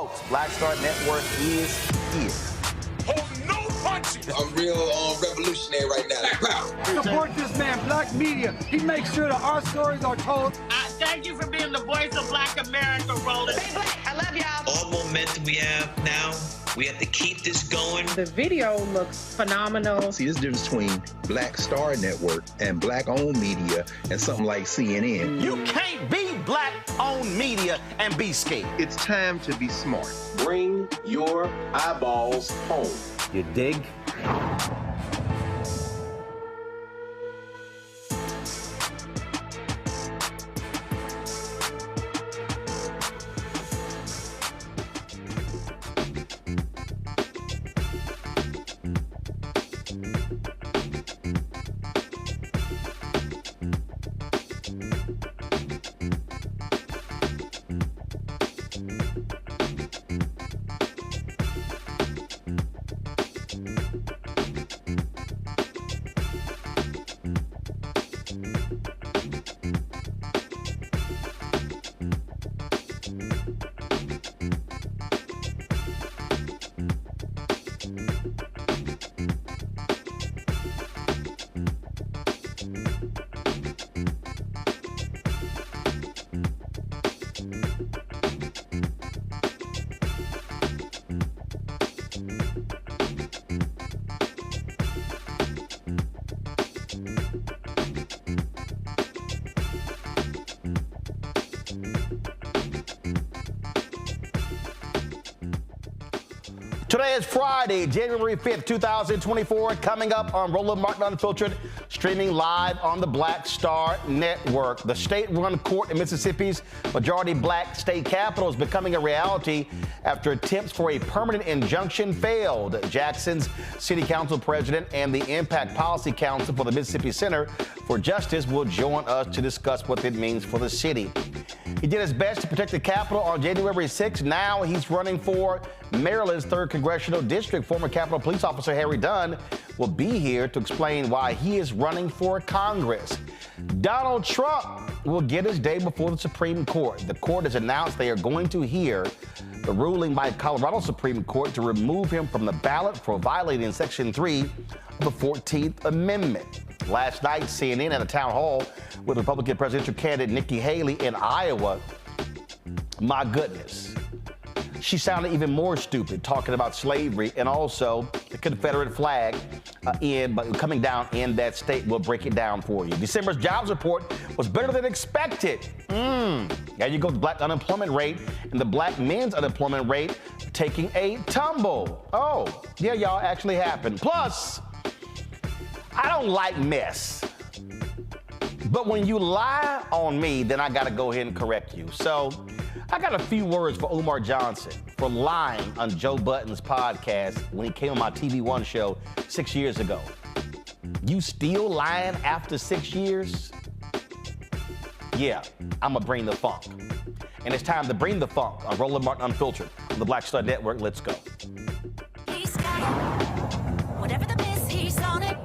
Folks, Black Star Network is here. Hold no punches. I'm real revolutionary right now. Support this man, Black Media. He makes sure that our stories are told. Thank you for being the voice of Black America, Roland. Stay black. I love y'all. All momentum we have now, we have to keep this going. The video looks phenomenal. See, this difference between Black Star Network and Black-owned media and something like CNN. You can't be Black-owned media and be scared. It's time to be smart. Bring your eyeballs home. You dig? Today is Friday, January 5th, 2024. Coming up on Roland Martin Unfiltered, streaming live on the Black Star Network. The state-run court in Mississippi's majority black state capital is becoming a reality after attempts for a permanent injunction failed. Jackson's City Council President and the Impact Policy Counsel for the Mississippi Center for Justice will join us to discuss what it means for the city. He did his best to protect the Capitol on January 6th. Now he's running for Maryland's 3rd Congressional District. Former Capitol Police Officer Harry Dunn will be here to explain why he is running for Congress. Donald Trump will get his day before the Supreme Court. The court has announced they are going to hear the ruling by Colorado Supreme Court to remove him from the ballot for violating Section 3 of the 14th Amendment. Last night, CNN at a town hall with Republican presidential candidate Nikky Haley in Iowa. My goodness. She sounded even more stupid talking about slavery and also the Confederate flag coming down in that state. We'll break it down for you. December's jobs report was better than expected. There you go, the black unemployment rate and the black men's unemployment rate taking a tumble. Oh, yeah, y'all, actually happened. Plus, I don't like mess. But when you lie on me, then I got to go ahead and correct you. So I got a few words for Umar Johnson for lying on Joe Budden's podcast when he came on my TV One show 6 years ago. You still lying after 6 years? Yeah, I'm going to bring the funk. And it's time to bring the funk on Roland Martin Unfiltered on the Black Star Network. Let's go. He's got it. Whatever the miss, he's on it.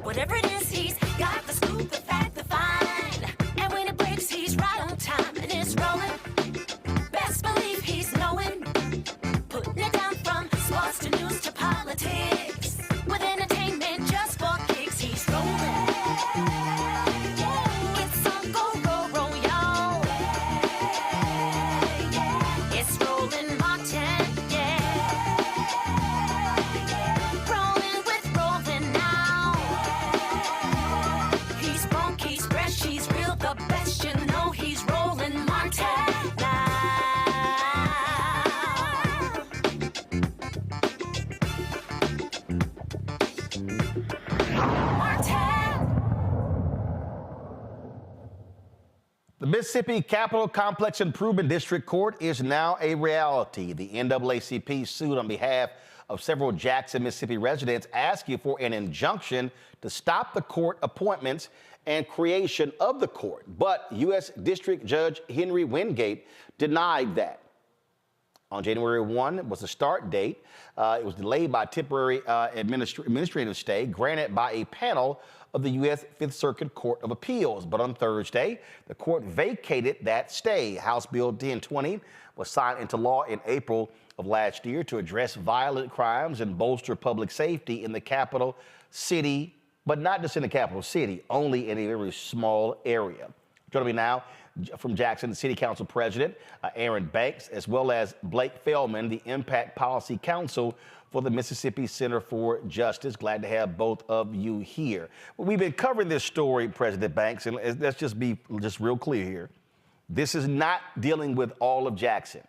Whatever it is, he's got the scoop, the fact, the find. And when it breaks, he's right on time and it's rolling. Best believe he's knowing. Putting it down from sports to news to politics. With entertainment just for kicks, he's rolling. It's on go, roll, y'all. It's Roland Martin, Rolling with Roland now. He's funk, he's fresh, he's real, the best, you know he's Roland Martin now. The Mississippi Capitol Complex Improvement District Court is now a reality. The NAACP sued on behalf of several Jackson, Mississippi residents asking for an injunction to stop the court appointments and creation of the court. But U.S. District Judge Henry Wingate denied that. on January 1 was the start date. It was delayed by temporary administrative stay granted by a panel of the U.S. Fifth Circuit Court of Appeals. But on Thursday, the court vacated that stay. House Bill 1020 was signed into law in April of last year to address violent crimes and bolster public safety in the capital city, but not just in the capital city, only in a very small area. Joining me now from Jackson, City Council President Aaron Banks, as well as Blake Feldman, the Impact Policy Counsel for the Mississippi Center for Justice. Glad to have both of you here. Well, we've been covering this story, President Banks, and let's just be real clear here. This is not dealing with all of Jackson.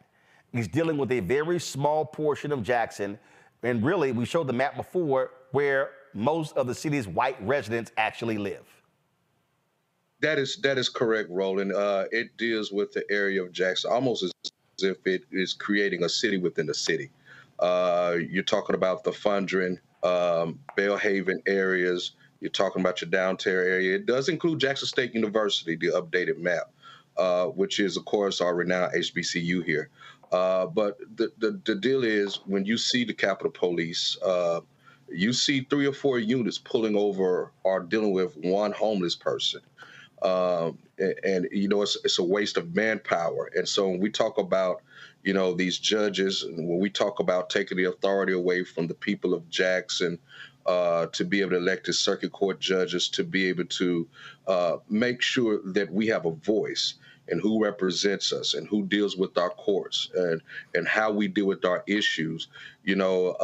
He's dealing with a very small portion of Jackson. And really, we showed the map before where most of the city's white residents actually live. That is correct, Roland. It deals with the area of Jackson almost as if it is creating a city within the city. You're talking about the Fondren, Belhaven areas. You're talking about your downtown area. It does include Jackson State University, the updated map, which is, of course, our renowned HBCU here. But the deal is, when you see the Capitol Police, you see 3 or 4 units pulling over or dealing with one homeless person. And you know, it's a waste of manpower. And so when we talk about, you know, these judges, and when we talk about taking the authority away from the people of Jackson, to be able to elect as circuit court judges, to be able to make sure that we have a voice and who represents us and who deals with our courts and how we deal with our issues. You know,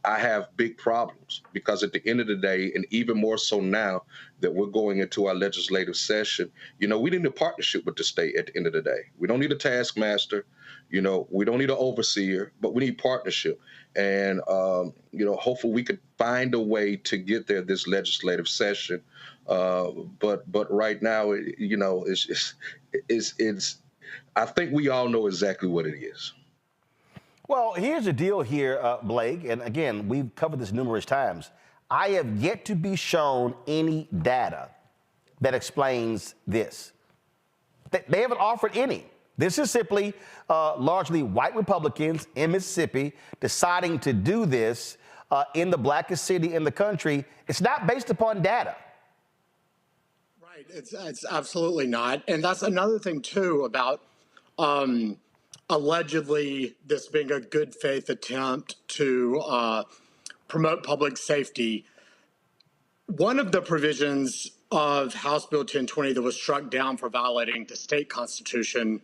I have big problems because at the end of the day, and even more so now that we're going into our legislative session, you know, we need a partnership with the state at the end of the day. We don't need a taskmaster, you know, we don't need an overseer, but we need partnership. And, you know, hopefully we could find a way to get there this legislative session. But right now, you know, it's I think we all know exactly what it is. Well, here's the deal here, Blake, and again, we've covered this numerous times. I have yet to be shown any data that explains this. They haven't offered any. This is simply largely white Republicans in Mississippi deciding to do this in the blackest city in the country. It's not based upon data. Right, it's absolutely not. And that's another thing, too, about allegedly this being a good faith attempt to promote public safety. One of the provisions of House Bill 1020 that was struck down for violating the state constitution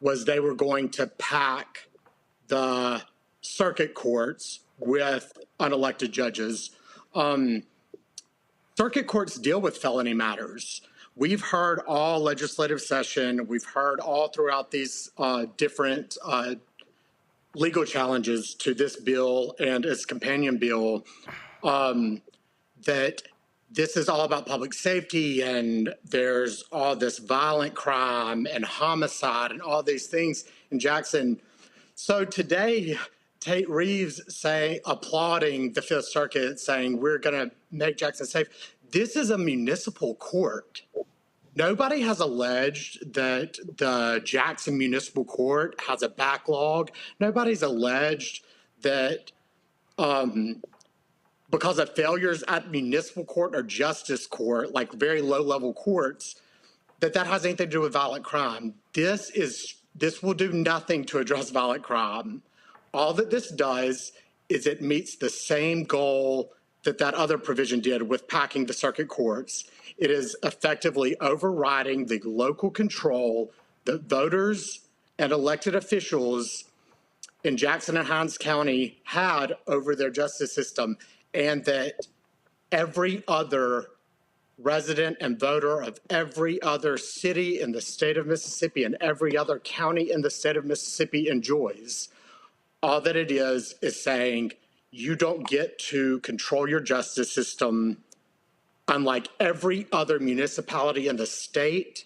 was they were going to pack the circuit courts with unelected judges. Circuit courts deal with felony matters. We've heard all legislative session, we've heard all throughout these different legal challenges to this bill and its companion bill that this is all about public safety and there's all this violent crime and homicide and all these things in Jackson. So today, Tate Reeves applauding the Fifth Circuit, saying we're going to make Jackson safe. This is a municipal court. Nobody has alleged that the Jackson Municipal Court has a backlog. Nobody's alleged that because of failures at municipal court or justice court, like very low-level courts, that has anything to do with violent crime. This will do nothing to address violent crime. All that this does is it meets the same goal that other provision did with packing the circuit courts. It is effectively overriding the local control that voters and elected officials in Jackson and Hinds County had over their justice system, and that every other resident and voter of every other city in the state of Mississippi and every other county in the state of Mississippi enjoys. All that it is saying you don't get to control your justice system. Unlike every other municipality in the state,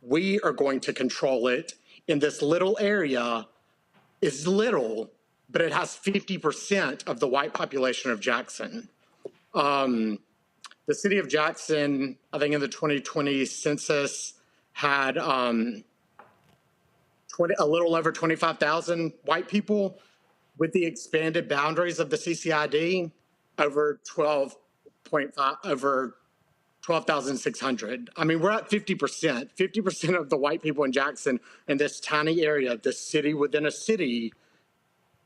we are going to control it in this little area. It's little, but it has 50% of the white population of Jackson. The city of Jackson, I think in the 2020 census, had a little over 25,000 white people. With the expanded boundaries of the CCID, over 12,600. I mean, we're at 50%. 50% of the white people in Jackson in this tiny area, this city within a city,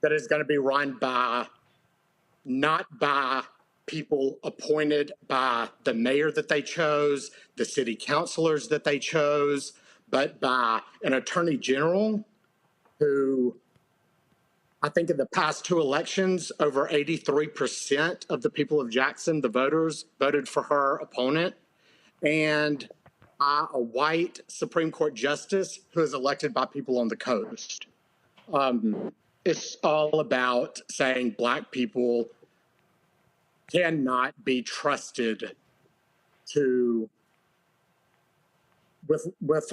that is going to be run by, not by people appointed by the mayor that they chose, the city councilors that they chose, but by an attorney general who, I think in the past 2 elections, over 83% of the people of Jackson, the voters, voted for her opponent, and a white Supreme Court justice who is elected by people on the coast. It's all about saying Black people cannot be trusted to with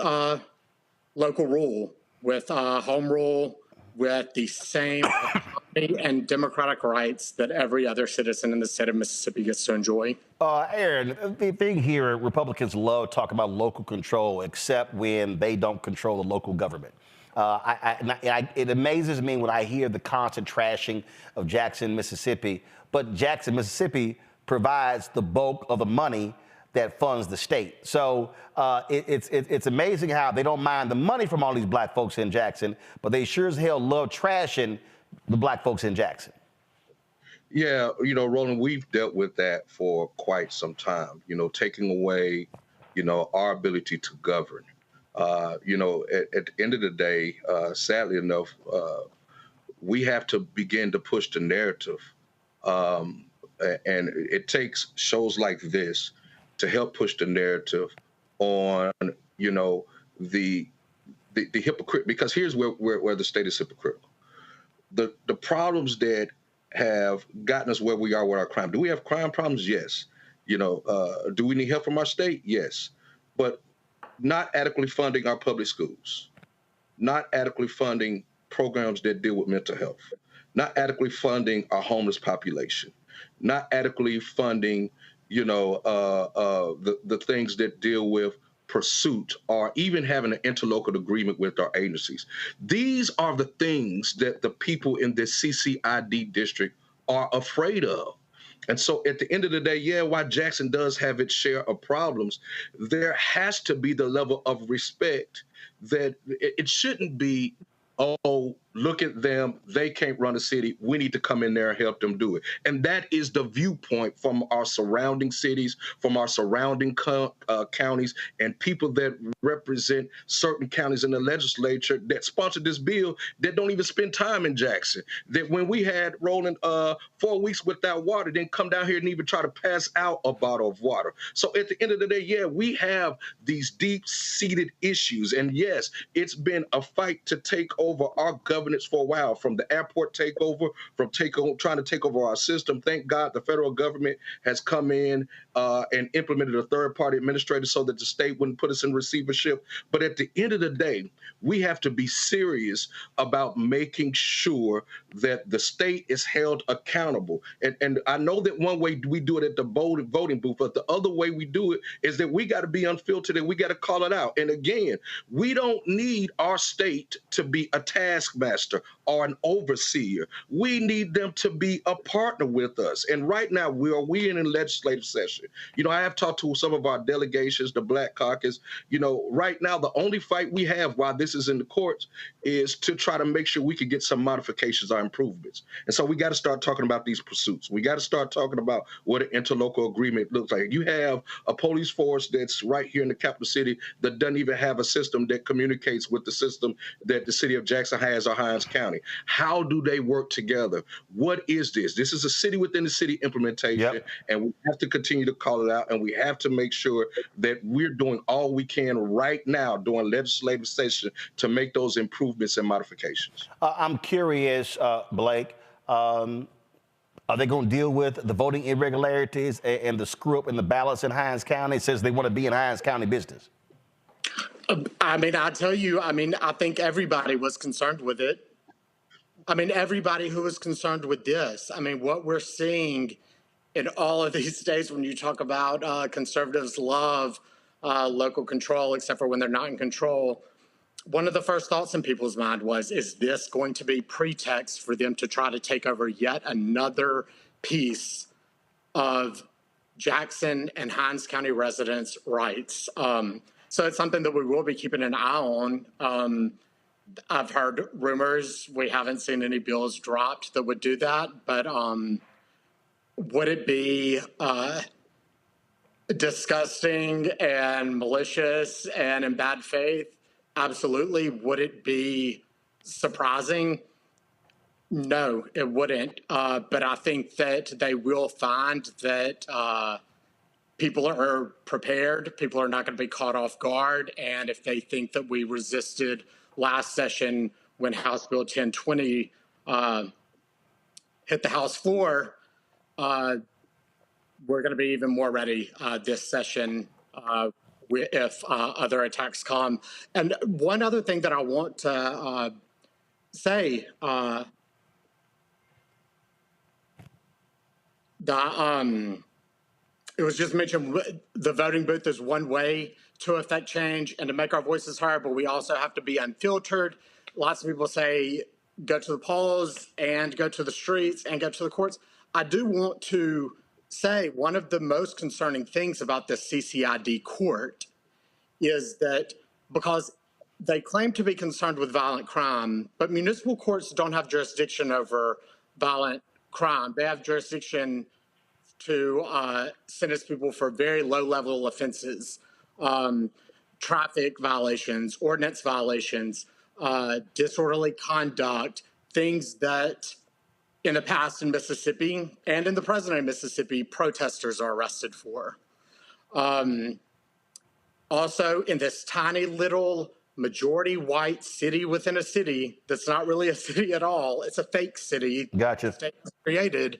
local rule, with home rule, with the same autonomy and democratic rights that every other citizen in the state of Mississippi gets to enjoy. Aaron, the thing here, Republicans love talking about local control, except when they don't control the local government. It amazes me when I hear the constant trashing of Jackson, Mississippi, but Jackson, Mississippi provides the bulk of the money that funds the state. So it's amazing how they don't mind the money from all these Black folks in Jackson, but they sure as hell love trashing the Black folks in Jackson. Yeah, Roland, we've dealt with that for quite some time, taking away, our ability to govern. At the end of the day, sadly enough, we have to begin to push the narrative. And it takes shows like this to help push the narrative on, the hypocrite, because here's where the state is hypocritical. The problems that have gotten us where we are with our crime. Do we have crime problems? Yes. Do we need help from our state? Yes. But not adequately funding our public schools, not adequately funding programs that deal with mental health, not adequately funding our homeless population, not adequately funding, the things that deal with pursuit or even having an interlocal agreement with our agencies. These are the things that the people in this CCID district are afraid of. And so at the end of the day, while Jackson does have its share of problems, there has to be the level of respect that it shouldn't be, oh, look at them, they can't run a city, we need to come in there and help them do it. And that is the viewpoint from our surrounding cities, from our surrounding counties, and people that represent certain counties in the legislature that sponsored this bill that don't even spend time in Jackson. That when we had Roland 4 weeks without water, didn't come down here and even try to pass out a bottle of water. So at the end of the day, we have these deep-seated issues. And yes, it's been a fight to take over our governance for a while, from the airport takeover, from trying to take over our system. Thank God the federal government has come in and implemented a third-party administrator so that the state wouldn't put us in receivership. But at the end of the day, we have to be serious about making sure that the state is held accountable. And I know that one way we do it at the voting booth, but the other way we do it is that we got to be unfiltered and we got to call it out. And again, we don't need our state to be a taskmaster or an overseer. We need them to be a partner with us. And right now, we in a legislative session. I have talked to some of our delegations, the Black Caucus. Right now, the only fight we have while this is in the courts is to try to make sure we can get some modifications or improvements. And so we got to start talking about these pursuits. We got to start talking about what an interlocal agreement looks like. You have a police force that's right here in the capital city that doesn't even have a system that communicates with the system that the city of Jackson has or Hinds County. How do they work together? What is this? This is a city within the city implementation, and we have to continue to call it out, and we have to make sure that we're doing all we can right now during legislative session to make those improvements and modifications. I'm curious, Blake, are they going to deal with the voting irregularities and the screw up in the ballots in Hinds County since they want to be in Hinds County business? I tell you, I think everybody was concerned with it. Everybody who was concerned with this. What we're seeing in all of these states, when you talk about conservatives love local control, except for when they're not in control. one of the first thoughts in people's mind was, is this going to be pretext for them to try to take over yet another piece of Jackson and Hinds County residents' rights? So it's something that we will be keeping an eye on. I've heard rumors. We haven't seen any bills dropped that would do that, but would it be disgusting and malicious and in bad faith? Absolutely. Would it be surprising? No, it wouldn't. But I think that they will find that people are prepared. People are not going to be caught off guard. And if they think that we resisted last session when House Bill 1020 hit the House floor, we're going to be even more ready this session if other attacks come. And one other thing that I want to say, it was just mentioned the voting booth is one way to affect change and to make our voices heard, but we also have to be unfiltered. Lots of people say go to the polls and go to the streets and go to the courts. I do want to say one of the most concerning things about this CCID court is that because they claim to be concerned with violent crime, but municipal courts don't have jurisdiction over violent crime. They have jurisdiction to sentence people for very low-level offenses, traffic violations, ordinance violations, disorderly conduct, things that in the past in Mississippi and in the present of Mississippi, protesters are arrested for. Also, in this tiny little majority white city within a city that's not really a city at all, it's a fake city. Gotcha. The state was created.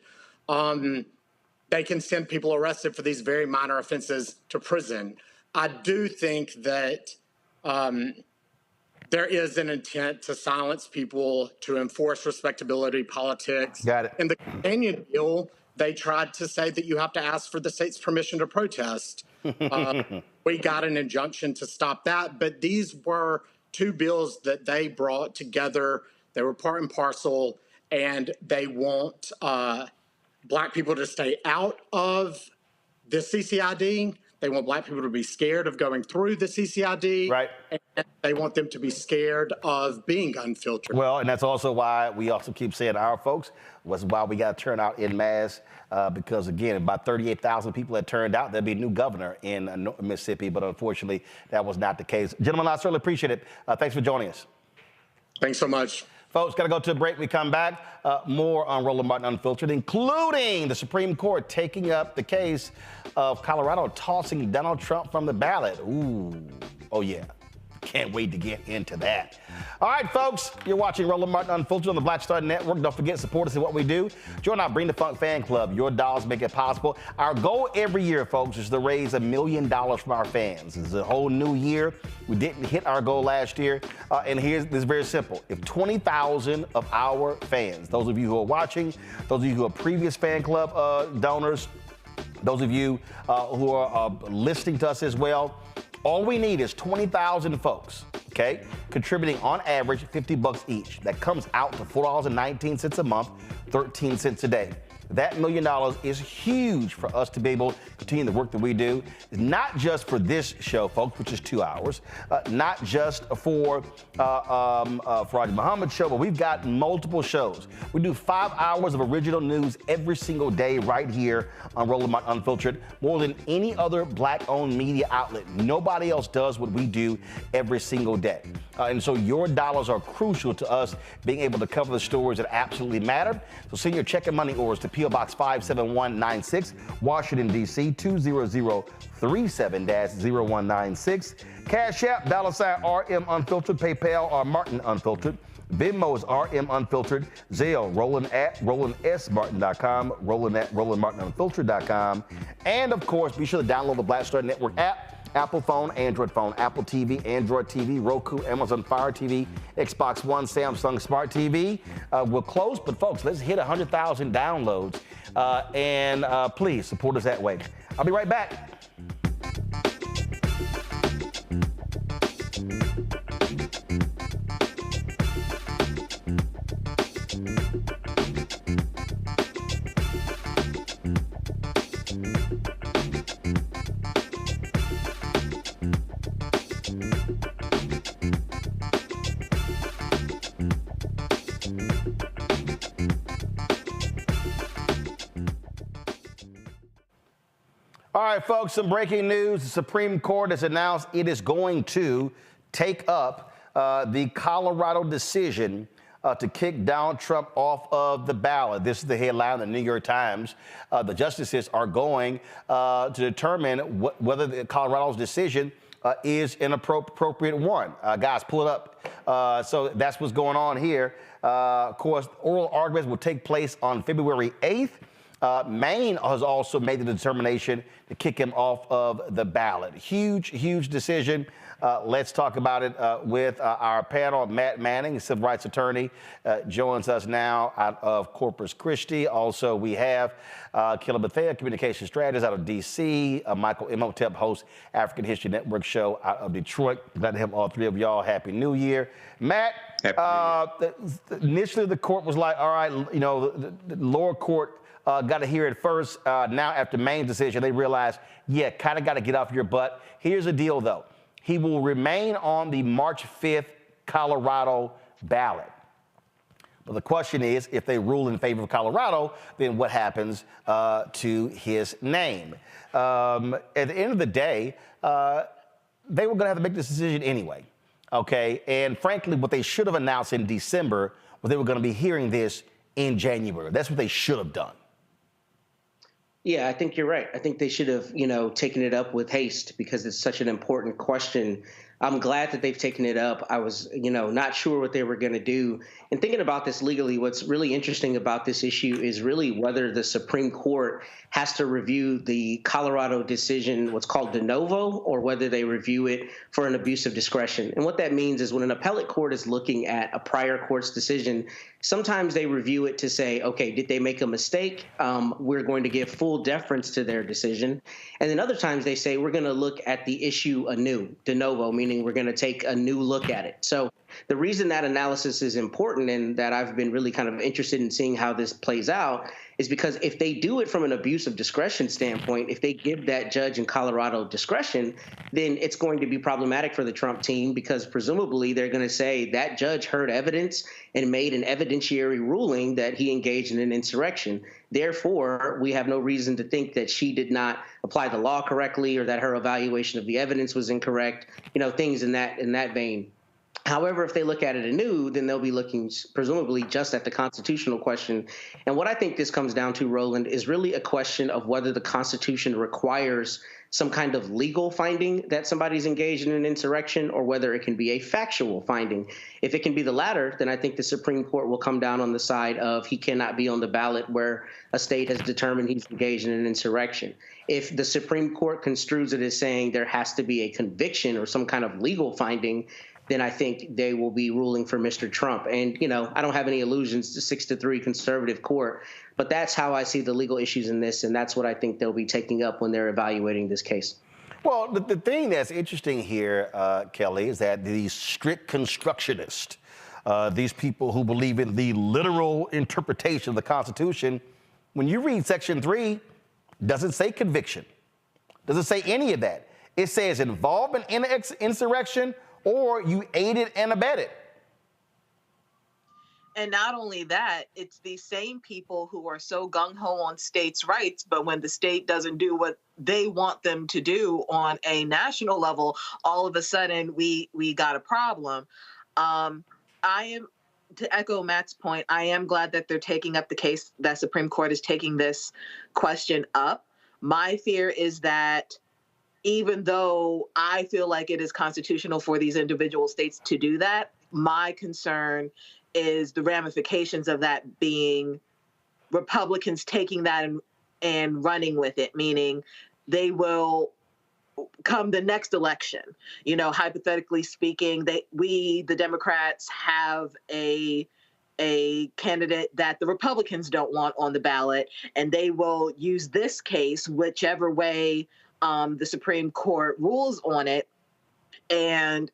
They can send people arrested for these very minor offenses to prison. I do think that there is an intent to silence people, to enforce respectability politics. Got it. In the companion bill, they tried to say that you have to ask for the state's permission to protest. We got an injunction to stop that, but these were two bills that they brought together. They were part and parcel, and they want Black people to stay out of the CCID. They want Black people to be scared of going through the CCID. Right. And they want them to be scared of being unfiltered. Well, and that's also why we also keep saying our folks, was why we got to turn out en masse, because, again, about 38,000 people had turned out, there'd be a new governor in Mississippi, but unfortunately, that was not the case. Gentlemen, I certainly appreciate it. Thanks for joining us. Thanks so much. Folks, got to go to a break. We come back. More on Roland Martin Unfiltered, including the Supreme Court taking up the case of Colorado tossing Donald Trump from the ballot. Ooh, oh yeah. Can't wait to get into that. All right, folks, you're watching Roland Martin Unfiltered on the Black Star Network. Don't forget, support us in what we do. Join our Bring the Funk fan club. Your dollars make it possible. Our goal every year, folks, is to raise $1 million from our fans. It's a whole new year. We didn't hit our goal last year. And this is very simple. If 20,000 of our fans, those of you who are watching, those of you who are previous fan club donors, those of you who are listening to us as well, all we need is 20,000 folks, okay, contributing on average $50 each. That comes out to $4.19 a month, 13 cents a day. That $1 million is huge for us to be able to continue the work that we do. Not just for this show, folks, which is 2 hours, not just for Raji Muhammad's show, but we've got multiple shows. We do 5 hours of original news every single day right here on Roland Martin Unfiltered, more than any other Black-owned media outlet. Nobody else does what we do every single day. And so your dollars are crucial to us being able to cover the stories that absolutely matter. So send your check and money orders to P.O. Box 57196, Washington, D.C. 20037-0196. Cash App, $RM Unfiltered, PayPal, or Martin Unfiltered. Venmo is RM Unfiltered. Zelle, Roland at RolandSMartin.com, Roland at RolandMartinUnfiltered.com. And, of course, be sure to download the Black Star Network app. Apple phone, Android phone, Apple TV, Android TV, Roku, Amazon Fire TV, Xbox One, Samsung Smart TV. We're close, but folks, let's hit 100,000 downloads. And please support us that way. I'll be right back. All right, folks, some breaking news. The Supreme Court has announced it is going to take up the Colorado decision to kick Donald Trump off of the ballot. This is the headline in the New York Times. The justices are going to determine whether Colorado's decision is an appropriate one. Guys, pull it up. So that's what's going on here. Of course, oral arguments will take place on February 8th. Maine has also made the determination to kick him off of the ballot. Huge decision. Let's talk about it with our panel. Matt Manning, civil rights attorney, joins us now out of Corpus Christi. Also, we have Killa Bethea, communication strategist out of D.C., Michael Imhotep, host African History Network show out of Detroit. Glad to have all three of y'all. Happy New Year. Matt, initially the court was like, all right, you know, the lower court got to hear it first. Now, after Maine's decision, they realized, yeah, kind of got to get off your butt. Here's the deal, though. He will remain on the March 5th Colorado ballot. But the question is, if they rule in favor of Colorado, then what happens to his name? At the end of the day, they were going to have to make this decision anyway. Okay, and frankly, what they should have announced in December was they were going to be hearing this in January. That's what they should have done. Yeah, I think you're right. I think they should have, taken it up with haste because it's such an important question. I'm glad that they've taken it up. I was, not sure what they were going to do. And thinking about this legally, what's really interesting about this issue is really whether the Supreme Court has to review the Colorado decision, what's called de novo, or whether they review it for an abuse of discretion. And what that means is when an appellate court is looking at a prior court's decision, sometimes they review it to say, okay, did they make a mistake? We're going to give full deference to their decision. And then other times they say, we're going to look at the issue anew, de novo, meaning we're going to take a new look at it. So the reason that analysis is important and that I've been really kind of interested in seeing how this plays out is because if they do it from an abuse of discretion standpoint, if they give that judge in Colorado discretion, then it's going to be problematic for the Trump team because presumably they're going to say that judge heard evidence and made an evidentiary ruling that he engaged in an insurrection. Therefore, we have no reason to think that she did not apply the law correctly or that her evaluation of the evidence was incorrect, things in that vein. However, if they look at it anew, then they'll be looking presumably just at the constitutional question. And what I think this comes down to, Roland, is really a question of whether the Constitution requires some kind of legal finding that somebody's engaged in an insurrection or whether it can be a factual finding. If it can be the latter, then I think the Supreme Court will come down on the side of he cannot be on the ballot where a state has determined he's engaged in an insurrection. If the Supreme Court construes it as saying there has to be a conviction or some kind of legal finding, then I think they will be ruling for Mr. Trump. And, I don't have any illusions to 6-3 conservative court, but that's how I see the legal issues in this, and that's what I think they'll be taking up when they're evaluating this case. Well, the thing that's interesting here, Kelly, is that these strict constructionists, these people who believe in the literal interpretation of the Constitution, when you read Section 3, doesn't say conviction, doesn't say any of that. It says involvement in an insurrection or you aided and abetted. And not only that, it's these same people who are so gung-ho on states' rights, but when the state doesn't do what they want them to do on a national level, all of a sudden we got a problem. To echo Matt's point, I am glad that they're taking up the case, that Supreme Court is taking this question up. My fear is that even though I feel like it is constitutional for these individual states to do that, my concern is the ramifications of that being Republicans taking that and running with it, meaning they will come the next election. Hypothetically speaking, the Democrats have a candidate that the Republicans don't want on the ballot, and they will use this case, whichever way the Supreme Court rules on it, and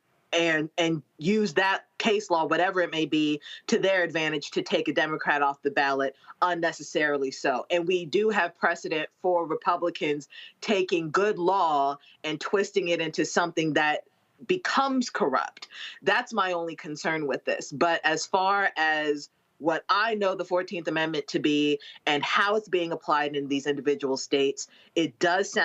use that case law, whatever it may be, to their advantage to take a Democrat off the ballot unnecessarily so. And we do have precedent for Republicans taking good law and twisting it into something that becomes corrupt. That's my only concern with this. But as far as what I know the 14th Amendment to be and how it's being applied in these individual states, it does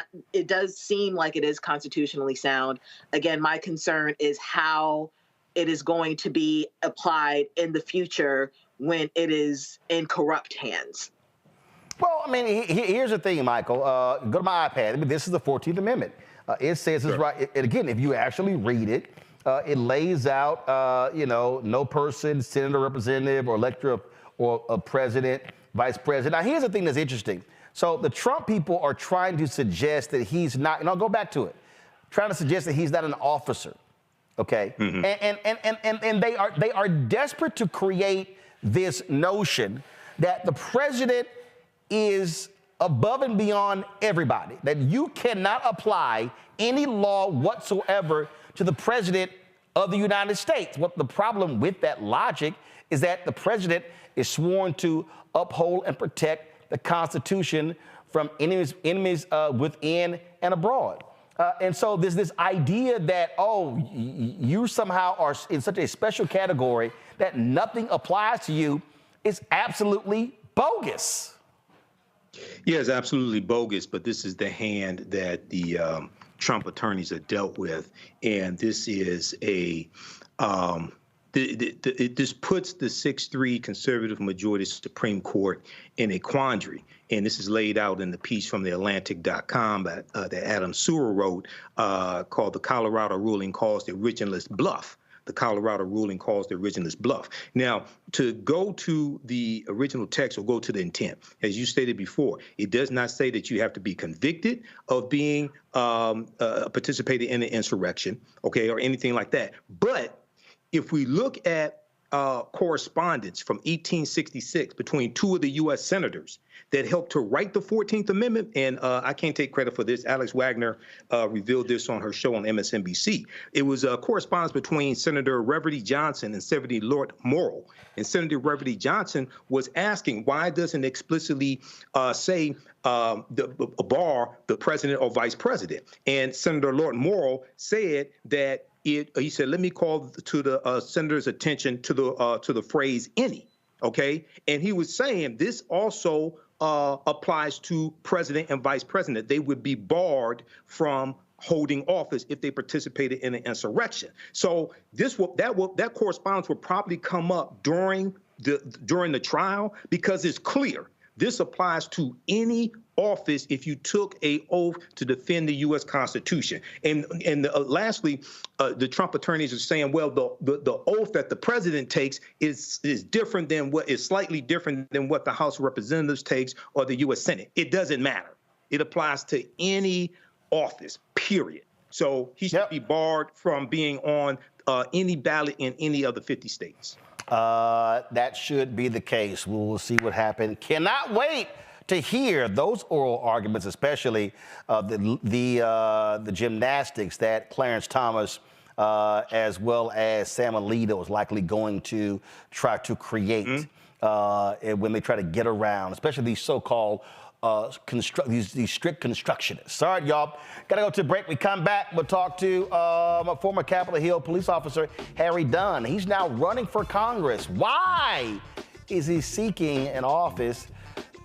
seem like it is constitutionally sound. Again, my concern is how it is going to be applied in the future when it is in corrupt hands. Well, I mean, here's the thing, Michael. Go to my iPad. I mean, this is the 14th Amendment. It says it's right. And again, if you actually read it, it lays out, no person, senator, representative, or elector, or a president, vice president. Now, here's the thing that's interesting. So the Trump people are trying to suggest that he's not, and I'll go back to it, trying to suggest that he's not an officer. Okay, and they are desperate to create this notion that the president is above and beyond everybody, that you cannot apply any law whatsoever to the president of the United States. What the problem with that logic is that the president is sworn to uphold and protect the Constitution from enemies within and abroad. And so there's this idea that, you somehow are in such a special category that nothing applies to you is absolutely bogus. Yeah, it's absolutely bogus, but this is the hand that the Trump attorneys are dealt with. And this is this puts the 6-3 conservative majority Supreme Court in a quandary. And this is laid out in the piece from the Atlantic.com that Adam Sewell wrote called "The Colorado Ruling Calls the Originalist Bluff." The Colorado ruling calls the originalist bluff. Now, to go to the original text or go to the intent, as you stated before, it does not say that you have to be convicted of being participating in an insurrection, okay, or anything like that. But if we look at correspondence from 1866 between two of the U.S. senators that helped to write the 14th Amendment, and I can't take credit for this. Alex Wagner revealed this on her show on MSNBC. It was a correspondence between Senator Reverdy Johnson and Senator Lord Morrill. And Senator Reverdy Johnson was asking, why doesn't it explicitly say bar the president or vice president? And Senator Lord Morrill said that he said, let me call to the senator's attention to the phrase any, okay? And he was saying this also applies to president and vice president. They would be barred from holding office if they participated in an insurrection. So that correspondence will probably come up during the trial, because it's clear this applies to any office if you took an oath to defend the U.S. Constitution. And lastly, the Trump attorneys are saying, well, the oath that the president takes is different than is slightly different than what the House of Representatives takes or the U.S. Senate. It doesn't matter. It applies to any office, period. So he should be barred from being on any ballot in any of the 50 states. That should be the case. We will see what happens. Cannot wait to hear those oral arguments, especially the gymnastics that Clarence Thomas, as well as Sam Alito, is likely going to try to create when they try to get around, especially these so-called these strict constructionists. All right, y'all, gotta go to a break. We come back, we'll talk to a former Capitol Hill police officer, Harry Dunn. He's now running for Congress. Why is he seeking an office,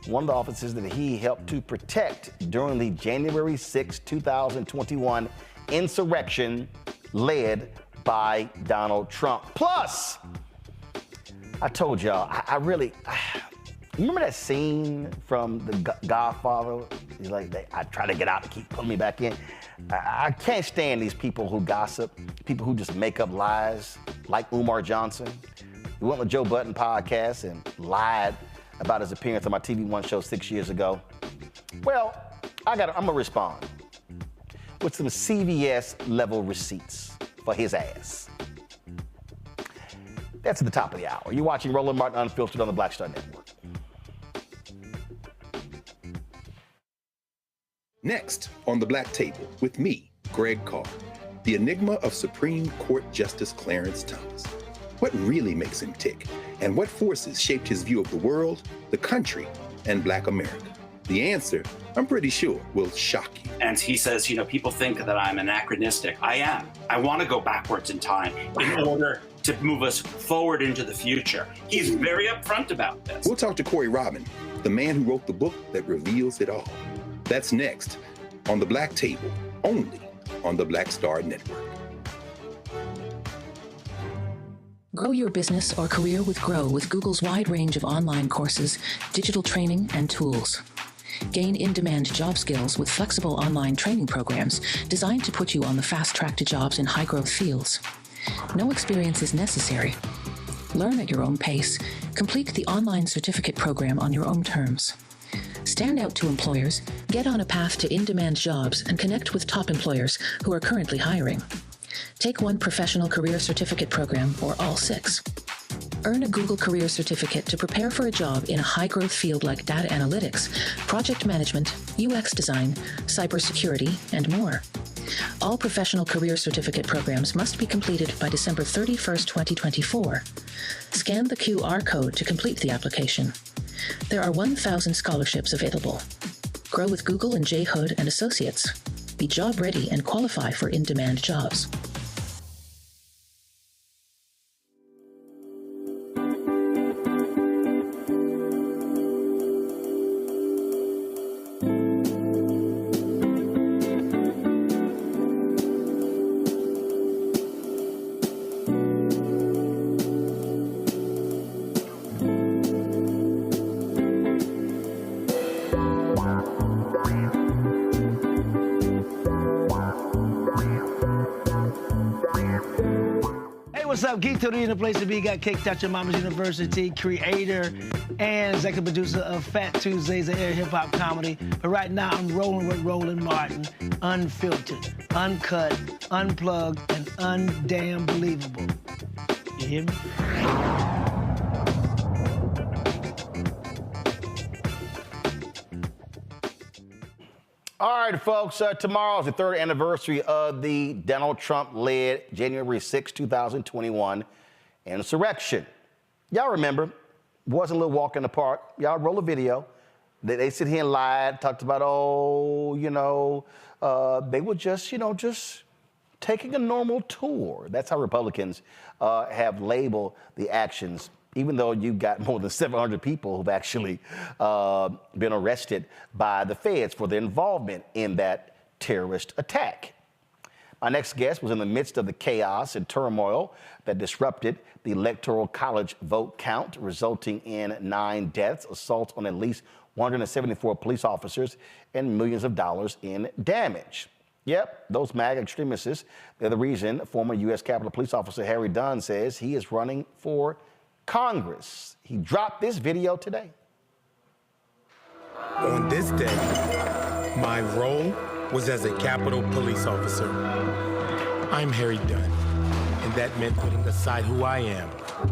one of the offices that he helped to protect during the January 6, 2021 insurrection led by Donald Trump? Plus, I told y'all, remember that scene from The Godfather? He's like, I try to get out to keep pulling me back in. I can't stand these people who gossip, people who just make up lies, like Umar Johnson. He went on the Joe Budden podcast and lied about his appearance on my TV One show 6 years ago. Well, I'm gonna respond with some CVS level receipts for his ass. That's at the top of the hour. You're watching Roland Martin Unfiltered on the Black Star Network. Next on the Black Table with me, Greg Carr, the enigma of Supreme Court Justice Clarence Thomas. What really makes him tick, and what forces shaped his view of the world, the country, and Black America? The answer, I'm pretty sure, will shock you. And he says, people think that I'm anachronistic. I am. I want to go backwards in time in order to move us forward into the future. He's very upfront about this. We'll talk to Corey Robin, the man who wrote the book that reveals it all. That's next on The Black Table, only on the Black Star Network. Grow your business or career with Grow with Google's wide range of online courses, digital training, and tools. Gain in-demand job skills with flexible online training programs designed to put you on the fast track to jobs in high-growth fields. No experience is necessary. Learn at your own pace. Complete the online certificate program on your own terms. Stand out to employers, get on a path to in-demand jobs, and connect with top employers who are currently hiring. Take one professional career certificate program or all 6. Earn a Google Career Certificate to prepare for a job in a high-growth field like data analytics, project management, UX design, cybersecurity, and more. All professional career certificate programs must be completed by December 31st, 2024. Scan the QR code to complete the application. There are 1,000 scholarships available. Grow with Google and J. Hood and Associates. Be job ready and qualify for in-demand jobs. What's up, Geek Tony in the place to be. Got Cake Touch at Mama's University, creator and executive producer of Fat Tuesdays, an air hip-hop comedy. But right now, I'm rolling with Roland Martin, unfiltered, uncut, unplugged, and undamn believable. You hear me? All right, folks, tomorrow is the 3rd anniversary of the Donald Trump-led January 6, 2021 insurrection. Y'all remember, wasn't a little walk in the park. Y'all roll a video. They sit here and lied, talked about, they were just taking a normal tour. That's how Republicans have labeled the actions, even though you've got more than 700 people who've actually been arrested by the feds for their involvement in that terrorist attack. My next guest was in the midst of the chaos and turmoil that disrupted the Electoral College vote count, resulting in 9 deaths, assaults on at least 174 police officers, and millions of dollars in damage. Yep, those MAGA extremists, they're the reason former U.S. Capitol Police Officer Harry Dunn says he is running for Congress. He dropped this video today. On this day, my role was as a Capitol Police officer. I'm Harry Dunn, and that meant putting aside who I am,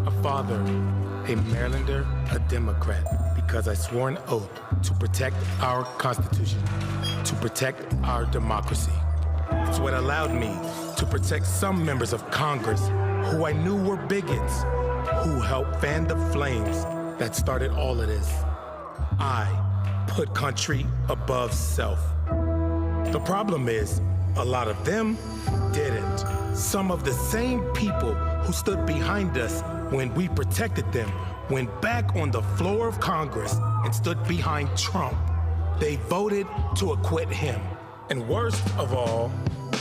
a father, a Marylander, a Democrat, because I swore an oath to protect our Constitution, to protect our democracy. It's what allowed me to protect some members of Congress who I knew were bigots, who helped fan the flames that started all of this. I put country above self. The problem is, a lot of them didn't. Some of the same people who stood behind us when we protected them went back on the floor of Congress and stood behind Trump. They voted to acquit him. And worst of all,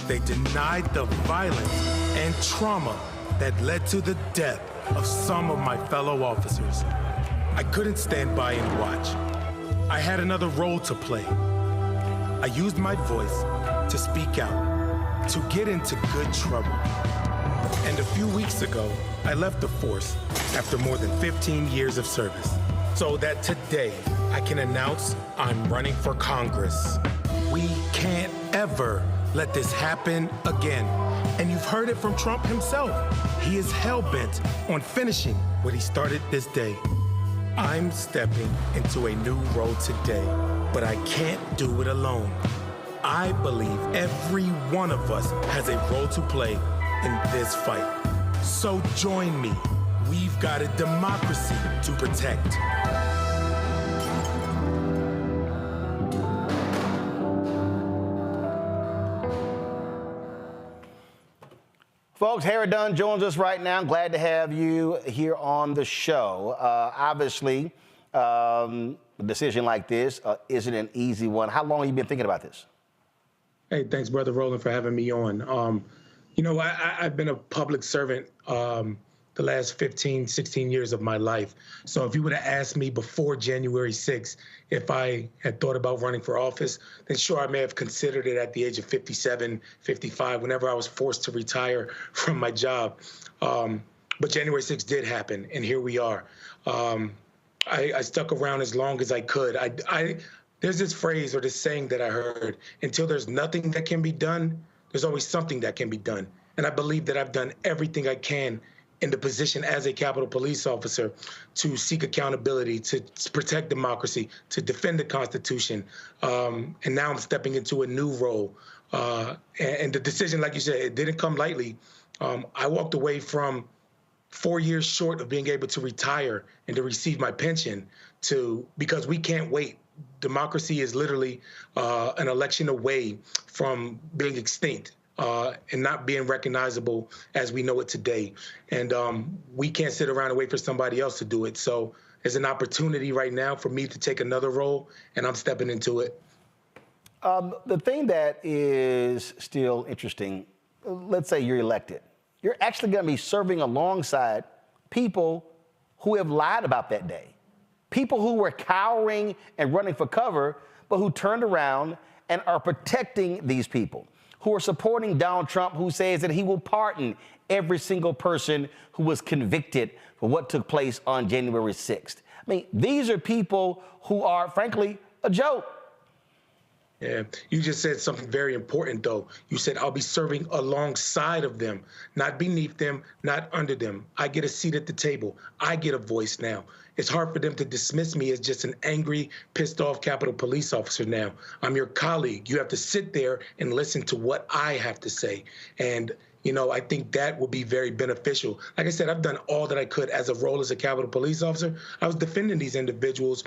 they denied the violence and trauma that led to the death of some of my fellow officers. I couldn't stand by and watch. I had another role to play. I used my voice to speak out, to get into good trouble. And a few weeks ago, I left the force after more than 15 years of service, so that today I can announce I'm running for Congress. We can't ever let this happen again. And you've heard it from Trump himself. He is hell-bent on finishing what he started this day. I'm stepping into a new role today, but I can't do it alone. I believe every one of us has a role to play in this fight. So join me. We've got a democracy to protect. Folks, Harry Dunn joins us right now. Glad to have you here on the show. Obviously, a decision like this isn't an easy one. How long have you been thinking about this? Hey, thanks, Brother Roland, for having me on. I've been a public servant the last 15, 16 years of my life. So if you would have asked me before January 6th if I had thought about running for office, then sure, I may have considered it at the age of 57, 55, whenever I was forced to retire from my job. But January 6th did happen, and here we are. I stuck around as long as I could. There's this phrase or this saying that I heard, until there's nothing that can be done, there's always something that can be done. And I believe that I've done everything I can in the position as a Capitol Police officer to seek accountability, to protect democracy, to defend the Constitution. And now I'm stepping into a new role. And the decision, like you said, it didn't come lightly. I walked away from 4 years short of being able to retire and to receive my pension because we can't wait. Democracy is literally an election away from being extinct. And not being recognizable as we know it today. And we can't sit around and wait for somebody else to do it. So there's an opportunity right now for me to take another role, and I'm stepping into it. The thing that is still interesting, let's say you're elected. You're actually going to be serving alongside people who have lied about that day. People who were cowering and running for cover, but who turned around and are protecting these people, who are supporting Donald Trump, who says that he will pardon every single person who was convicted for what took place on January 6th. I mean, these are people who are, frankly, a joke. Yeah, you just said something very important, though. You said I'll be serving alongside of them, not beneath them, not under them. I get a seat at the table. I get a voice now. It's hard for them to dismiss me as just an angry, pissed off Capitol Police officer now. I'm your colleague. You have to sit there and listen to what I have to say. And I think that will be very beneficial. Like I said, I've done all that I could as a role as a Capitol Police officer. I was defending these individuals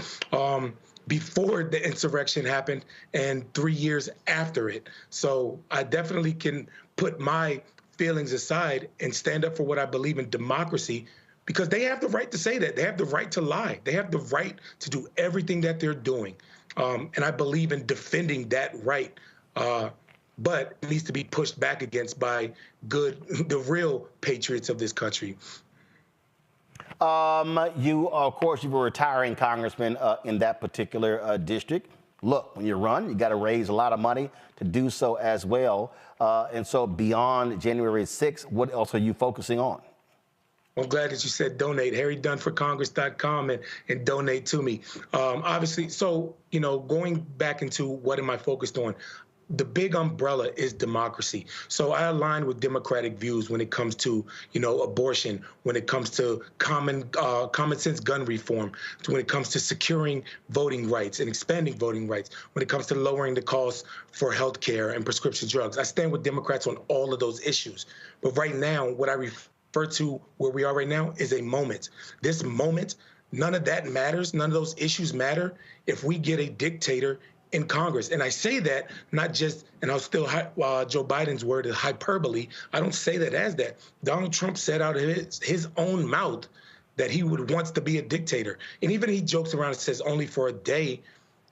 before the insurrection happened and 3 years after it. So I definitely can put my feelings aside and stand up for what I believe in, democracy, because they have the right to say that. They have the right to lie. They have the right to do everything that they're doing. And I believe in defending that right. But it needs to be pushed back against by the real patriots of this country. You, of course, you were a retiring congressman in that particular district. Look, when you run, you got to raise a lot of money to do so as well. And so beyond January 6th, what else are you focusing on? I'm glad that you said donate. HarryDunnForCongress.com and donate to me. Obviously, so, going back into what am I focused on? The big umbrella is democracy. So I align with Democratic views when it comes to, abortion, when it comes to common sense gun reform, when it comes to securing voting rights and expanding voting rights, when it comes to lowering the costs for health care and prescription drugs. I stand with Democrats on all of those issues. But right now, what I refer to where we are right now is a moment. This moment, none of that matters. None of those issues matter if we get a dictator in Congress. And I say that not just, and I'll still Joe Biden's word is hyperbole. I don't say that as that. Donald Trump said out of his own mouth that he wants to be a dictator. And even he jokes around and says only for a day.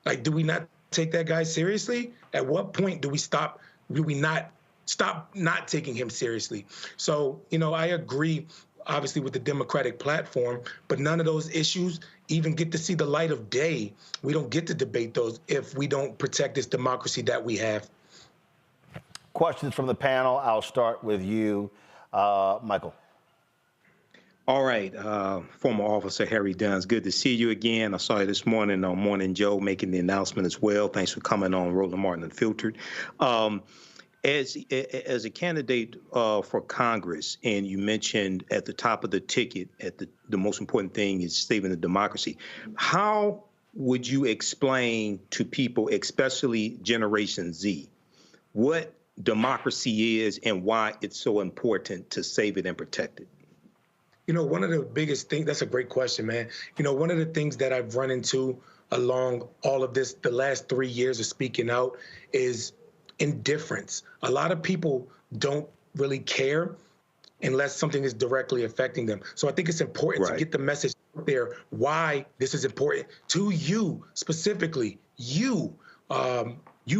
Like, do we not take that guy seriously? At what point do we not stop not taking him seriously? So, I agree obviously with the Democratic platform, but none of those issues even get to see the light of day. We don't get to debate those if we don't protect this democracy that we have. Questions from the panel. I'll start with you, Michael. All right, former officer Harry Dunn, it's good to see you again. I saw you this morning on Morning Joe making the announcement as well. Thanks for coming on Roland Martin Unfiltered. As a candidate for Congress, and you mentioned at the top of the ticket, the most important thing is saving the democracy. How would you explain to people, especially Generation Z, what democracy is and why it's so important to save it and protect it? One of the biggest things, that's a great question, man. One of the things that I've run into along all of this, the last 3 years of speaking out, is indifference. A lot of people don't really care unless something is directly affecting them. So I think it's important to get the message out there why this is important to you specifically. You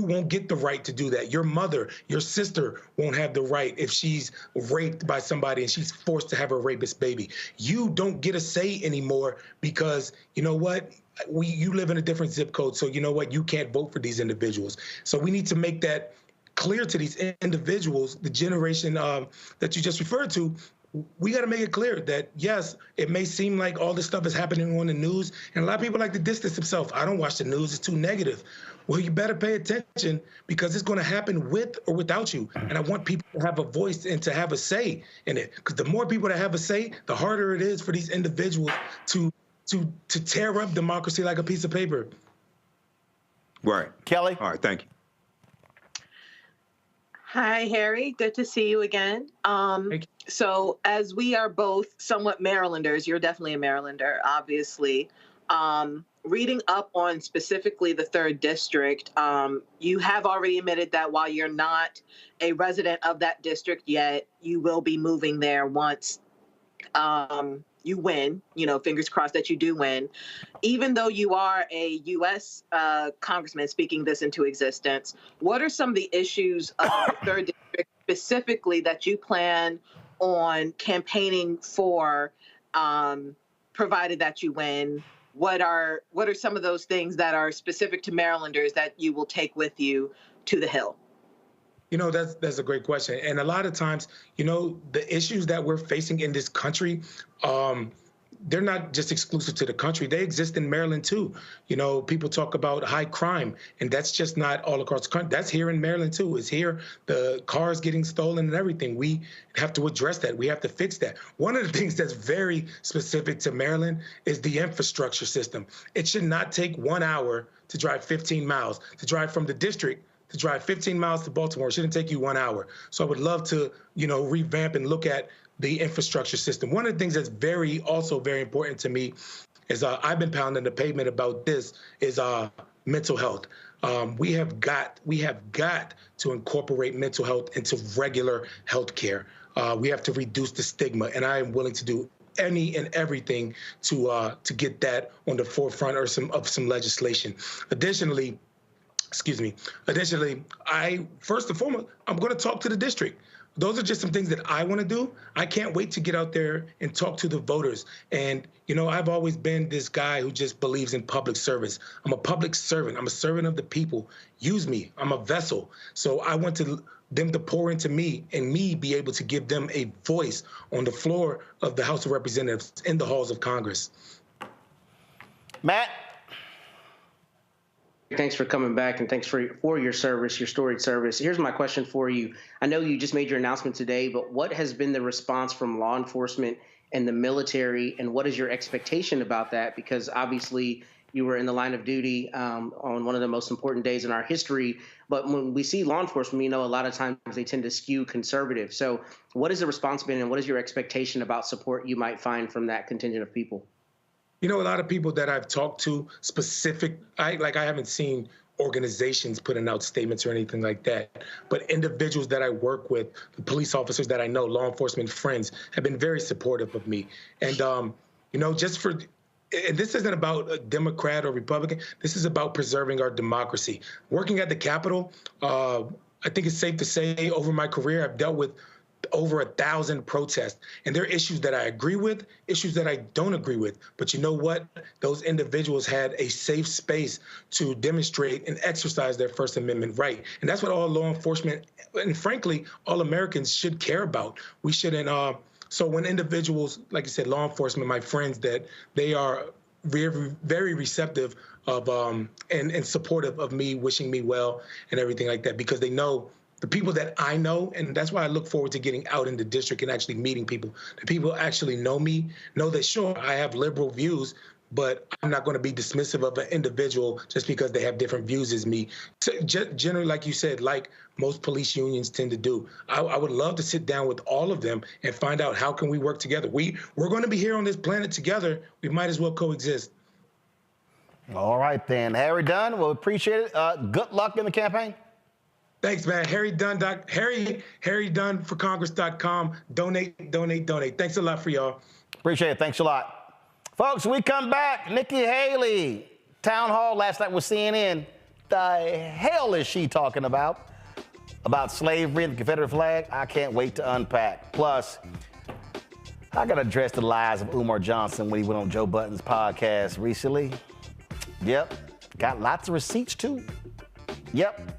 won't get the right to do that. Your mother, your sister won't have the right if she's raped by somebody and she's forced to have a rapist baby. You don't get a say anymore because, you know what? You live in a different zip code, so you know what? You can't vote for these individuals. So we need to make that clear to these individuals, the generation that you just referred to. We got to make it clear that, yes, it may seem like all this stuff is happening on the news, and a lot of people like to distance themselves. I don't watch the news. It's too negative. Well, you better pay attention because it's going to happen with or without you. And I want people to have a voice and to have a say in it, because the more people that have a say, the harder it is for these individuals to tear up democracy like a piece of paper. Right. Kelly? All right, thank you. Hi, Harry. Good to see you again. So as we are both somewhat Marylanders, you're definitely a Marylander, obviously. Reading up on specifically the 3rd District, you have already admitted that while you're not a resident of that district yet, you will be moving there once you win, fingers crossed that you do win. Even though you are a U.S. Congressman speaking this into existence, what are some of the issues of the 3rd District specifically that you plan on campaigning for, provided that you win? What are some of those things that are specific to Marylanders that you will take with you to the Hill? That's a great question. And a lot of times, the issues that we're facing in this country, they're not just exclusive to the country. They exist in Maryland, too. People talk about high crime, and that's just not all across the country. That's here in Maryland, too. It's here, the cars getting stolen and everything. We have to address that. We have to fix that. One of the things that's very specific to Maryland is the infrastructure system. It should not take 1 hour to drive 15 miles, to drive from the district to drive 15 miles to Baltimore. It shouldn't take you 1 hour. So I would love to, revamp and look at the infrastructure system. One of the things that's also very important to me is I've been pounding the pavement about this is mental health. We have got to incorporate mental health into regular health care. We have to reduce the stigma, and I am willing to do any and everything to get that on the forefront of some legislation. Additionally, first and foremost, I'm going to talk to the district. Those are just some things that I want to do. I can't wait to get out there and talk to the voters. And, I've always been this guy who just believes in public service. I'm a public servant. I'm a servant of the people. Use me. I'm a vessel. So I want them to pour into me and me be able to give them a voice on the floor of the House of Representatives in the halls of Congress. Matt? Thanks for coming back, and thanks for your service, your storied service. Here's my question for you. I know you just made your announcement today, but what has been the response from law enforcement and the military, and what is your expectation about that? Because obviously you were in the line of duty on one of the most important days in our history. But when we see law enforcement, a lot of times they tend to skew conservative. So what is the response been, and what is your expectation about support you might find from that contingent of people? A lot of people that I've talked to I haven't seen organizations putting out statements or anything like that, but individuals that I work with, the police officers that I know, law enforcement friends, have been very supportive of me. And, and this isn't about a Democrat or Republican. This is about preserving our democracy. Working at the Capitol, I think it's safe to say over my career, I've dealt with over 1,000 protests. And there are issues that I agree with, issues that I don't agree with. But you know what? Those individuals had a safe space to demonstrate and exercise their First Amendment right. And that's what all law enforcement, and frankly, all Americans should care about. We shouldn't. So when individuals, like I said, law enforcement, my friends, that they are very, very receptive of and supportive of me, wishing me well and everything like that, because they know the people that I know, and that's why I look forward to getting out in the district and actually meeting people. The people actually know me, know that, sure, I have liberal views, but I'm not going to be dismissive of an individual just because they have different views as me. So generally, like you said, like most police unions tend to do, I would love to sit down with all of them and find out how can we work together. We're going to be here on this planet together. We might as well coexist. All right, then. Harry Dunn, well, appreciate it. Good luck in the campaign. Thanks, man. Harry Dunn for Congress.com. Donate. Thanks a lot for y'all. Appreciate it. Thanks a lot. Folks, we come back. Nikky Haley, town hall last night with CNN. The hell is she talking about? About slavery and the Confederate flag? I can't wait to unpack. Plus, I got to address the lies of Umar Johnson when he went on Joe Budden's podcast recently. Yep. Got lots of receipts, too. Yep.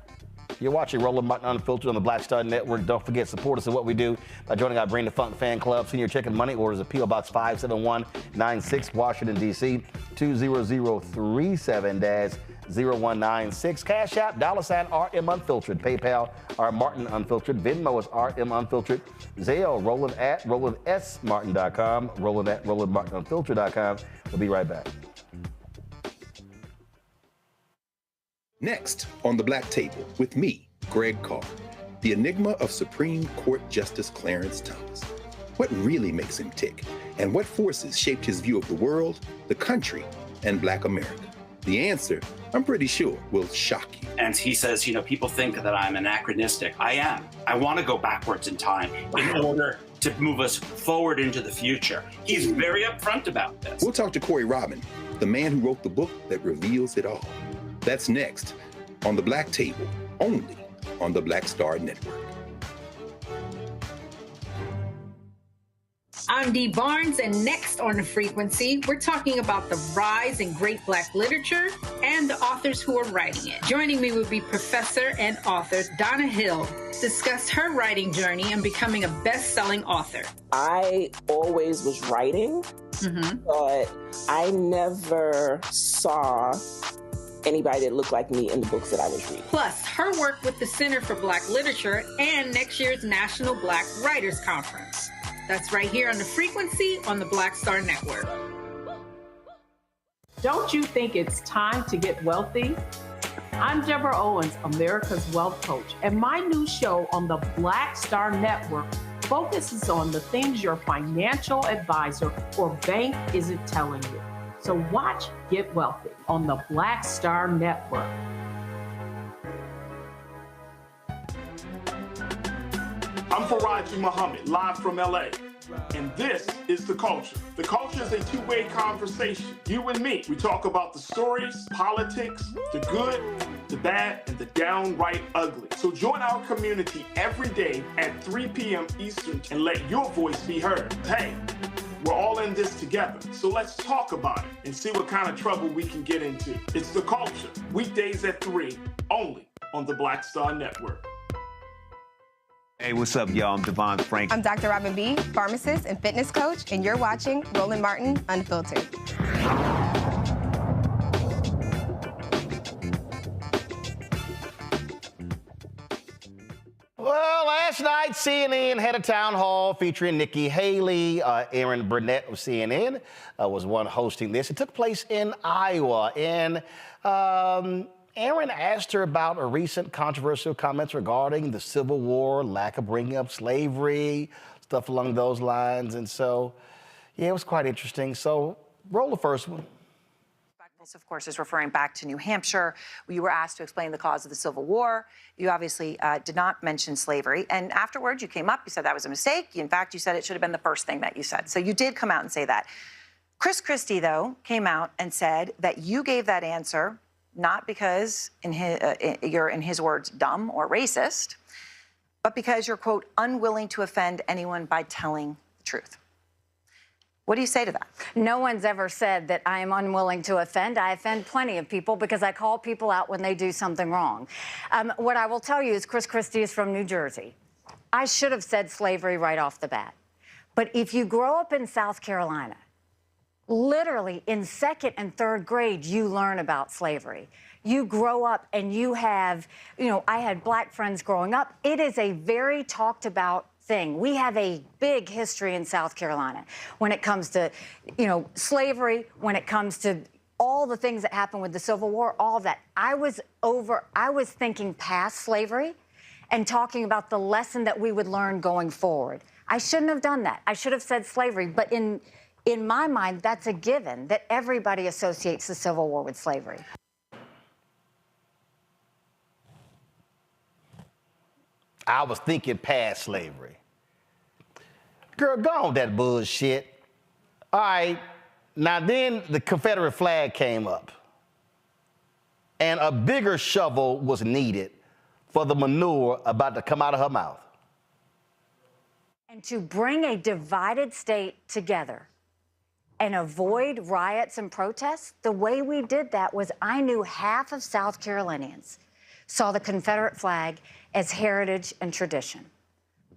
You're watching Roland Martin Unfiltered on the Black Star Network. Don't forget, support us in what we do by joining our Bring the Funk fan club. Senior check and money orders at P.O. Box 57196, Washington, D.C. 20037-0196. Cash App, $ RM Unfiltered. PayPal, R Martin Unfiltered. Venmo is RM Unfiltered. Zelle, Roland at RolandSMartin.com. Roland at RolandMartinUnfiltered.com. We'll be right back. Next on the Black Table with me, Greg Carr, the enigma of Supreme Court Justice Clarence Thomas. What really makes him tick, and what forces shaped his view of the world, the country, and Black America? The answer, I'm pretty sure, will shock you. And he says, people think that I'm anachronistic. I am. I want to go backwards in time in order to move us forward into the future. He's very upfront about this. We'll talk to Corey Robin, the man who wrote the book that reveals it all. That's next on the Black Table, only on the Black Star Network. I'm Dee Barnes, and next on The Frequency, we're talking about the rise in great Black literature and the authors who are writing it. Joining me will be professor and author Donna Hill, discuss her writing journey and becoming a best-selling author. I always was writing, but I never saw anybody that looked like me in the books that I was reading. Plus, her work with the Center for Black Literature and next year's National Black Writers Conference. That's right here on The Frequency on the Black Star Network. Don't you think it's time to get wealthy? I'm Deborah Owens, America's Wealth Coach, and my new show on the Black Star Network focuses on the things your financial advisor or bank isn't telling you. So watch Get Wealthy on the Black Star Network. I'm Faraji Muhammad, live from LA. And this is The Culture. The Culture is a two-way conversation. You and me. We talk about the stories, politics, the good, the bad, and the downright ugly. So join our community every day at 3 p.m. Eastern and let your voice be heard. Hey, we're all in this together. So let's talk about it and see what kind of trouble we can get into. It's The Culture, weekdays at 3, only on the Black Star Network. Hey, what's up, y'all? I'm Devon Frank. I'm Dr. Robin B., pharmacist and fitness coach, and you're watching Roland Martin Unfiltered. Well, last night, CNN had a town hall featuring Nikky Haley. Aaron Burnett of CNN was one hosting this. It took place in Iowa, and Aaron asked her about a recent controversial comments regarding the Civil War, lack of bringing up slavery, stuff along those lines. And so, yeah, it was quite interesting. So roll the first one. Of course, is referring back to New Hampshire. You were asked to explain the cause of the Civil War. You obviously did not mention slavery. And afterwards, you came up, you said that was a mistake. In fact, you said it should have been the first thing that you said. So you did come out and say that. Chris Christie, though, came out and said that you gave that answer not because you're, in his words, dumb or racist, but because you're, quote, unwilling to offend anyone by telling the truth. What do you say to that? No one's ever said that I am unwilling to offend. I offend plenty of people because I call people out when they do something wrong. What I will tell you is Chris Christie is from New Jersey. I should have said slavery right off the bat. But if you grow up in South Carolina, literally in second and third grade, you learn about slavery. You grow up and you have, I had Black friends growing up. It is a very talked about thing. We have a big history in South Carolina when it comes to, slavery, when it comes to all the things that happened with the Civil War, all of that. I was thinking past slavery and talking about the lesson that we would learn going forward. I shouldn't have done that. I should have said slavery, but in my mind, that's a given that everybody associates the Civil War with slavery. I was thinking past slavery. Girl, go on with that bullshit. All right, now then the Confederate flag came up, and a bigger shovel was needed for the manure about to come out of her mouth. And to bring a divided state together and avoid riots and protests, the way we did that was I knew half of South Carolinians saw the Confederate flag as heritage and tradition.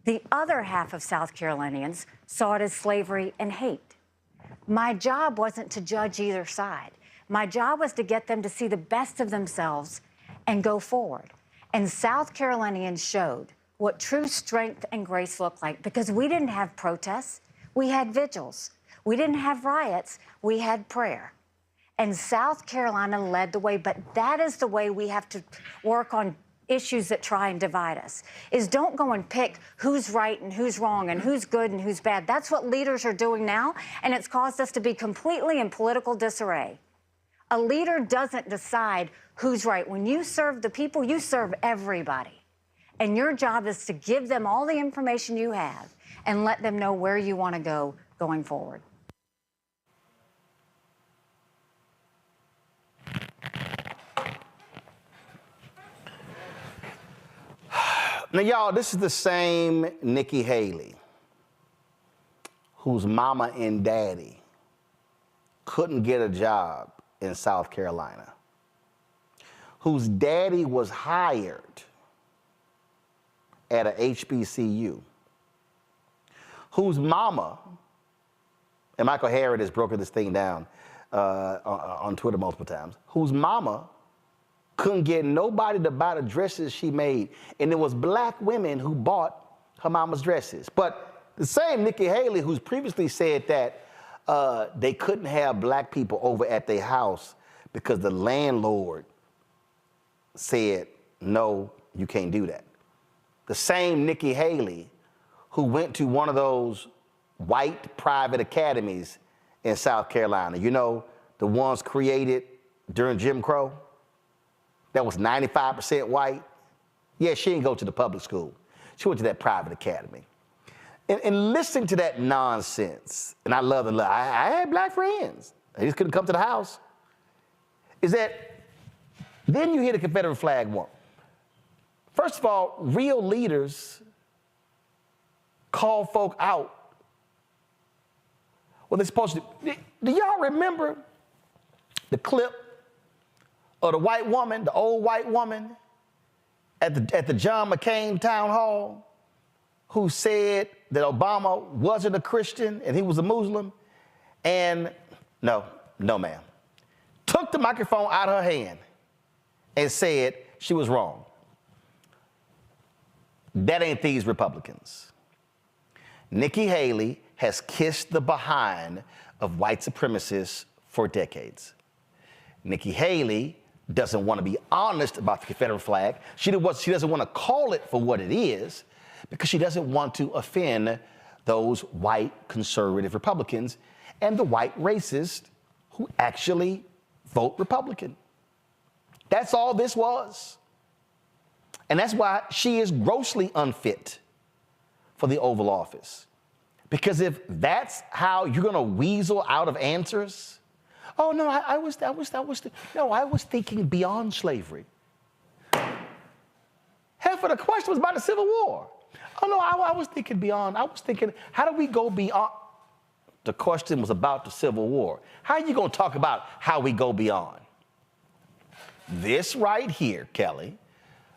The other half of South Carolinians saw it as slavery and hate. My job wasn't to judge either side. My job was to get them to see the best of themselves and go forward. And South Carolinians showed what true strength and grace look like, because we didn't have protests, we had vigils. We didn't have riots, we had prayer. And South Carolina led the way, but that is the way we have to work on issues that try and divide us, is don't go and pick who's right and who's wrong and who's good and who's bad. That's what leaders are doing now, and it's caused us to be completely in political disarray. A leader doesn't decide who's right. When you serve the people, you serve everybody. And your job is to give them all the information you have and let them know where you want to go going forward. Now, y'all, this is the same Nikky Haley whose mama and daddy couldn't get a job in South Carolina, whose daddy was hired at a HBCU, whose mama, and Michael Harrod has broken this thing down on Twitter multiple times, whose mama couldn't get nobody to buy the dresses she made, and it was black women who bought her mama's dresses. But the same Nikky Haley who's previously said that they couldn't have black people over at their house because the landlord said, no, you can't do that. The same Nikky Haley who went to one of those white private academies in South Carolina, you know, the ones created during Jim Crow, that was 95% white. Yeah, she didn't go to the public school. She went to that private academy. And listening to that nonsense, and I love it. I had black friends. They just couldn't come to the house. Is that then you hear the Confederate flag one. First of all, real leaders call folk out. Well, they're supposed to. Do y'all remember the clip of the white woman, the old white woman at the John McCain town hall who said that Obama wasn't a Christian and he was a Muslim? And no, ma'am. Took the microphone out of her hand and said she was wrong. That ain't these Republicans. Nikky Haley has kissed the behind of white supremacists for decades. Nikky Haley doesn't want to be honest about the Confederate flag. She doesn't want to call it for what it is because she doesn't want to offend those white conservative Republicans and the white racists who actually vote Republican. That's all this was. And that's why she is grossly unfit for the Oval Office. Because if that's how you're going to weasel out of answers, oh no, I was thinking beyond slavery. Half of the question was about the Civil War. Oh no, I was thinking beyond. I was thinking, how do we go beyond? The question was about the Civil War. How are you going to talk about how we go beyond? This right here, Kelly,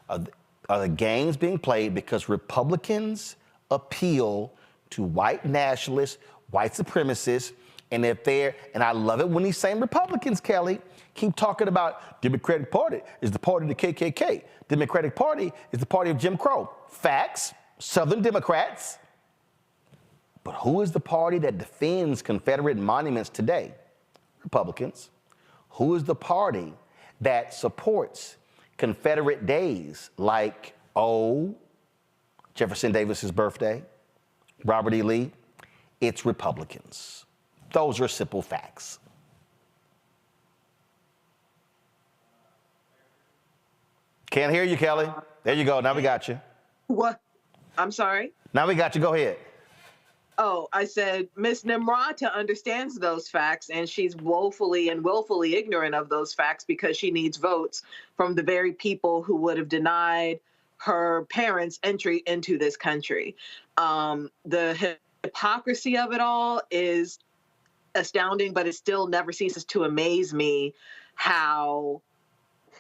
are the games being played because Republicans appeal to white nationalists, white supremacists, and if they're, and I love it when these same Republicans, Kelly, keep talking about Democratic Party is the party of the KKK. Democratic Party is the party of Jim Crow. Facts, Southern Democrats. But who is the party that defends Confederate monuments today? Republicans. Who is the party that supports Confederate days like, Jefferson Davis's birthday, Robert E. Lee? It's Republicans. Those are simple facts. Can't hear you, Kelly. There you go. Now we got you. What? I'm sorry? Now we got you. Go ahead. Oh, I said Miss Nimrata understands those facts, and she's woefully and willfully ignorant of those facts because she needs votes from the very people who would have denied her parents entry into this country. The hypocrisy of it all is astounding, but it still never ceases to amaze me how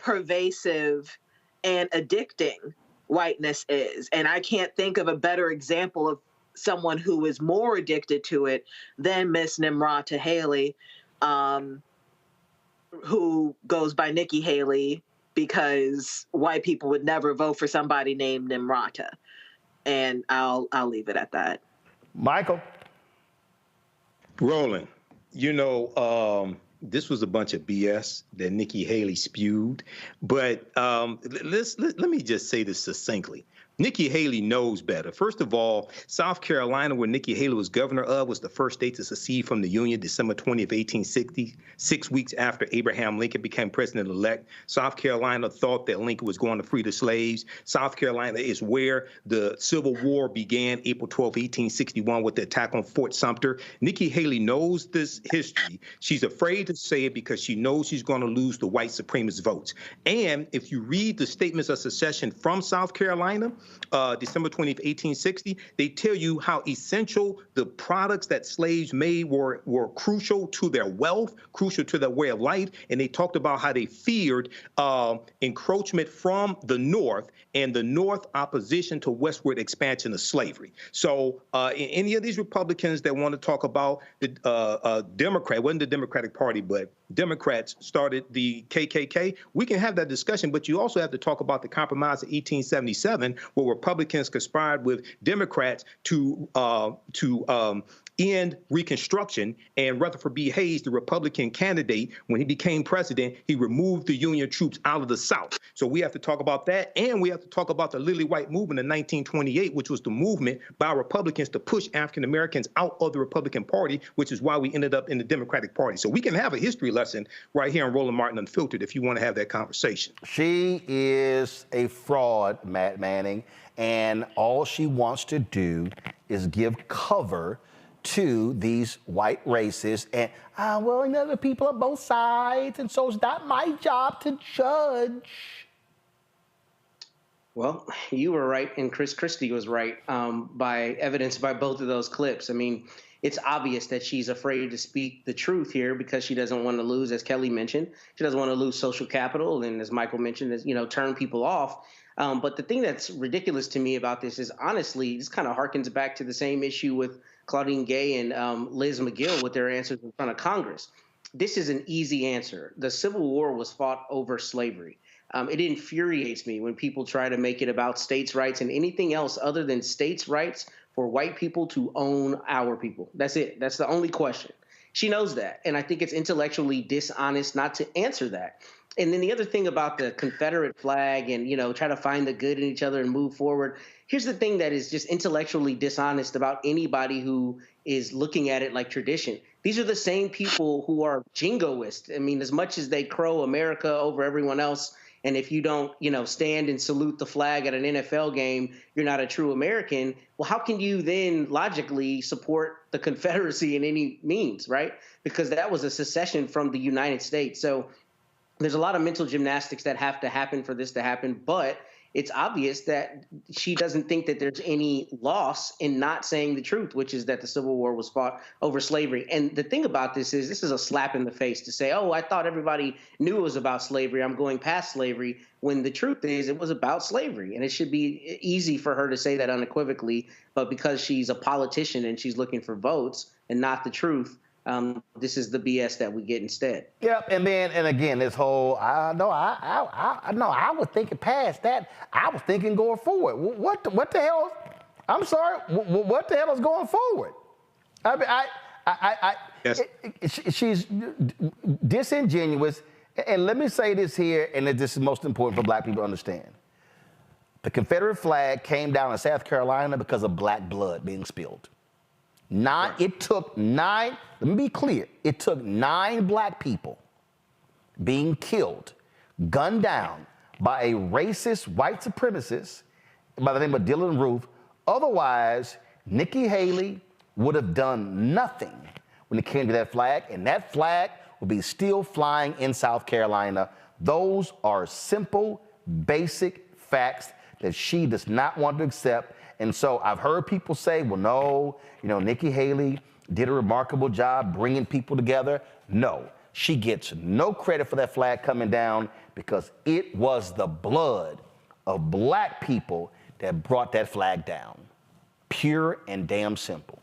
pervasive and addicting whiteness is. And I can't think of a better example of someone who is more addicted to it than Miss Nimrata Haley, who goes by Nikky Haley, because white people would never vote for somebody named Nimrata. And I'll leave it at that. Michael. Roland, you know, this was a bunch of BS that Nikky Haley spewed. But let me just say this succinctly. Nikky Haley knows better. First of all, South Carolina, where Nikky Haley was governor of, was the first state to secede from the Union, December 20th, 1860, 6 weeks after Abraham Lincoln became president-elect. South Carolina thought that Lincoln was going to free the slaves. South Carolina is where the Civil War began, April 12, 1861, with the attack on Fort Sumter. Nikky Haley knows this history. She's afraid to say it because she knows she's going to lose the white supremacist votes. And if you read the statements of secession from South Carolina, December 20th, 1860, they tell you how essential the products that slaves made were crucial to their wealth, crucial to their way of life, and they talked about how they feared encroachment from the North and the North opposition to westward expansion of slavery. So any of these Republicans that want to talk about the Democrat, wasn't the Democratic Party, but Democrats started the KKK, we can have that discussion, but you also have to talk about the Compromise of 1877, where Republicans conspired with Democrats to end Reconstruction, and Rutherford B. Hayes, the Republican candidate, when he became president, he removed the Union troops out of the South. So we have to talk about that, and we have to talk about the Lily White movement in 1928, which was the movement by Republicans to push African Americans out of the Republican Party, which is why we ended up in the Democratic Party. So we can have a history lesson right here on Roland Martin Unfiltered if you want to have that conversation. She is a fraud, Matt Manning, and all she wants to do is give cover to these white racists. And, well, you know, the people on both sides, and so it's not my job to judge. Well, you were right, and Chris Christie was right, by evidence by both of those clips. I mean, it's obvious that she's afraid to speak the truth here because she doesn't want to lose, as Kelly mentioned, she doesn't want to lose social capital, and as Michael mentioned, is, you know, turn people off. But the thing that's ridiculous to me about this is, honestly, this kind of harkens back to the same issue with Claudine Gay and Liz McGill with their answers in front of Congress. This is an easy answer. The Civil War was fought over slavery. It infuriates me when people try to make it about states' rights and anything else other than states' rights for white people to own our people. That's it. That's the only question. She knows that. And I think it's intellectually dishonest not to answer that. And then the other thing about the Confederate flag and, you know, try to find the good in each other and move forward. Here's the thing that is just intellectually dishonest about anybody who is looking at it like tradition. These are the same people who are jingoists. I mean, as much as they crow America over everyone else, and if you don't, you know, stand and salute the flag at an NFL game, you're not a true American. Well, how can you then logically support the Confederacy in any means, right? Because that was a secession from the United States. So there's a lot of mental gymnastics that have to happen for this to happen, but it's obvious that she doesn't think that there's any loss in not saying the truth, which is that the Civil War was fought over slavery. And the thing about this is a slap in the face to say, oh, I thought everybody knew it was about slavery. I'm going past slavery, when the truth is it was about slavery. And it should be easy for her to say that unequivocally. But because she's a politician and she's looking for votes and not the truth, this is the BS that we get instead. Yep, and again, this whole, I was thinking past that. I was thinking going forward. What the hell? I'm sorry. What the hell is going forward? Yes. She's disingenuous. And let me say this here, and this is most important for black people to understand. The Confederate flag came down in South Carolina because of black blood being spilled. It took 9, let me be clear, it took 9 black people being killed, gunned down by a racist white supremacist by the name of Dylan Roof. Otherwise, Nikky Haley would have done nothing when it came to that flag, and that flag would be still flying in South Carolina. Those are simple, basic facts that she does not want to accept. And so I've heard people say, well, no, Nikky Haley did a remarkable job bringing people together. No, she gets no credit for that flag coming down because it was the blood of black people that brought that flag down. Pure and damn simple.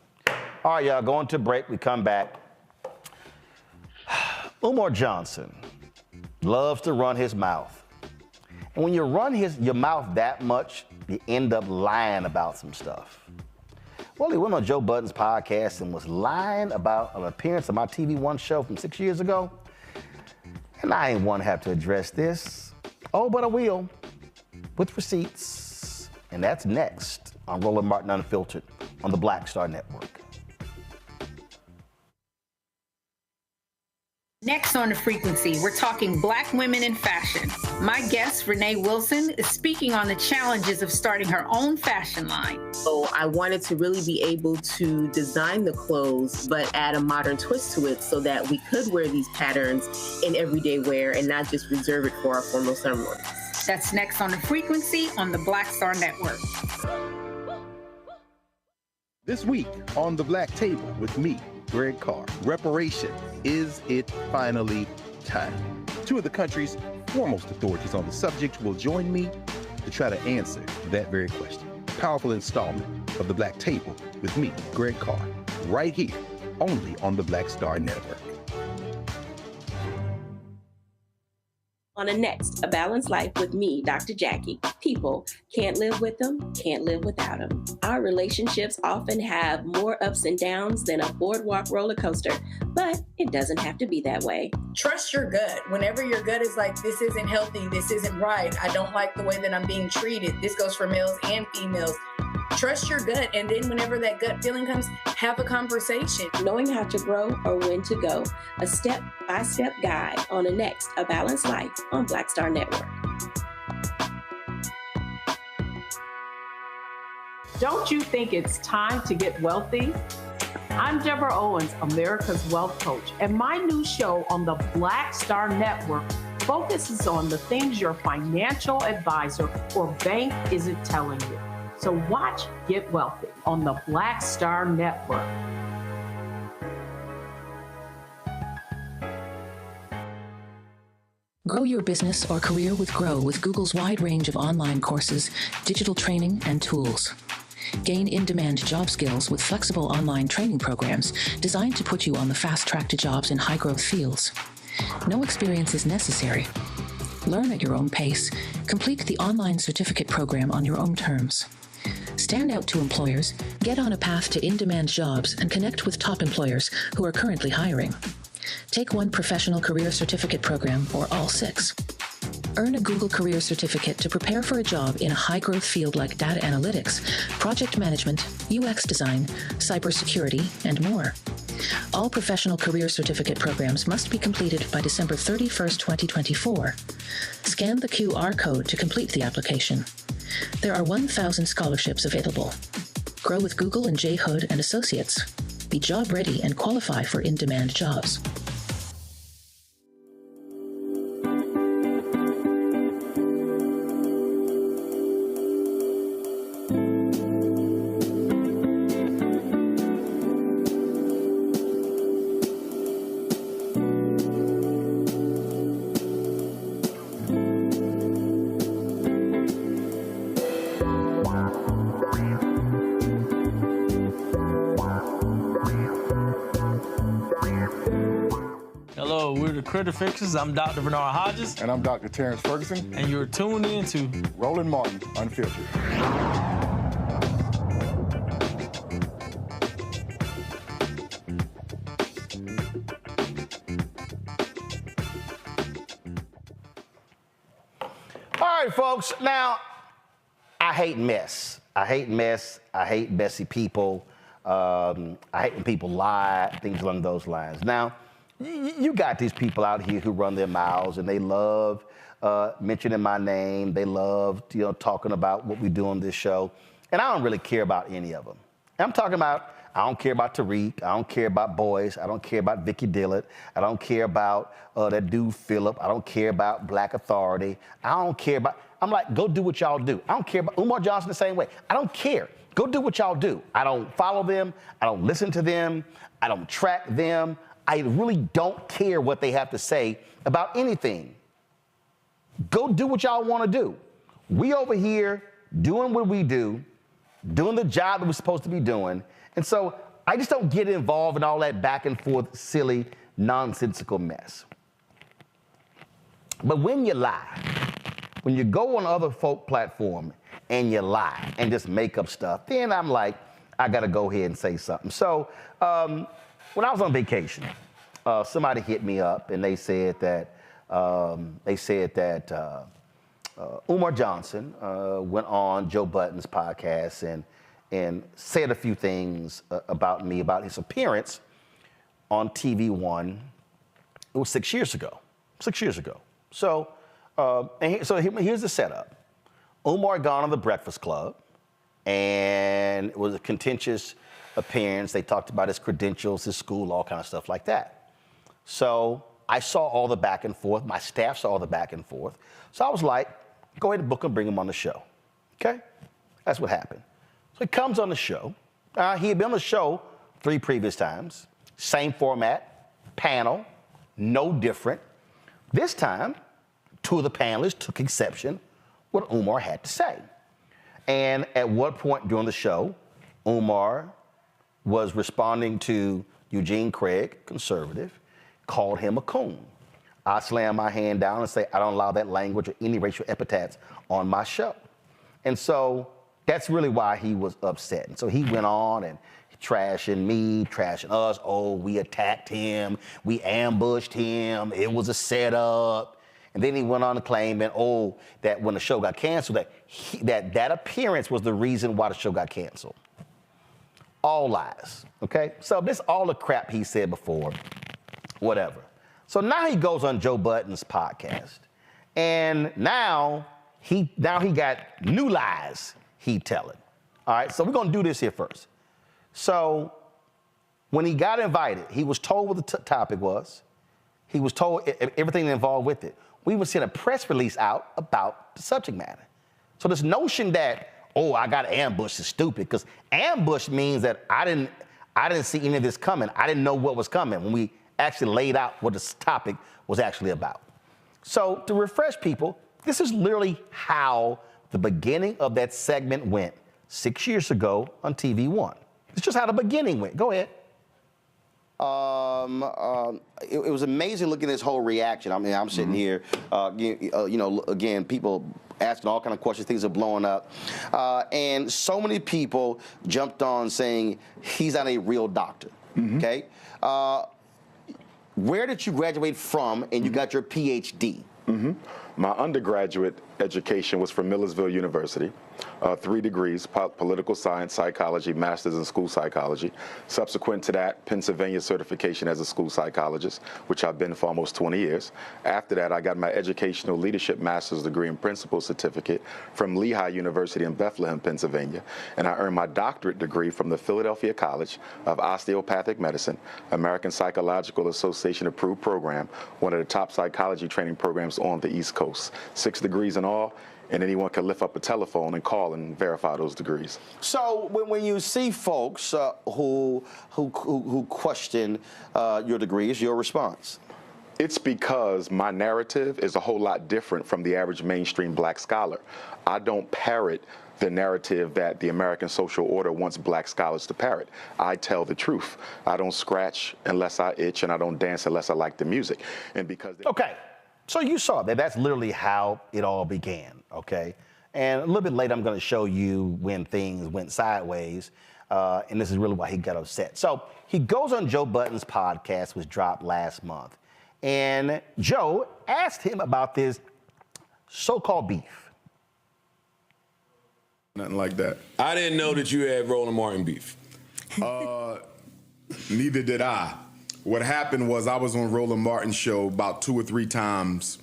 All right, y'all, going to break. We come back. Umar Johnson loves to run his mouth. And when you run your mouth that much, you end up lying about some stuff. Well, he went on Joe Budden's podcast and was lying about an appearance on my TV One show from 6 years ago. And I ain't want to have to address this. Oh, but I will, with receipts. And that's next on Roland Martin Unfiltered on the Black Star Network. Next on The Frequency, we're talking Black women in fashion. My guest, Renee Wilson, is speaking on the challenges of starting her own fashion line. So I wanted to really be able to design the clothes, but add a modern twist to it so that we could wear these patterns in everyday wear and not just reserve it for our formal ceremonies. That's next on The Frequency on the Black Star Network. This week on The Black Table with me, Greg Carr. Reparation. Is it finally time? Two of the country's foremost authorities on the subject will join me to try to answer that very question. A powerful installment of The Black Table with me, Greg Carr, right here, only on the Black Star Network. On the next, A Balanced Life with me, Dr. Jackie. People can't live with them, can't live without them. Our relationships often have more ups and downs than a boardwalk roller coaster, but it doesn't have to be that way. Trust your gut. Whenever your gut is like, this isn't healthy, this isn't right, I don't like the way that I'm being treated. This goes for males and females. Trust your gut, and then whenever that gut feeling comes, have a conversation. Knowing how to grow or when to go. A step-by-step guide on the next, A Balanced Life on Black Star Network. Don't you think it's time to get wealthy? I'm Deborah Owens, America's Wealth Coach, and my new show on the Black Star Network focuses on the things your financial advisor or bank isn't telling you. So watch Get Wealthy on the Black Star Network. Grow your business or career with Grow with Google's wide range of online courses, digital training, and tools. Gain in-demand job skills with flexible online training programs designed to put you on the fast track to jobs in high-growth fields. No experience is necessary. Learn at your own pace. Complete the online certificate program on your own terms. Stand out to employers, get on a path to in-demand jobs, and connect with top employers who are currently hiring. Take one professional career certificate program or all 6. Earn a Google Career Certificate to prepare for a job in a high-growth field like data analytics, project management, UX design, cybersecurity, and more. All professional career certificate programs must be completed by December 31st, 2024. Scan the QR code to complete the application. There are 1,000 scholarships available. Grow with Google and J. Hood and Associates. Be job ready and qualify for in-demand jobs. Critter Fixers. I'm Dr. Bernard Hodges. And I'm Dr. Terrence Ferguson. And you're tuned in to Roland Martin Unfiltered. All right, folks. Now, I hate mess. I hate mess. I hate messy people. I hate when people lie, things along those lines. Now, you got these people out here who run their mouths and they love mentioning my name. They love, talking about what we do on this show. And I don't really care about any of them. I'm talking about, I don't care about Tariq. I don't care about Boyce. I don't care about Vicky Dillard. I don't care about that dude Phillip. I don't care about Black Authority. I don't care about, I'm like, go do what y'all do. I don't care about Umar Johnson the same way. I don't care. Go do what y'all do. I don't follow them. I don't listen to them. I don't track them. I really don't care what they have to say about anything. Go do what y'all want to do. We over here doing what we do, doing the job that we're supposed to be doing. And so I just don't get involved in all that back and forth, silly, nonsensical mess. But when you lie, when you go on other folk platform and you lie and just make up stuff, then I'm like, I got to go ahead and say something. So when I was on vacation, somebody hit me up and they said that Umar Johnson went on Joe Budden's podcast and said a few things about me, about his appearance on TV One. It was 6 years ago. 6 years ago. So, here's the setup. Umar gone on the Breakfast Club, and it was a contentious appearance. They talked about his credentials, his school, all kind of stuff like that. So I saw all the back and forth. My staff saw all the back and forth. So I was like, go ahead and book him, bring him on the show. Okay? That's what happened. So he comes on the show. He had been on the show 3 previous times. Same format, panel, no different. This time, 2 of the panelists took exception what Umar had to say. And at what point during the show, Umar was responding to Eugene Craig, conservative, called him a coon. I slam my hand down and say, I don't allow that language or any racial epithets on my show. And so that's really why he was upset. And so he went on and trashing me, trashing us. Oh, we attacked him. We ambushed him. It was a setup. And then he went on to claim that, that when the show got canceled, that appearance was the reason why the show got canceled. All lies, okay? So this all the crap he said before, whatever. So now he goes on Joe Budden's podcast, and now he got new lies he telling. All right, so we're gonna do this here first. So when he got invited, he was told what the topic was. He was told everything involved with it. We would send a press release out about the subject matter. So this notion that, I got ambushed is stupid, because ambush means that I didn't see any of this coming. I didn't know what was coming when we actually laid out what this topic was actually about. So to refresh people, this is literally how the beginning of that segment went 6 years ago on TV One. It's just how the beginning went. Go ahead. It was amazing looking at this whole reaction. I mean, I'm sitting here, again, people asking all kind of questions, things are blowing up. And so many people jumped on saying he's not a real doctor, okay? Where did you graduate from and you got your PhD? My undergraduate education was from Millersville University, 3 degrees, political science, psychology, master's in school psychology. Subsequent to that, Pennsylvania certification as a school psychologist, which I've been for almost 20 years. After that, I got my educational leadership master's degree and principal certificate from Lehigh University in Bethlehem, Pennsylvania. And I earned my doctorate degree from the Philadelphia College of Osteopathic Medicine, American Psychological Association approved program, one of the top psychology training programs on the East Coast. 6 degrees in all, and anyone can lift up a telephone and call and verify those degrees. So when you see folks who question your degrees, your response? It's because my narrative is a whole lot different from the average mainstream black scholar. I don't parrot the narrative that the American social order wants black scholars to parrot. I tell the truth. I don't scratch unless I itch, and I don't dance unless I like the music. And because okay. So you saw that. That's literally how it all began, okay? And a little bit later, I'm going to show you when things went sideways, and this is really why he got upset. So he goes on Joe Budden's podcast, which dropped last month, and Joe asked him about this so-called beef. Nothing like that. I didn't know that you had Roland Martin beef. Neither did I. What happened was I was on Roland Martin's show about 2 or 3 times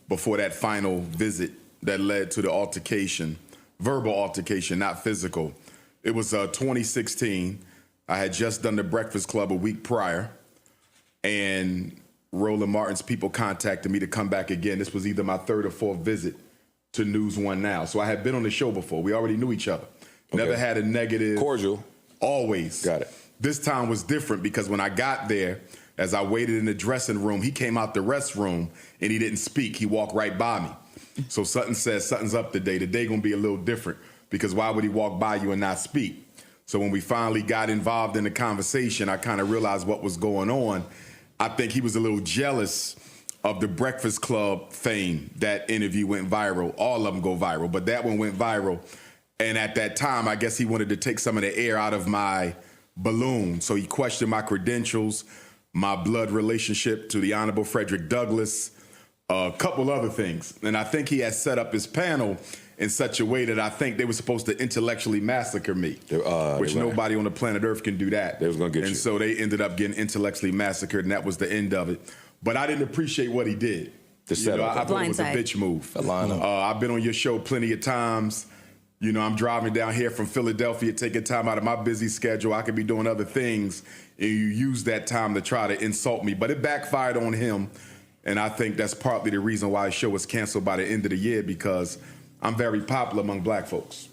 before that final visit that led to the altercation, verbal altercation, not physical. It was 2016. I had just done the Breakfast Club a week prior, and Roland Martin's people contacted me to come back again. This was either my 3rd or 4th visit to News One Now. So I had been on the show before. We already knew each other. Never had a negative. Cordial. Always. Got it. This time was different because when I got there, as I waited in the dressing room, he came out the restroom and he didn't speak. He walked right by me. So Sutton says, something's up today. Today gonna be a little different because why would he walk by you and not speak? So when we finally got involved in the conversation, I kind of realized what was going on. I think he was a little jealous of the Breakfast Club fame. That interview went viral. All of them go viral, but that one went viral. And at that time, I guess he wanted to take some of the air out of my balloon. So he questioned my credentials, my blood relationship to the Honorable Frederick Douglass, a couple other things. And I think he had set up his panel in such a way that I think they were supposed to intellectually massacre me, which nobody on the planet Earth can do that. They was gonna get you. And so they ended up getting intellectually massacred, and that was the end of it. But I didn't appreciate what he did. The setup. I thought it was a bitch move. I've been on your show plenty of times. You know, I'm driving down here from Philadelphia, taking time out of my busy schedule. I could be doing other things, and you use that time to try to insult me. But it backfired on him, and I think that's partly the reason why his show was canceled by the end of the year, because I'm very popular among black folks.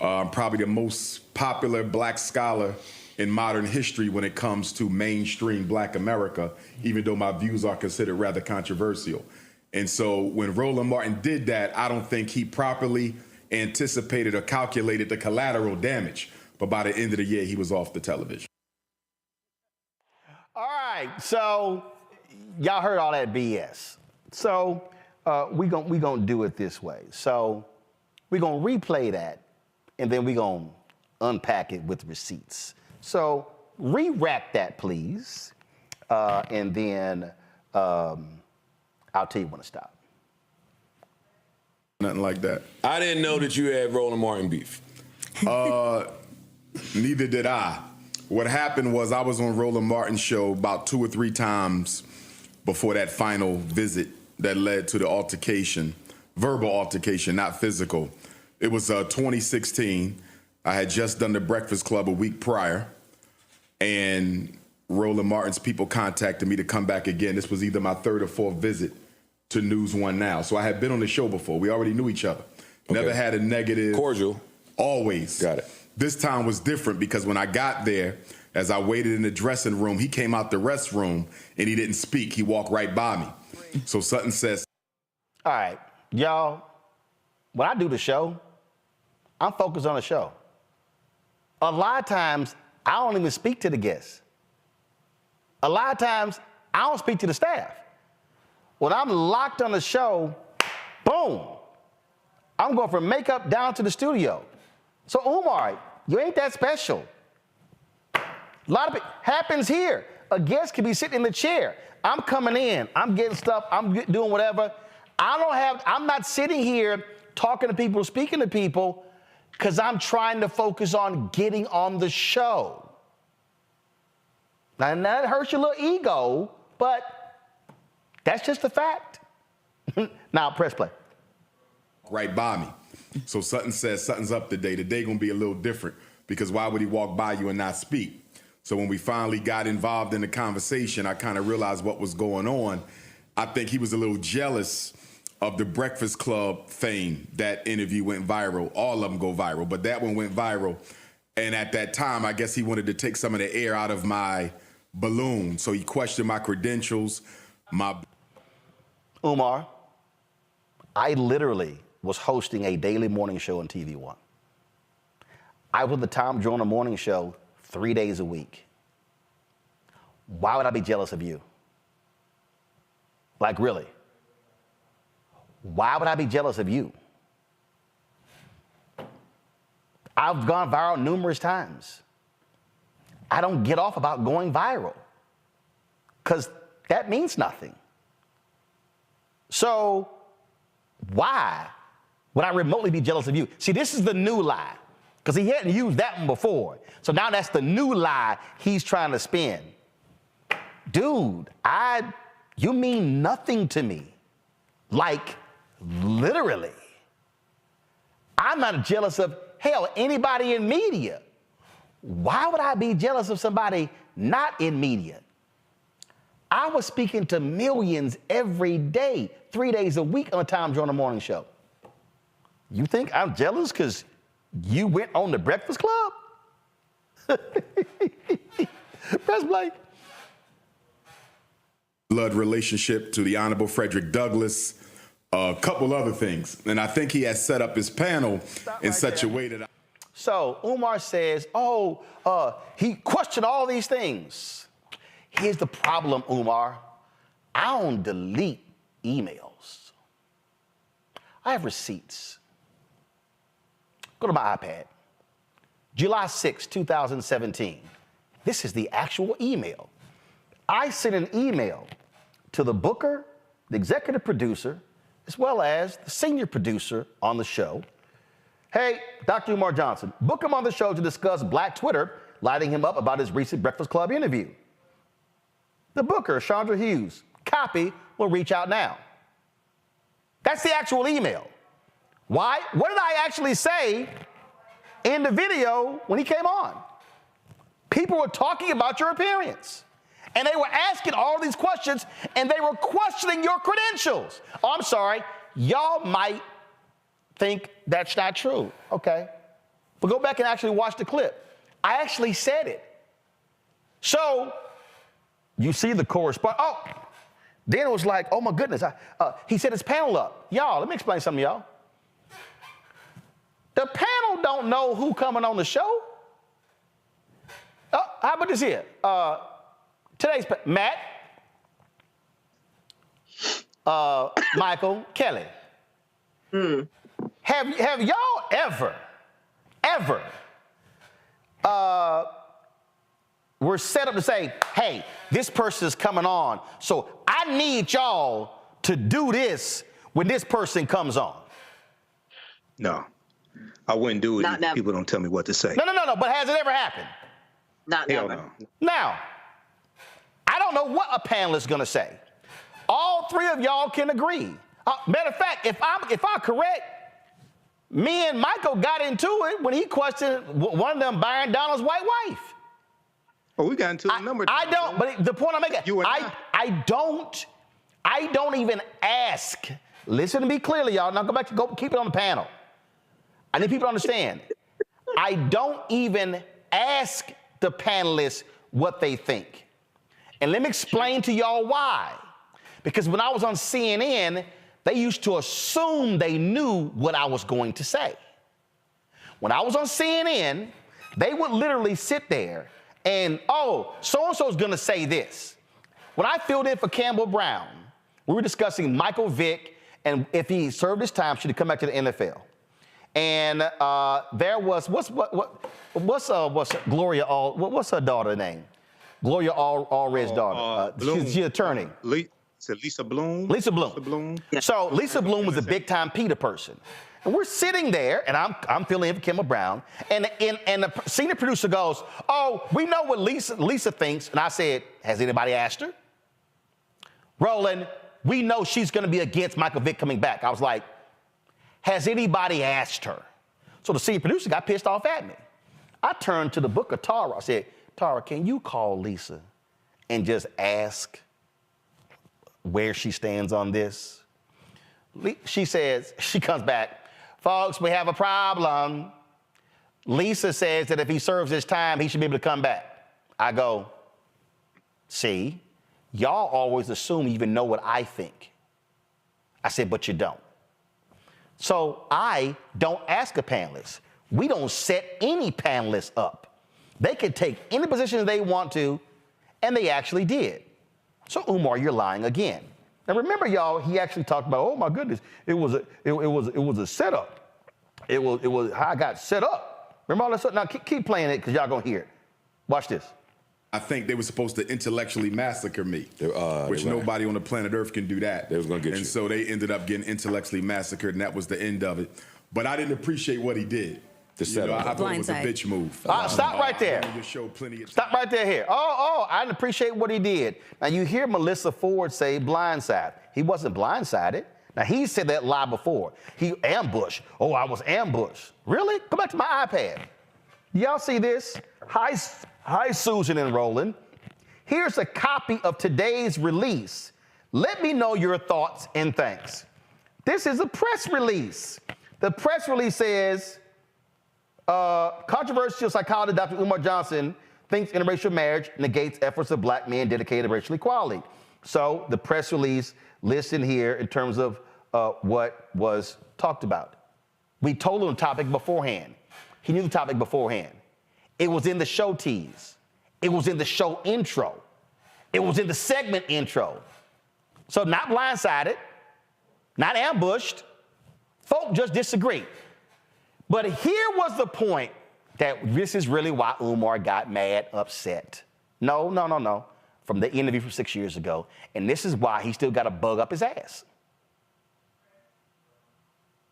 I'm probably the most popular black scholar in modern history when it comes to mainstream black America, even though my views are considered rather controversial. And so when Roland Martin did that, I don't think he properly anticipated or calculated the collateral damage. But by the end of the year, he was off the television. All right, so y'all heard all that BS. So we gonna do it this way. So we're gonna replay that, and then we're gonna unpack it with receipts. So re-rack that, please, and then I'll tell you when to stop. Nothing like that. I didn't know that you had Roland Martin beef. Neither did I. What happened was I was on Roland Martin's show about 2 or 3 times before that final visit that led to the altercation, verbal altercation, not physical. It was 2016. I had just done the Breakfast Club a week prior, and Roland Martin's people contacted me to come back again. This was either my 3rd or 4th visit to News One Now. So I had been on the show before. We already knew each other. Never had a negative. Cordial. Always. Got it. This time was different because when I got there, as I waited in the dressing room, he came out the restroom and he didn't speak. He walked right by me. So Sutton says, all right, y'all, when I do the show, I'm focused on the show. A lot of times, I don't even speak to the guests. A lot of times, I don't speak to the staff. When I'm locked on the show, boom, I'm going from makeup down to the studio. So Umar, you ain't that special. A lot of it happens here. A guest can be sitting in the chair. I'm coming in, I'm getting stuff, I'm doing whatever. I'm not sitting here talking to people, speaking to people, because I'm trying to focus on getting on the show. Now, that hurts your little ego, but that's just a fact. Now, press play. right by me. So Sutton says something's up today. Today gonna be a little different because why would he walk by you and not speak? So when we finally got involved in the conversation, I kind of realized what was going on. I think he was a little jealous of the Breakfast Club fame. That interview went viral. All of them go viral, but that one went viral. And at that time, I guess he wanted to take some of the air out of my balloon. So he questioned my credentials, Umar, I literally was hosting a daily morning show on TV One. I was the Tom Joyner morning show 3 days a week. Why would I be jealous of you? Like, really? Why would I be jealous of you? I've gone viral numerous times. I don't get off about going viral because that means nothing. So why would I remotely be jealous of you? See, this is the new lie because he hadn't used that one before. So now that's the new lie he's trying to spin. dude, you mean nothing to me. Like, literally. I'm not jealous of, hell, anybody in media. Why would I be jealous of somebody not in media? I was speaking to millions every day, 3 days a week on the Tom Joyner Morning Show. You think I'm jealous because you went on the Breakfast Club? Press Blake. Blood relationship to the Honorable Frederick Douglass, a couple other things. And I think he has set up his panel in such a way that... So Umar says, he questioned all these things. Here's the problem, Umar. I don't delete emails. I have receipts. Go to my iPad. July 6, 2017. This is the actual email. I sent an email to the booker, the executive producer, as well as the senior producer on the show. Hey, Dr. Umar Johnson, book him on the show to discuss Black Twitter lighting him up about his recent Breakfast Club interview. The booker, Chandra Hughes, copy will reach out now. That's the actual email. Why? What did I actually say in the video when he came on? People were talking about your appearance. And they were asking all these questions, and they were questioning your credentials. Oh, I'm sorry. Y'all might think that's not true. Okay. But go back and actually watch the clip. I actually said it. So you see the correspondence. Oh, then it was like, oh, my goodness. He set his panel up. Y'all, let me explain something to y'all. The panel don't know who coming on the show. How about this here? Today's Matt, Michael, Kelly. Have y'all ever were set up to say, hey, this person is coming on, so I need y'all to do this when this person comes on? No, I wouldn't do it if people don't tell me what to say. No, but has it ever happened? Not Hell never. no. Now, I don't know what a panelist is going to say. All three of y'all can agree. Matter of fact, if I'm correct, me and Michael got into it when he questioned one of them Byron Donald's white wife. Oh, we got into a number. I don't, but the point I'm making, I don't even ask. Listen to me clearly, y'all. Now go keep it on the panel. I need people to understand. I don't even ask the panelists what they think. And let me explain to y'all why. Because when I was on CNN, they used to assume they knew what I was going to say. When I was on CNN, they would literally sit there and, so-and-so's gonna say this. When I filled in for Campbell Brown, we were discussing Michael Vick and if he served his time, should he come back to the NFL? And there was, what's Gloria what's her daughter's name? Gloria Allred's daughter. She's an attorney. Lisa Bloom? Lisa Bloom. Yeah. So Lisa Bloom was a big-time PETA person. And we're sitting there, and I'm filling in for Campbell Brown, and the senior producer goes, oh, we know what Lisa thinks. And I said, has anybody asked her? Roland, we know she's going to be against Michael Vick coming back. I was like, has anybody asked her? So the senior producer got pissed off at me. I turned to the booker, Tara. I said, Tara, can you call Lisa and just ask where she stands on this? She says, she comes back, folks, we have a problem. Lisa says that if he serves his time, he should be able to come back. I go, see, y'all always assume you even know what I think. I said, but you don't. So I don't ask a panelist. We don't set any panelists up. They can take any position they want to, and they actually did. So Umar, you're lying again. Now remember, y'all, he actually talked about, oh my goodness, it was a setup. It was how I got set up. Remember all that stuff? Now keep playing it because y'all gonna hear it. Watch this. I think they were supposed to intellectually massacre me, which nobody on the planet Earth can do that. They was gonna get you. And so they ended up getting intellectually massacred, and that was the end of it. But I didn't appreciate what he did. The setup. I thought it was a bitch move. Stop right there. I've been on your show plenty of Stop right there here. I didn't appreciate what he did. Now, you hear Melissa Ford say blindside. He wasn't blindsided. Now, he said that lie before. He ambushed. Oh, I was ambushed. Really? Go back to my iPad. Y'all see this? Hi, Susan and Roland. Here's a copy of today's release. Let me know your thoughts and thanks. This is a press release. The press release says, controversial psychologist Dr. Umar Johnson thinks interracial marriage negates efforts of black men dedicated to racial equality. So the press release lists in here in terms of what was talked about. We told him the topic beforehand. He knew the topic beforehand. It was in the show tease. It was in the show intro. It was in the segment intro. So not blindsided, not ambushed. Folk just disagree. But here was the point that this is really why Umar got mad, upset. No. From the interview from 6 years ago. And this is why he still got a bug up his ass.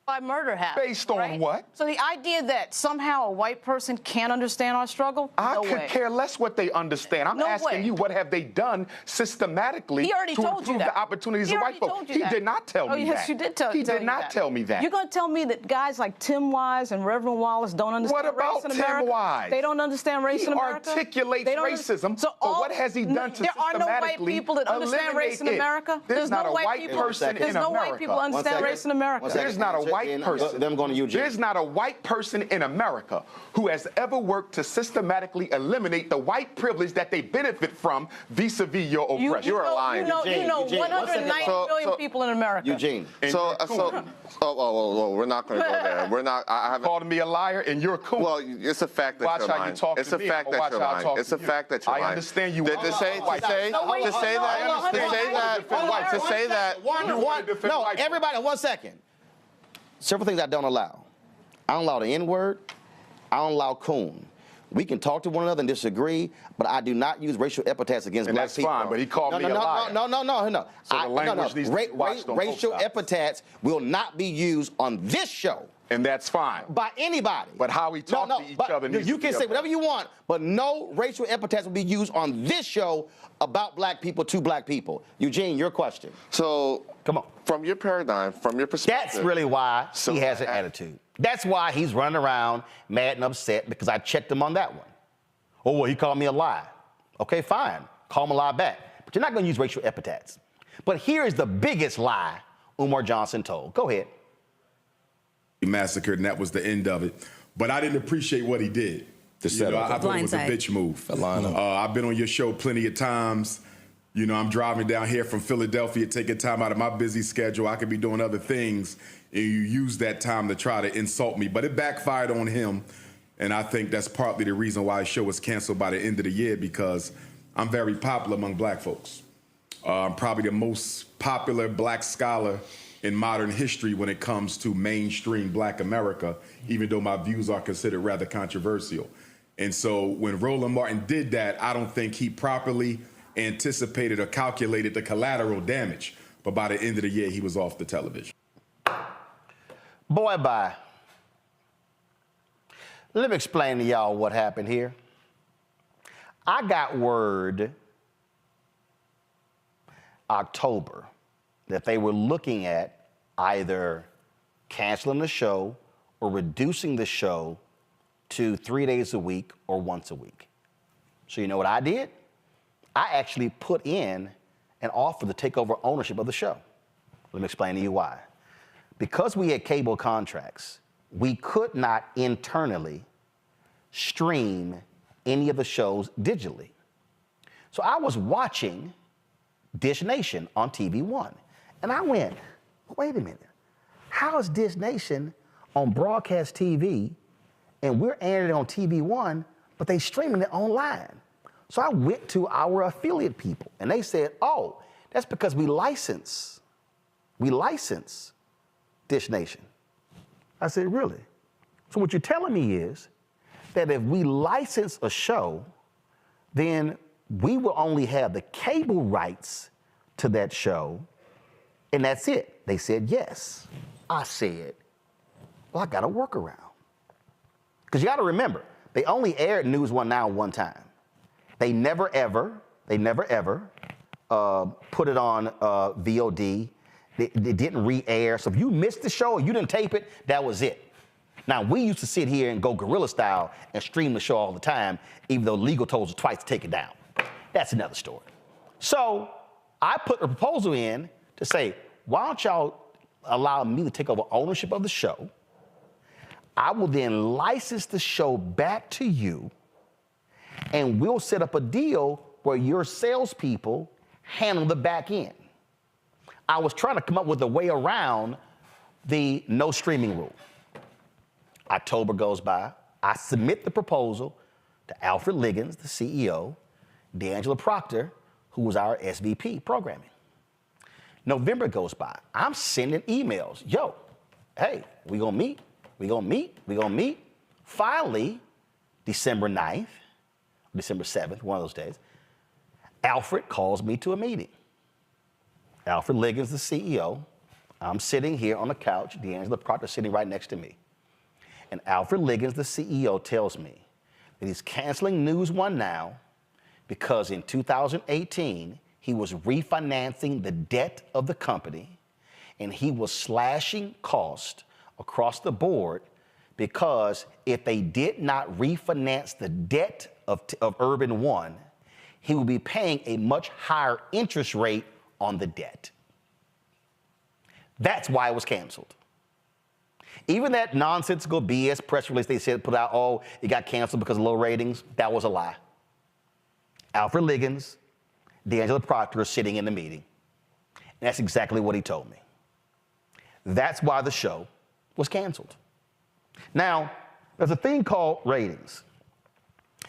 Why murder happened. Based on what? So the idea that somehow a white person can't understand our struggle? I No could way. care less what they understand. I'm No asking way. you, what have they done systematically He already to told you improve that. the opportunities He of already white folks? told you He that. did not tell me yes, that. you did tell He tell did you not that. tell me that. You're going to tell me that guys like Tim Wise and Reverend Wallace don't understand What about race in Tim America? Wise? They don't understand race in America? He articulates They don't racism, so what has he done to There are no white systematically people that understand race in eliminate it? America? There's not a white people. person in There's no white people America. understand race in America. There's not a white person. Them going to Eugene. There's not a white person in America who has ever worked to systematically eliminate the white privilege that they benefit from vis-a-vis your oppression. You're lying. You know 190 million people in America. Eugene. We're not going to go there. We're not. I haven't called me a liar, and you're cool. Well, it's a fact that Watch you're how lying. you talk It's to a me, fact or that watch you're how I lying. talk It's to a you. fact that you're I lying. understand you. To say that. Everybody, 1 second. Several things I don't allow. I don't allow the N-word. I don't allow coon. We can talk to one another and disagree, but I do not use racial epithets against And black that's people. fine, but he called me a liar. No. So the language needs to be watched on both Racial sides. epithets will not be used on this show. And that's fine. By anybody. But how we talk to each other needs you to can be say up whatever you want, but no racial epithets will be used on this show about black people to black people. Eugene, your question. So, come on. From your paradigm, from your perspective. That's really why he has an attitude. That's why he's running around mad and upset, because I checked him on that one. Oh, well, he called me a lie. Okay, fine. Call him a lie back. But you're not going to use racial epithets. But here is the biggest lie Umar Johnson told. Go ahead. He massacred, and that was the end of it. But I didn't appreciate what he did. I thought it was a bitch move. I've been on your show plenty of times. You know, I'm driving down here from Philadelphia, taking time out of my busy schedule. I could be doing other things, and you use that time to try to insult me. But it backfired on him, and I think that's partly the reason why the show was canceled by the end of the year, because I'm very popular among black folks. I'm probably the most popular black scholar in modern history when it comes to mainstream black America, even though my views are considered rather controversial. And so when Roland Martin did that, I don't think he properly anticipated or calculated the collateral damage. But by the end of the year, he was off the television. Boy, bye. Let me explain to y'all what happened here. I got word October that they were looking at either canceling the show or reducing the show to 3 days a week or once a week. So you know what I did? I actually put in an offer to take over ownership of the show. Let me explain to you why. Because we had cable contracts, we could not internally stream any of the shows digitally. So I was watching Dish Nation on TV One. And I went, wait a minute. How is Dish Nation on broadcast TV and we're airing it on TV One, but they streaming it online? So I went to our affiliate people and they said, oh, that's because we license Dish Nation. I said, really? So what you're telling me is that if we license a show, then we will only have the cable rights to that show, and that's it. They said yes. I said, well, I got a workaround. Because you got to remember, they only aired News One Now one time. They never ever put it on VOD. They didn't re-air. So if you missed the show or you didn't tape it, that was it. Now, we used to sit here and go guerrilla style and stream the show all the time, even though legal told us twice to take it down. That's another story. So I put a proposal in to say, why don't y'all allow me to take over ownership of the show? I will then license the show back to you, and we'll set up a deal where your salespeople handle the back end. I was trying to come up with a way around the no streaming rule. October goes by. I submit the proposal to Alfred Liggins, the CEO, D'Angela Proctor, who was our SVP programming. November goes by. I'm sending emails. Yo, hey, we gonna meet. We gonna meet. Finally, December 9th, December 7th, one of those days, Alfred calls me to a meeting. Alfred Liggins, the CEO. I'm sitting here on the couch. D'Angela Proctor sitting right next to me. And Alfred Liggins, the CEO, tells me that he's canceling News One Now because in 2018, he was refinancing the debt of the company and he was slashing costs across the board because if they did not refinance the debt of Urban One, he would be paying a much higher interest rate on the debt. That's why it was canceled. Even that nonsensical BS press release they said put out, oh, it got canceled because of low ratings, that was a lie. Alfred Liggins, D'Angela Proctor are sitting in the meeting. And that's exactly what he told me. That's why the show was canceled. Now, there's a thing called ratings.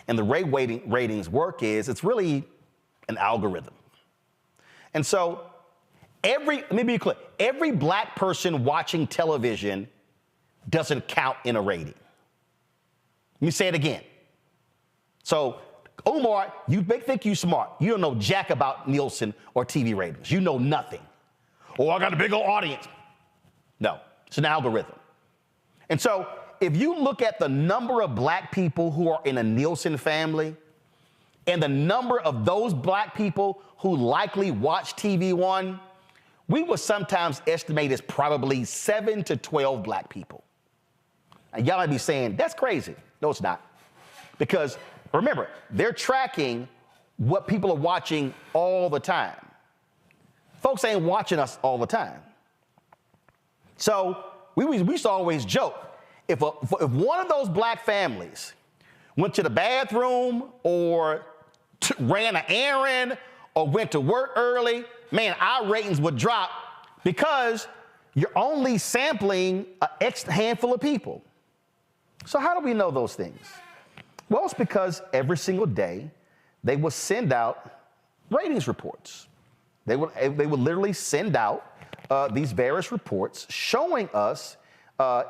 And the way ratings work is it's really an algorithm. And so let me be clear, every black person watching television doesn't count in a rating. Let me say it again. So, Umar, you think you smart. You don't know jack about Nielsen or TV ratings. You know nothing. Oh, I got a big old audience. No, it's an algorithm. And so, if you look at the number of black people who are in a Nielsen family and the number of those black people who likely watch TV One, we would sometimes estimate as probably 7 to 12 black people. And y'all might be saying, that's crazy. No, it's not. Because remember, they're tracking what people are watching all the time. Folks ain't watching us all the time. So we used to always joke, if one of those black families went to the bathroom or ran an errand or went to work early, man, our ratings would drop because you're only sampling an extra handful of people. So how do we know those things? Well, it's because every single day they will send out ratings reports. They would literally send out these various reports showing us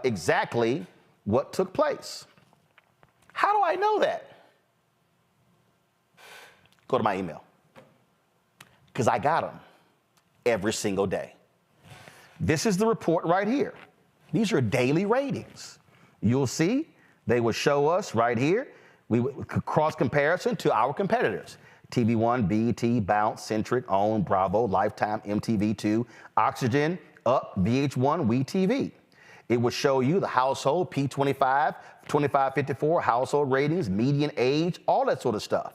exactly what took place. How do I know that? Go to my email. Because I got them every single day. This is the report right here. These are daily ratings. You'll see they will show us right here. We would cross comparison to our competitors. TV One, BET, Bounce, Centric, OWN, Bravo, Lifetime, MTV2, Oxygen, Up, VH1, WeTV. It will show you the household, P25, 25-54, household ratings, median age, all that sort of stuff.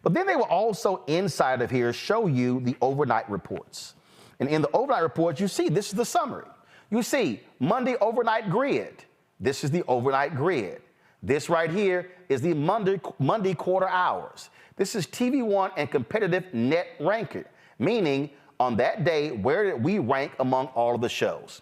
But then they will also, inside of here, show you the overnight reports. And in the overnight reports, you see, this is the summary. You see, Monday overnight grid. This is the overnight grid. This right here is the Monday quarter hours. This is TV One and competitive net ranker, meaning on that day, where did we rank among all of the shows?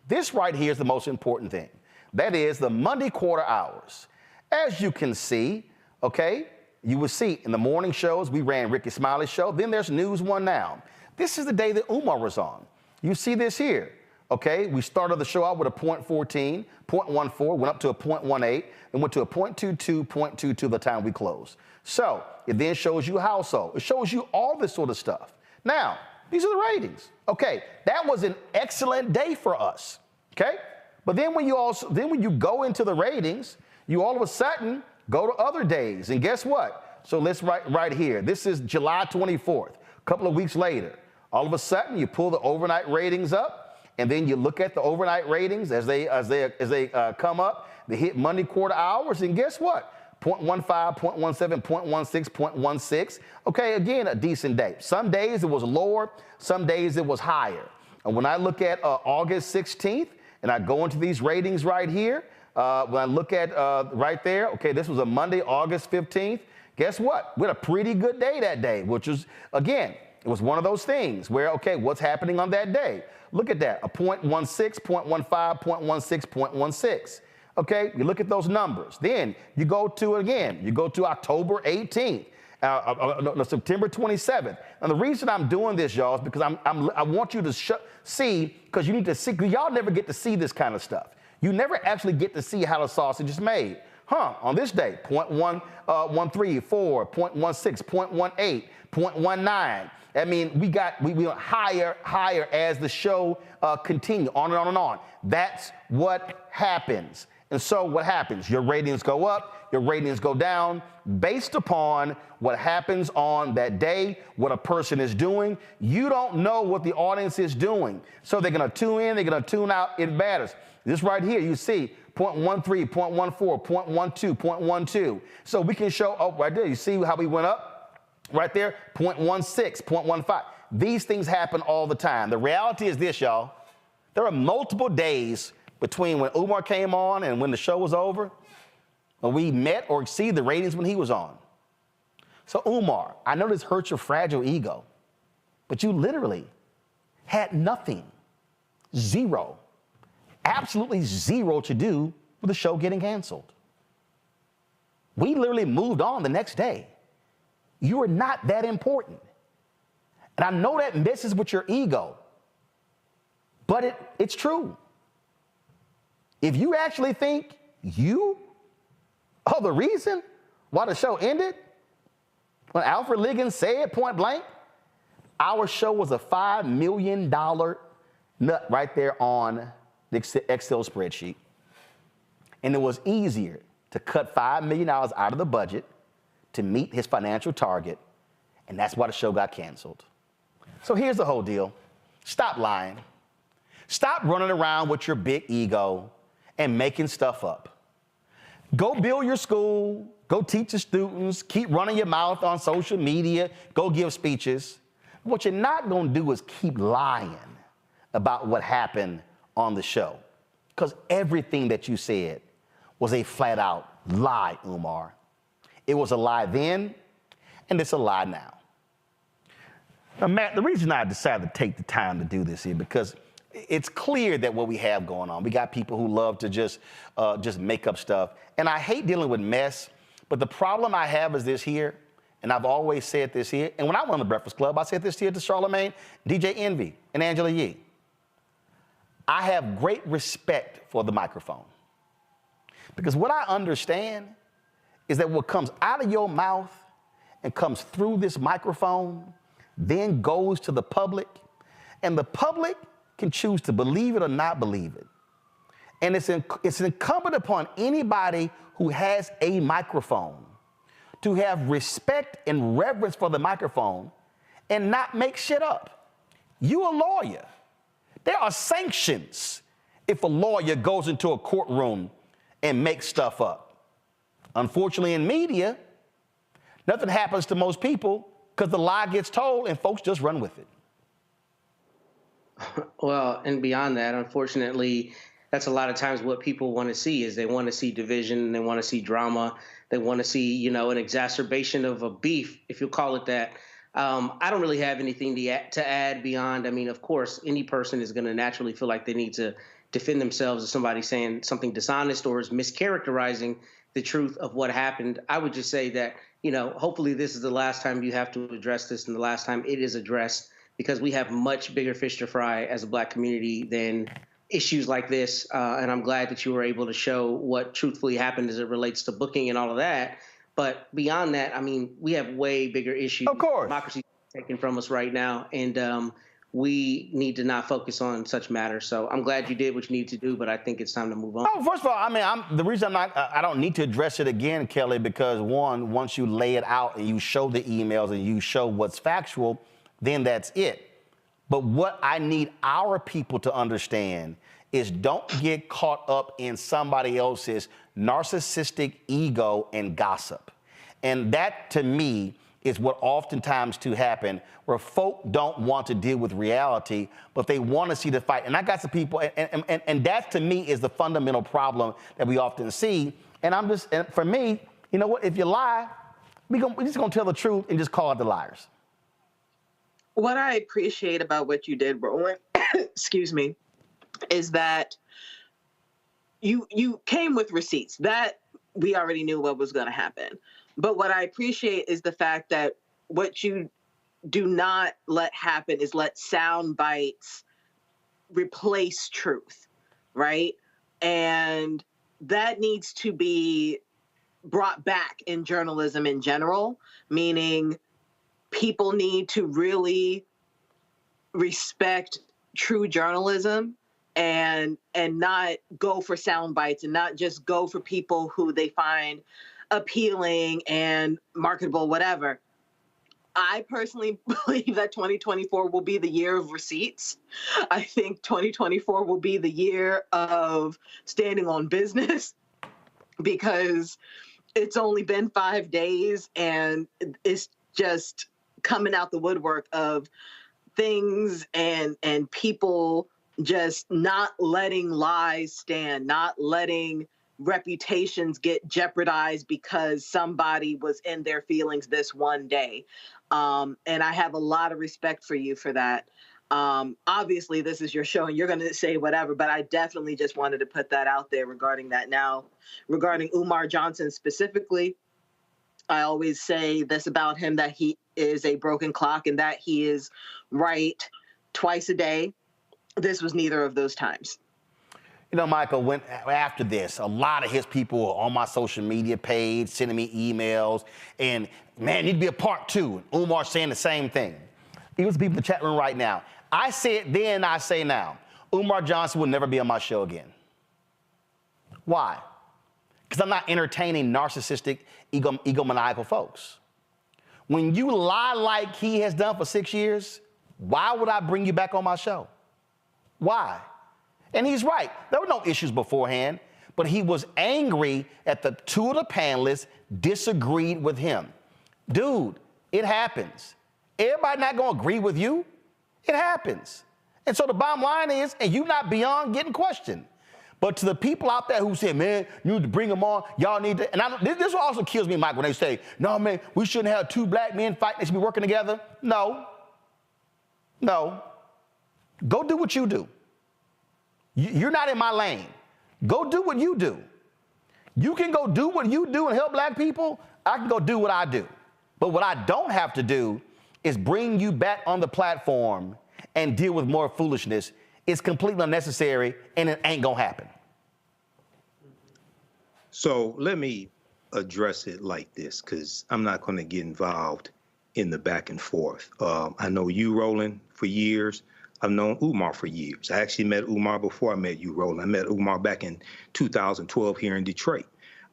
This right here is the most important thing. That is the Monday quarter hours. As you can see, okay, you will see in the morning shows, we ran Ricky Smiley's show. Then there's News One Now. This is the day that Umar was on. You see this here. Okay, we started the show out with a 0.14, 0.14, went up to a 0.18, and went to a 0.22, 0.22 by the time we closed. So it then shows you household. It shows you all this sort of stuff. Now, these are the ratings. Okay, that was an excellent day for us. Okay, but then when you go into the ratings, You all of a sudden go to other days, and guess what? So let's right here. This is July 24th, a couple of weeks later. All of a sudden, you pull the overnight ratings up, and then you look at the overnight ratings as they come up. They hit Monday quarter hours, and guess what? 0.15, 0.17, 0.16, 0.16. Okay, again, a decent day. Some days it was lower, some days it was higher. And when I look at August 16th, and I go into these ratings right here, when I look at right there, okay, this was a Monday, August 15th. Guess what? We had a pretty good day that day, which was, again, it was one of those things where, okay, what's happening on that day? Look at that, a 0.16, 0.15, 0.16, 0.16. Okay, you look at those numbers. Then you go to, again, you go to October 18th, September 27th. And the reason I'm doing this, y'all, is because I want you to see, because you need to see, because y'all never get to see this kind of stuff. You never actually get to see how the sausage is made. On this day, 0.134, 0.16, 0.18, 0.19. I mean, we went higher as the show continued, on and on and on. That's what happens. And so what happens? Your ratings go up, your ratings go down based upon what happens on that day, what a person is doing. You don't know what the audience is doing. So they're going to tune in, they're going to tune out. It matters. This right here, you see 0.13, 0.14, 0.12, 0.12. So we can show, right there, you see how we went up? Right there, 0.16, 0.15. These things happen all the time. The reality is this, y'all. There are multiple days between when Umar came on and when the show was over, when we met or exceeded the ratings when he was on. So Umar, I know this hurts your fragile ego, but you literally had nothing, zero, absolutely zero to do with the show getting canceled. We literally moved on the next day. You are not that important. And I know that messes with your ego, but it's true. If you actually think you are the reason why the show ended, when Alfred Liggins said point blank, our show was a $5 million nut right there on the Excel spreadsheet. And it was easier to cut $5 million out of the budget to meet his financial target, and that's why the show got canceled. So here's the whole deal. Stop lying. Stop running around with your big ego and making stuff up. Go build your school, go teach the students, keep running your mouth on social media, go give speeches. What you're not gonna do is keep lying about what happened on the show, because everything that you said was a flat out lie, Umar. It was a lie then, and it's a lie now. Now, Matt, the reason I decided to take the time to do this here, because it's clear that what we have going on, we got people who love to just make up stuff. And I hate dealing with mess, but the problem I have is this here, and I've always said this here, and when I went on the Breakfast Club, I said this here to Charlamagne, DJ Envy, and Angela Yee. I have great respect for the microphone. Because what I understand is that what comes out of your mouth and comes through this microphone then goes to the public, and the public can choose to believe it or not believe it. And it's incumbent upon anybody who has a microphone to have respect and reverence for the microphone and not make shit up. You a lawyer. There are sanctions if a lawyer goes into a courtroom and makes stuff up. Unfortunately, in media, nothing happens to most people because the lie gets told and folks just run with it. Well, and beyond that, unfortunately, that's a lot of times what people want to see is they want to see division, they want to see drama, they want to see, an exacerbation of a beef, if you'll call it that. I don't really have anything to add beyond, of course, any person is going to naturally feel like they need to defend themselves if somebody's saying something dishonest or is mischaracterizing the truth of what happened. I would just say that, hopefully this is the last time you have to address this and the last time it is addressed, because we have much bigger fish to fry as a Black community than issues like this. And I'm glad that you were able to show what truthfully happened as it relates to booking and all of that. But beyond that, we have way bigger issues. Of course. Democracy is taken from us right now. And we need to not focus on such matters. So I'm glad you did what you need to do, but I think it's time to move on. Oh, first of all, I mean, the reason I don't need to address it again, Kelly, because one, once you lay it out and you show the emails and you show what's factual, then that's it. But what I need our people to understand is don't get caught up in somebody else's narcissistic ego and gossip. And that, to me, is what oftentimes to happen, where folk don't want to deal with reality, but they want to see the fight. And I got some people, and that to me is the fundamental problem that we often see. And for me, you know what? If you lie, we're just gonna tell the truth and just call out the liars. What I appreciate about what you did, Roland, excuse me, is that you came with receipts. That we already knew what was going to happen. But what I appreciate is the fact that what you do not let happen is let sound bites replace truth, right? And that needs to be brought back in journalism in general, meaning people need to really respect true journalism and not go for sound bites and not just go for people who they find appealing and marketable, whatever. I personally believe that 2024 will be the year of receipts. I think 2024 will be the year of standing on business, because it's only been 5 days and it's just coming out the woodwork of things and people just not letting lies stand, not letting reputations get jeopardized because somebody was in their feelings this one day. And I have a lot of respect for you for that. Obviously, this is your show and you're going to say whatever, but I definitely just wanted to put that out there regarding that. Now, regarding Umar Johnson specifically, I always say this about him, that he is a broken clock and that he is right twice a day. This was neither of those times. You know, Michael, after this, a lot of his people were on my social media page, sending me emails, and man, need to be a part two. And Umar saying the same thing. Even people in the chat room right now. I said then, I say now, Umar Johnson will never be on my show again. Why? Because I'm not entertaining narcissistic, egomaniacal folks. When you lie like he has done for 6 years, why would I bring you back on my show? Why? And he's right. There were no issues beforehand, but he was angry at the two of the panelists disagreed with him. Dude, it happens. Everybody not going to agree with you. It happens. And so the bottom line is, and you not beyond getting questioned. But to the people out there who say, man, you need to bring them on, y'all need to, and this also kills me, Mike, when they say, no, man, we shouldn't have two black men fighting, they should be working together. No. Go do what you do. You're not in my lane. Go do what you do. You can go do what you do and help black people. I can go do what I do. But what I don't have to do is bring you back on the platform and deal with more foolishness. It's completely unnecessary, and it ain't gonna happen. So let me address it like this, because I'm not going to get involved in the back and forth. I know you, Roland, for years. I've known Umar for years. I actually met Umar before I met you, Roland. I met Umar back in 2012 here in Detroit.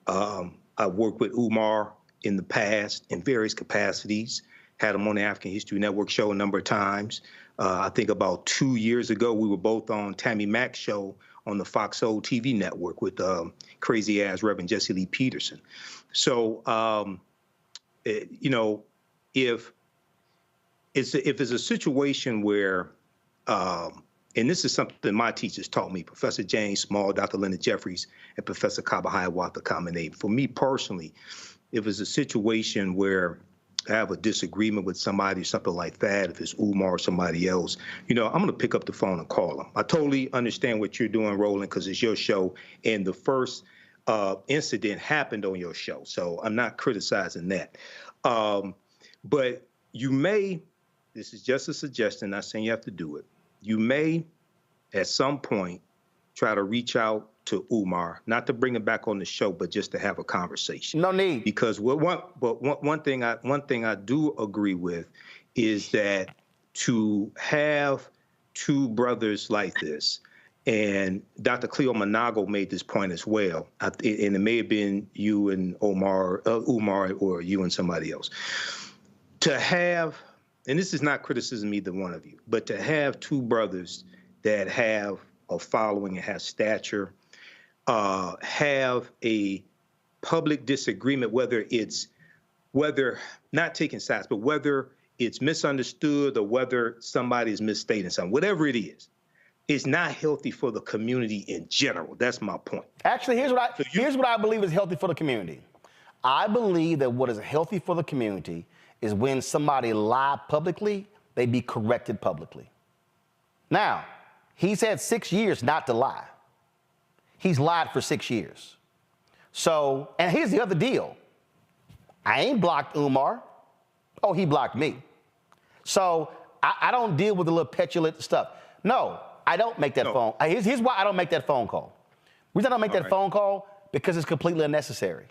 I worked with Umar in the past in various capacities, had him on the African History Network show a number of times. I think about 2 years ago, we were both on Tammy Mack's show on the Fox Soul TV network with crazy-ass Reverend Jesse Lee Peterson. So, you know, if it's a situation where, and this is something my teachers taught me, Professor James Small, Dr. Leonard Jeffries, and Professor Kaba Hiawatha Kamenei. For me personally, if it's a situation where I have a disagreement with somebody or something like that, if it's Umar or somebody else, you know, I'm going to pick up the phone and call them. I totally understand what you're doing, Roland, because it's your show, and the first incident happened on your show, so I'm not criticizing that. But you may, this is just a suggestion, not saying you have to do it, you may, at some point, try to reach out to Umar, not to bring him back on the show, but just to have a conversation. No need. Because one thing I do agree with is that to have two brothers like this, and Dr. Cleo Monago made this point as well, and it may have been you and Umar, or you and somebody else, to have, and this is not criticism either one of you, but to have two brothers that have a following and have stature, have a public disagreement, whether not taking sides, but whether it's misunderstood or whether somebody is misstating something, whatever it is, it's not healthy for the community in general. That's my point. Actually, here's what I believe is healthy for the community. I believe that what is healthy for the community is when somebody lies publicly, they be corrected publicly. Now, he's had 6 years not to lie. He's lied for 6 years. So, and here's the other deal. I ain't blocked Umar. Oh, he blocked me. So I don't deal with the little petulant stuff. No, I don't make that phone. Here's why I don't make that phone call. The reason I don't make that phone call, because it's completely unnecessary.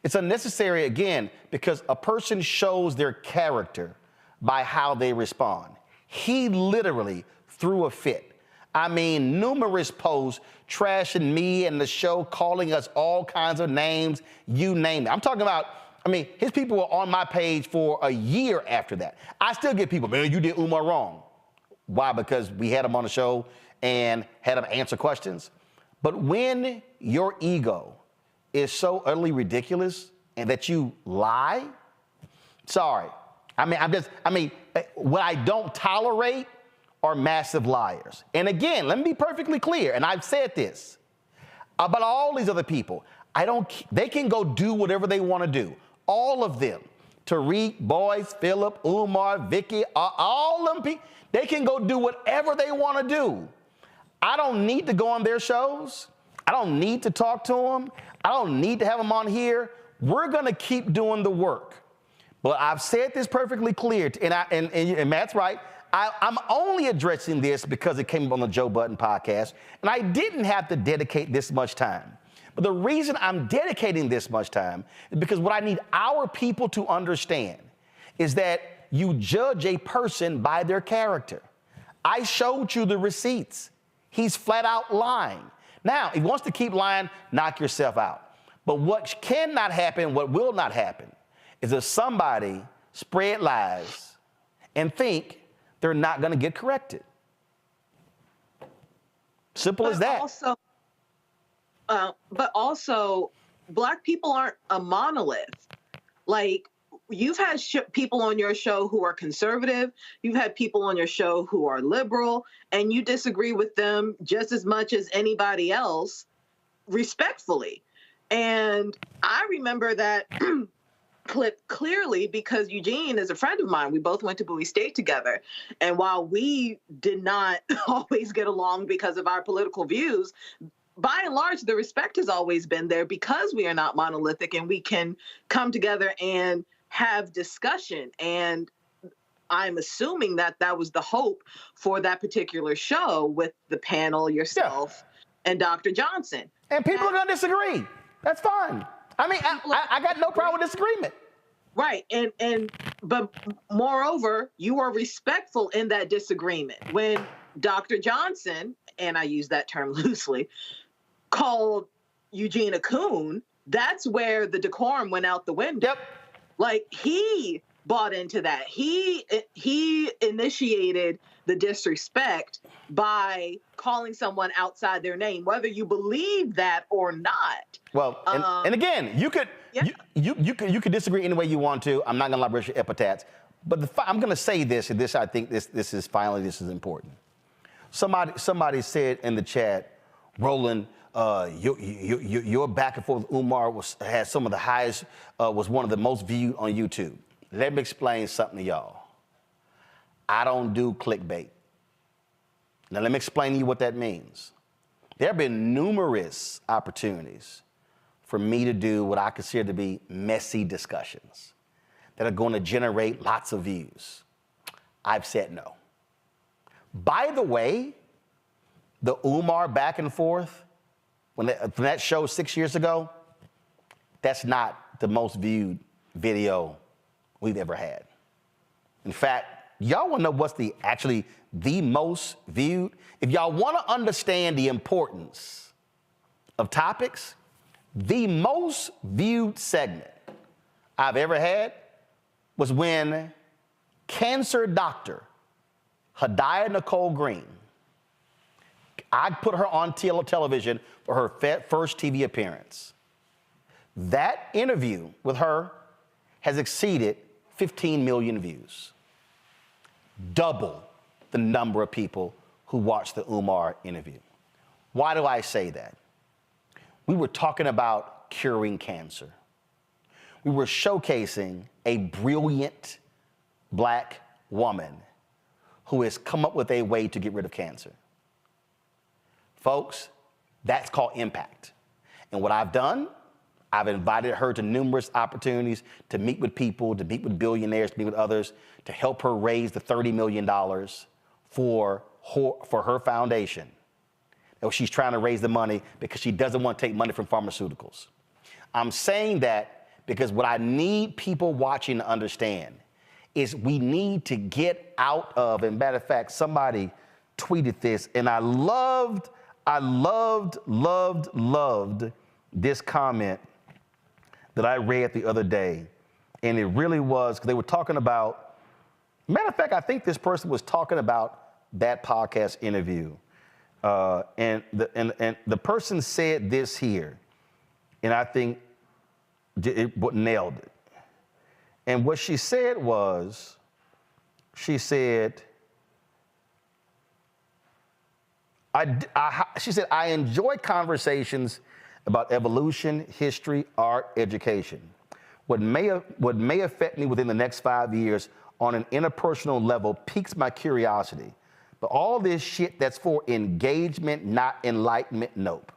It's unnecessary, again, because a person shows their character by how they respond. He literally threw a fit. I mean, numerous posts trashing me and the show, calling us all kinds of names, you name it. I'm talking about, I mean, his people were on my page for a year after that. I still get people, man, you did Umar wrong. Why? Because we had him on the show and had him answer questions. But when your ego is so utterly ridiculous and that you lie, sorry. What I don't tolerate are massive liars. And again, let me be perfectly clear, and I've said this about all these other people. They can go do whatever they want to do. All of them. Tariq, Boyce, Philip, Umar, Vicky, all them people, they can go do whatever they want to do. I don't need to go on their shows. I don't need to talk to them. I don't need to have them on here. We're going to keep doing the work. But I've said this perfectly clear, and Matt's right. I'm only addressing this because it came up on the Joe Budden podcast, and I didn't have to dedicate this much time. But the reason I'm dedicating this much time is because what I need our people to understand is that you judge a person by their character. I showed you the receipts. He's flat out lying. Now, if he wants to keep lying, knock yourself out. But what cannot happen, what will not happen, is if somebody spread lies and think they're not going to get corrected. Simple as that. But also, Black people aren't a monolith. Like, you've had people on your show who are conservative. You've had people on your show who are liberal, and you disagree with them just as much as anybody else, respectfully. And I remember that clip clearly because Eugene is a friend of mine. We both went to Bowie State together. And while we did not always get along because of our political views, by and large, the respect has always been there because we are not monolithic and we can come together and have discussion. And I'm assuming that that was the hope for that particular show with the panel, yourself, and Dr. Johnson. And people are going to disagree. That's fine. I mean, I got no problem with disagreement. Right. But moreover, you are respectful in that disagreement. When Dr. Johnson, and I use that term loosely, called Eugene a coon, that's where the decorum went out the window. Yep. Like, he bought into that. He initiated the disrespect by calling someone outside their name, whether you believe that or not. Well, and again, you could disagree any way you want to. I'm not going to elaborate your epithets, but I'm going to say this, and this I think this is important. Somebody said in the chat, Roland, your back and forth with Umar had some of the highest, was one of the most viewed on YouTube. Let me explain something to y'all. I don't do clickbait. Now let me explain to you what that means. There have been numerous opportunities for me to do what I consider to be messy discussions that are going to generate lots of views. I've said no. By the way, the Umar back and forth, when that show 6 years ago, that's not the most viewed video we've ever had. In fact, y'all want to know what's actually the most viewed? If y'all want to understand the importance of topics, the most viewed segment I've ever had was when cancer doctor Hadiah Nicole Green, I put her on television for her first TV appearance. That interview with her has exceeded 15 million views. Double the number of people who watched the Umar interview. Why do I say that? We were talking about curing cancer. We were showcasing a brilliant black woman who has come up with a way to get rid of cancer. Folks, that's called impact. And what I've done, I've invited her to numerous opportunities to meet with people, to meet with billionaires, to meet with others, to help her raise the $30 million for her foundation. And she's trying to raise the money because she doesn't want to take money from pharmaceuticals. I'm saying that because what I need people watching to understand is we need to get out of, and matter of fact, somebody tweeted this, and I loved this comment that I read the other day. And it really was, because they were talking about, matter of fact, I think this person was talking about that podcast interview. And the person said this here, and I think it nailed it. And what she said was, she said, I enjoy conversations about evolution, history, art, education. What may affect me within the next 5 years on an interpersonal level piques my curiosity. But all this shit that's for engagement, not enlightenment, nope.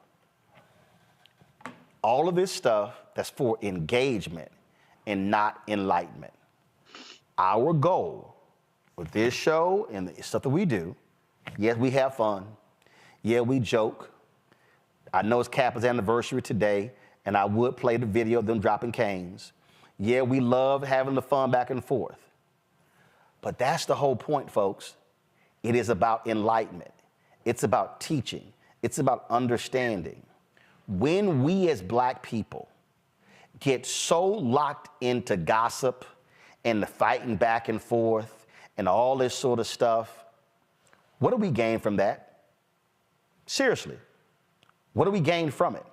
All of this stuff that's for engagement and not enlightenment. Our goal with this show and the stuff that we do, yes, we have fun. Yeah, we joke. I know it's Kappa's anniversary today, and I would play the video of them dropping canes. Yeah, we love having the fun back and forth. But that's the whole point, folks. It is about enlightenment. It's about teaching. It's about understanding. When we as black people get so locked into gossip and the fighting back and forth and all this sort of stuff, what do we gain from that? Seriously, what do we gain from it?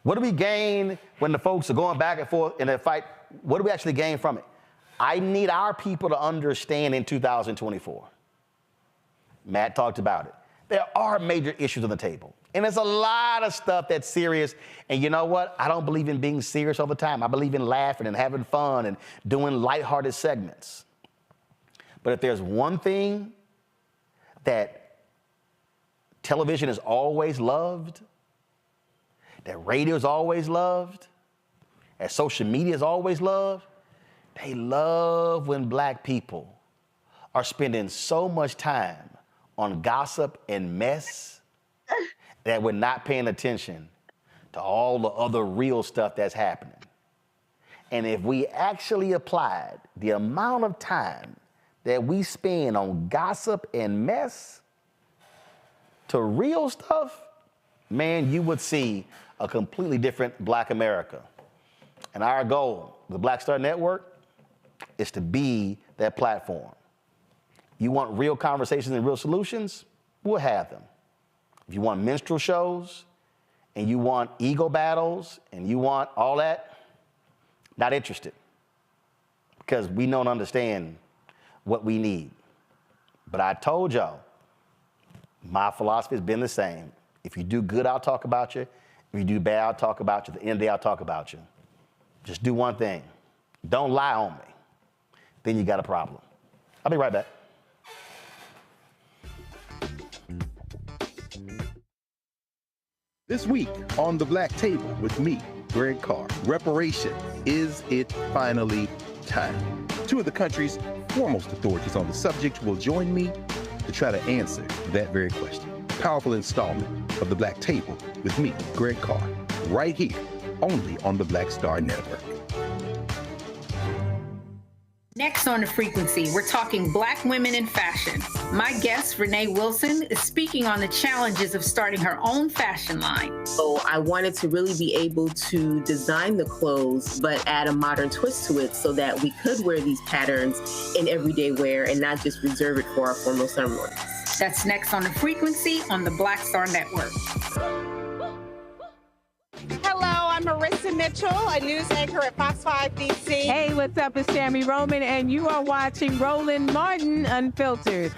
What do we gain when the folks are going back and forth in a fight? What do we actually gain from it? I need our people to understand in 2024. Matt talked about it. There are major issues on the table. And there's a lot of stuff that's serious. And you know what? I don't believe in being serious all the time. I believe in laughing and having fun and doing lighthearted segments. But if there's one thing that television has always loved, that radio's always loved, that social media's always loved, they love when black people are spending so much time on gossip and mess that we're not paying attention to all the other real stuff that's happening. And if we actually applied the amount of time that we spend on gossip and mess to real stuff, man, you would see a completely different Black America. And our goal, the Black Star Network, is to be that platform. You want real conversations and real solutions? We'll have them. If you want minstrel shows and you want ego battles and you want all that, not interested. Because we don't understand what we need. But I told y'all, my philosophy has been the same. If you do good, I'll talk about you. If you do bad, I'll talk about you. At the end of the day, I'll talk about you. Just do one thing. Don't lie on me. Then you got a problem. I'll be right back. This week on The Black Table with me, Greg Carr, reparation, is it finally time? Two of the country's foremost authorities on the subject will join me to try to answer that very question. Powerful installment of The Black Table with me, Greg Carr, right here, only on the Black Star Network. Next on The Frequency, we're talking Black women in fashion. My guest, Renee Wilson, is speaking on the challenges of starting her own fashion line. So I wanted to really be able to design the clothes, but add a modern twist to it so that we could wear these patterns in everyday wear and not just reserve it for our formal ceremonies. That's next on The Frequency on the Black Star Network. Hello, I'm Marissa Mitchell, a news anchor at Fox 5 DC. Hey, what's up? It's Tammy Roman, and you are watching Roland Martin Unfiltered.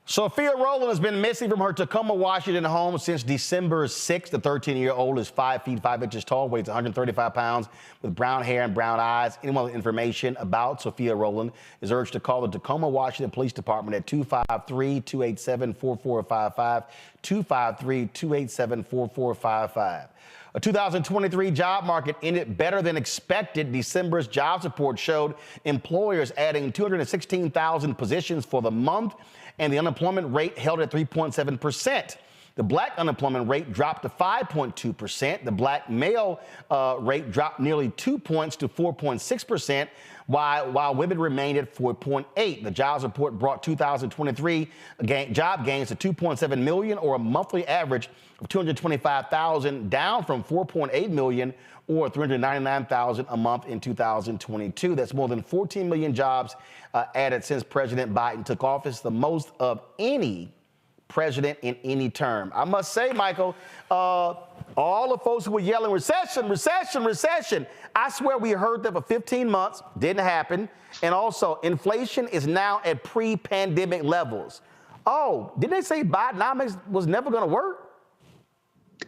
Sophia Rowland has been missing from her Tacoma, Washington home since December 6th. The 13-year-old is 5 feet 5 inches tall, weighs 135 pounds, with brown hair and brown eyes. Anyone with information about Sophia Rowland is urged to call the Tacoma, Washington Police Department at 253-287-4455, 253-287-4455. A 2023 job market ended better than expected. December's jobs report showed employers adding 216,000 positions for the month, and the unemployment rate held at 3.7%. The black unemployment rate dropped to 5.2%. The black male rate dropped nearly 2 points to 4.6%, while women remained at 4.8%. The jobs report brought 2023 job gains to 2.7 million, or a monthly average of 225,000, down from 4.8 million or 399,000 a month in 2022. That's more than 14 million jobs added since President Biden took office, the most of any president in any term. I must say, Michael, all the folks who were yelling recession, recession, recession, I swear we heard that for 15 months, didn't happen. And also, inflation is now at pre-pandemic levels. Oh, didn't they say Bidenomics was never going to work?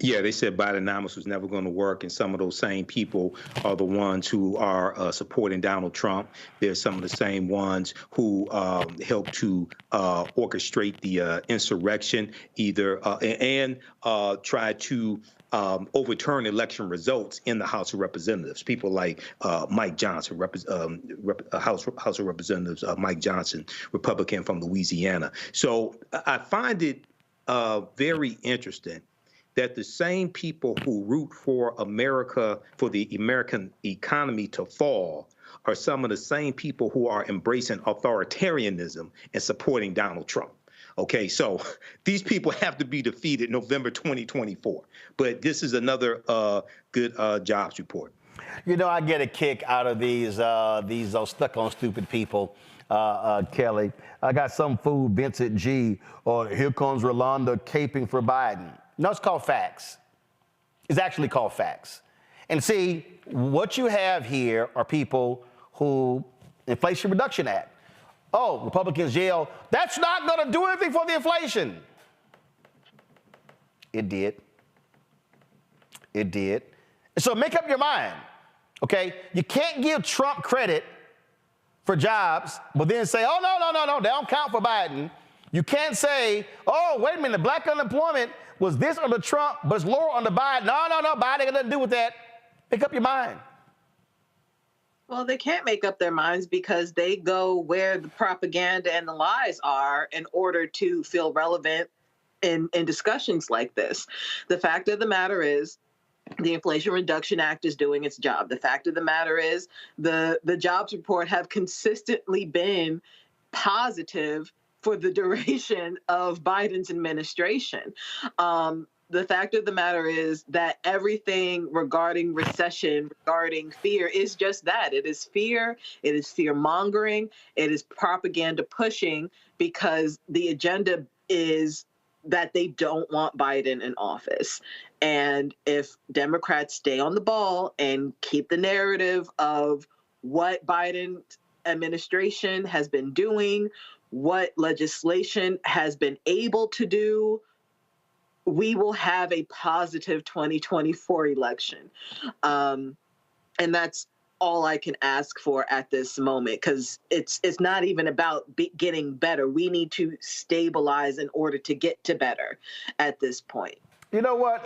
Yeah, they said Bidenomics was never going to work, and some of those same people are the ones who are supporting Donald Trump. They're some of the same ones who helped to orchestrate the insurrection, and try to overturn election results in the House of Representatives. People like Mike Johnson, House of Representatives Mike Johnson, Republican from Louisiana. So I find it very interesting that the same people who root for America, for the American economy to fall, are some of the same people who are embracing authoritarianism and supporting Donald Trump. Okay, so these people have to be defeated November 2024. But this is another good jobs report. You know, I get a kick out of these stuck on stupid people. Kelly, I got some fool, Vincent G, or here comes Rolanda caping for Biden. No, it's called facts. It's actually called facts. And see, what you have here are people who, Inflation Reduction Act. Oh, Republicans yell, that's not going to do anything for the inflation. It did. It did. And so make up your mind, okay? You can't give Trump credit for jobs, but then say, oh, no, they don't count for Biden. You can't say, oh, wait a minute, black unemployment was this under Trump, but it's lower under Biden. No, Biden got nothing to do with that. Make up your mind. Well, they can't make up their minds because they go where the propaganda and the lies are in order to feel relevant in discussions like this. The fact of the matter is, the Inflation Reduction Act is doing its job. The fact of the matter is, the jobs report have consistently been positive for the duration of Biden's administration. The fact of the matter is that everything regarding recession, regarding fear, is just that. It is fear. It is fear mongering. It is propaganda pushing, because the agenda is that they don't want Biden in office. And if Democrats stay on the ball and keep the narrative of what Biden's administration has been doing, what legislation has been able to do, we will have a positive 2024 election. And that's all I can ask for at this moment, because it's not even about getting better. We need to stabilize in order to get to better at this point. You know what?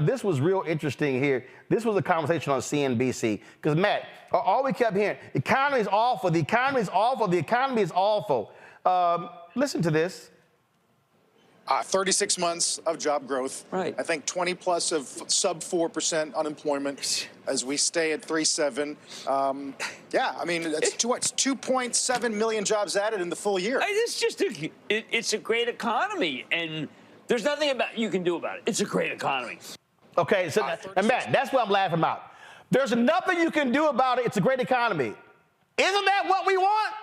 This was real interesting here. This was a conversation on CNBC because, Matt, all we kept hearing, the economy is awful, the economy is awful, the economy is awful. Listen to this. 36 months of job growth. Right. I think 20 plus of sub 4% unemployment as we stay at 3.7. Yeah, I mean, it's 2.7 million jobs added in the full year. It's just it's a great economy, and there's nothing you can do about it. It's a great economy. Okay, so and Matt, that's what I'm laughing about. There's nothing you can do about it. It's a great economy. Isn't that what we want?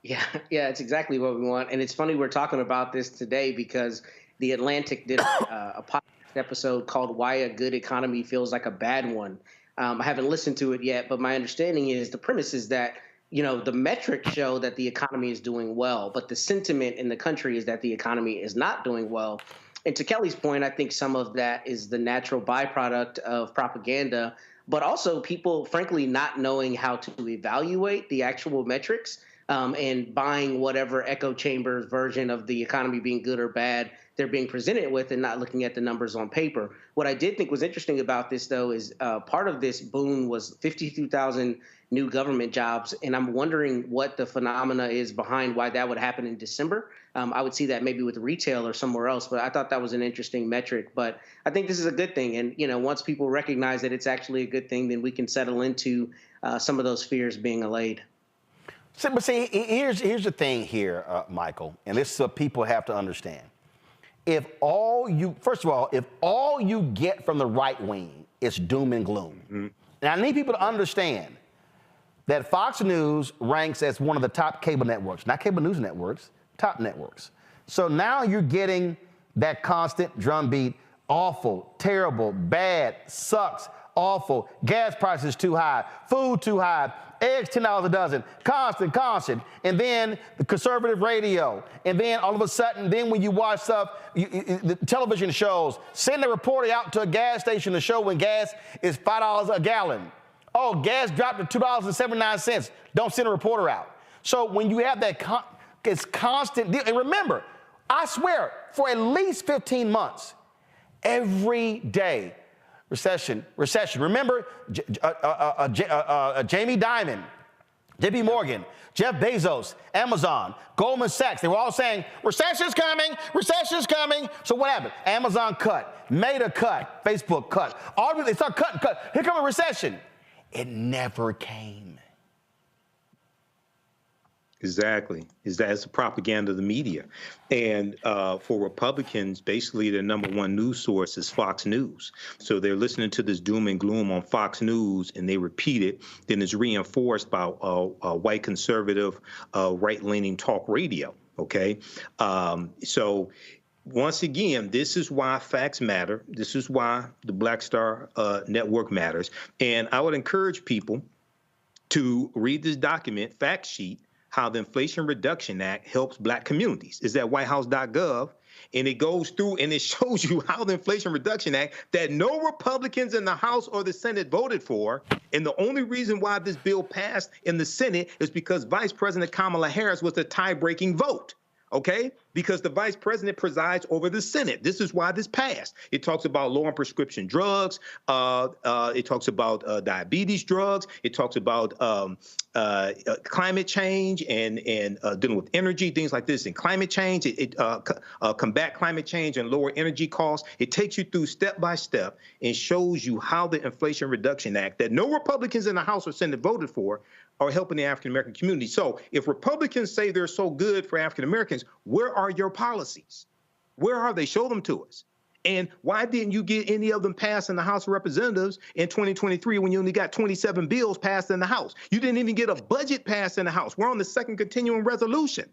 Yeah, it's exactly what we want. And it's funny we're talking about this today because The Atlantic did a podcast episode called Why a Good Economy Feels Like a Bad One. I haven't listened to it yet, but my understanding is the premise is that, you know, the metrics show that the economy is doing well, but the sentiment in the country is that the economy is not doing well. And to Kelly's point, I think some of that is the natural byproduct of propaganda, but also people, frankly, not knowing how to evaluate the actual metrics. And buying whatever echo chamber's version of the economy being good or bad they're being presented with and not looking at the numbers on paper. What I did think was interesting about this, though, is part of this boom was 52,000 new government jobs. And I'm wondering what the phenomena is behind why that would happen in December. I would see that maybe with retail or somewhere else, but I thought that was an interesting metric. But I think this is a good thing. And, you know, once people recognize that it's actually a good thing, then we can settle into some of those fears being allayed. So, but see, here's the thing here, Michael, and this is what people have to understand. First of all, if all you get from the right wing is doom and gloom, and I need people to understand that Fox News ranks as one of the top cable networks, not cable news networks, top networks. So now you're getting that constant drumbeat, awful, terrible, bad, sucks, awful, gas prices too high, food too high, eggs $10 a dozen, constant, and then the conservative radio, and then all of a sudden, then when you watch stuff, the television shows, send a reporter out to a gas station to show when gas is $5 a gallon. Oh, gas dropped to $2.79. Don't send a reporter out. So when you have that, it's constant, and remember, I swear, for at least 15 months, every day, recession. Remember Jamie Dimon, JP Morgan, Jeff Bezos, Amazon, Goldman Sachs. They were all saying, recession's coming. So what happened? Amazon cut, Meta cut, Facebook cut. All they start cutting. Here comes a recession. It never came. Exactly. That's the propaganda of the media. And for Republicans, basically their number one news source is Fox News. So they're listening to this doom and gloom on Fox News and they repeat it. Then it's reinforced by white conservative, right-leaning talk radio. Okay. So once again, this is why facts matter. This is why the Black Star Network matters. And I would encourage people to read this document, fact sheet, how the Inflation Reduction Act helps black communities. It's at whitehouse.gov, and it goes through and it shows you how the Inflation Reduction Act that no Republicans in the House or the Senate voted for, and the only reason why this bill passed in the Senate is because Vice President Kamala Harris was the tie-breaking vote. Okay? Because the vice president presides over the Senate. This is why this passed. It talks about lowering prescription drugs. It talks about diabetes drugs. It talks about climate change and dealing with energy, things like this. And climate change, combat climate change and lower energy costs. It takes you through step by step and shows you how the Inflation Reduction Act that no Republicans in the House or Senate voted for are helping the African-American community. So if Republicans say they're so good for African-Americans, where are your policies? Where are they? Show them to us. And why didn't you get any of them passed in the House of Representatives in 2023 when you only got 27 bills passed in the House? You didn't even get a budget passed in the House. We're on the second continuing resolution.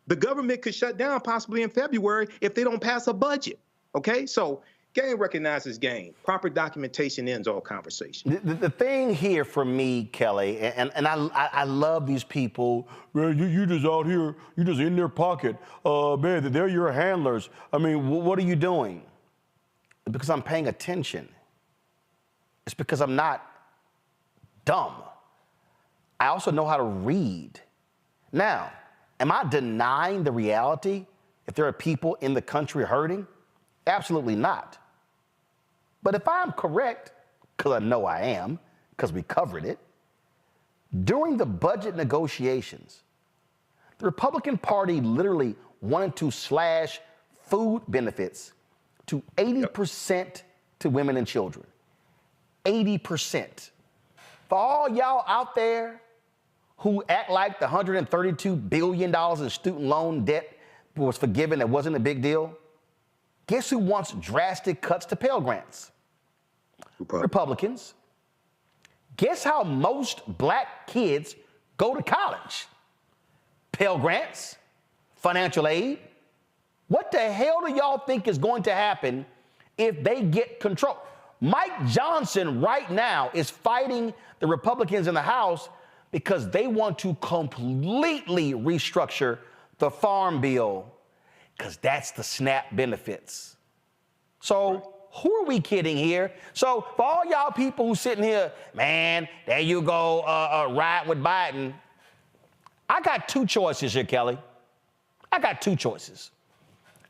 The government could shut down possibly in February if they don't pass a budget. Okay? So game recognizes game. Proper documentation ends all conversation. The thing here for me, Kelly, and I love these people. Well, you just out here, you just in their pocket. Man, they're your handlers. I mean, what are you doing? Because I'm paying attention. It's because I'm not dumb. I also know how to read. Now, am I denying the reality if there are people in the country hurting? Absolutely not. But if I'm correct, because I know I am, because we covered it, during the budget negotiations, the Republican Party literally wanted to slash food benefits to 80% to women and children. 80%. For all y'all out there who act like the $132 billion in student loan debt was forgiven, that wasn't a big deal, guess who wants drastic cuts to Pell Grants? Republicans. Guess how most black kids go to college? Pell Grants, financial aid. What the hell do y'all think is going to happen if they get control? Mike Johnson right now is fighting the Republicans in the House because they want to completely restructure the Farm Bill because that's the SNAP benefits. So who are we kidding here? So for all y'all people who sitting here, man, there you go, ride with Biden. I got two choices here, Kelly. I got two choices.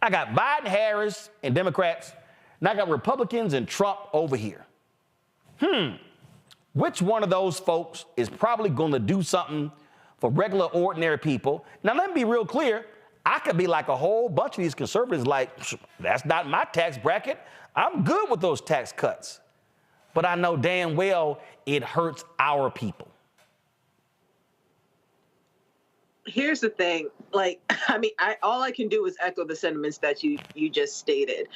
I got Biden, Harris, and Democrats, and I got Republicans and Trump over here. Which one of those folks is probably going to do something for regular, ordinary people? Now, let me be real clear. I could be like a whole bunch of these conservatives, like, that's not my tax bracket. I'm good with those tax cuts. But I know damn well it hurts our people. Here's the thing, like, I mean, all I can do is echo the sentiments that you just stated.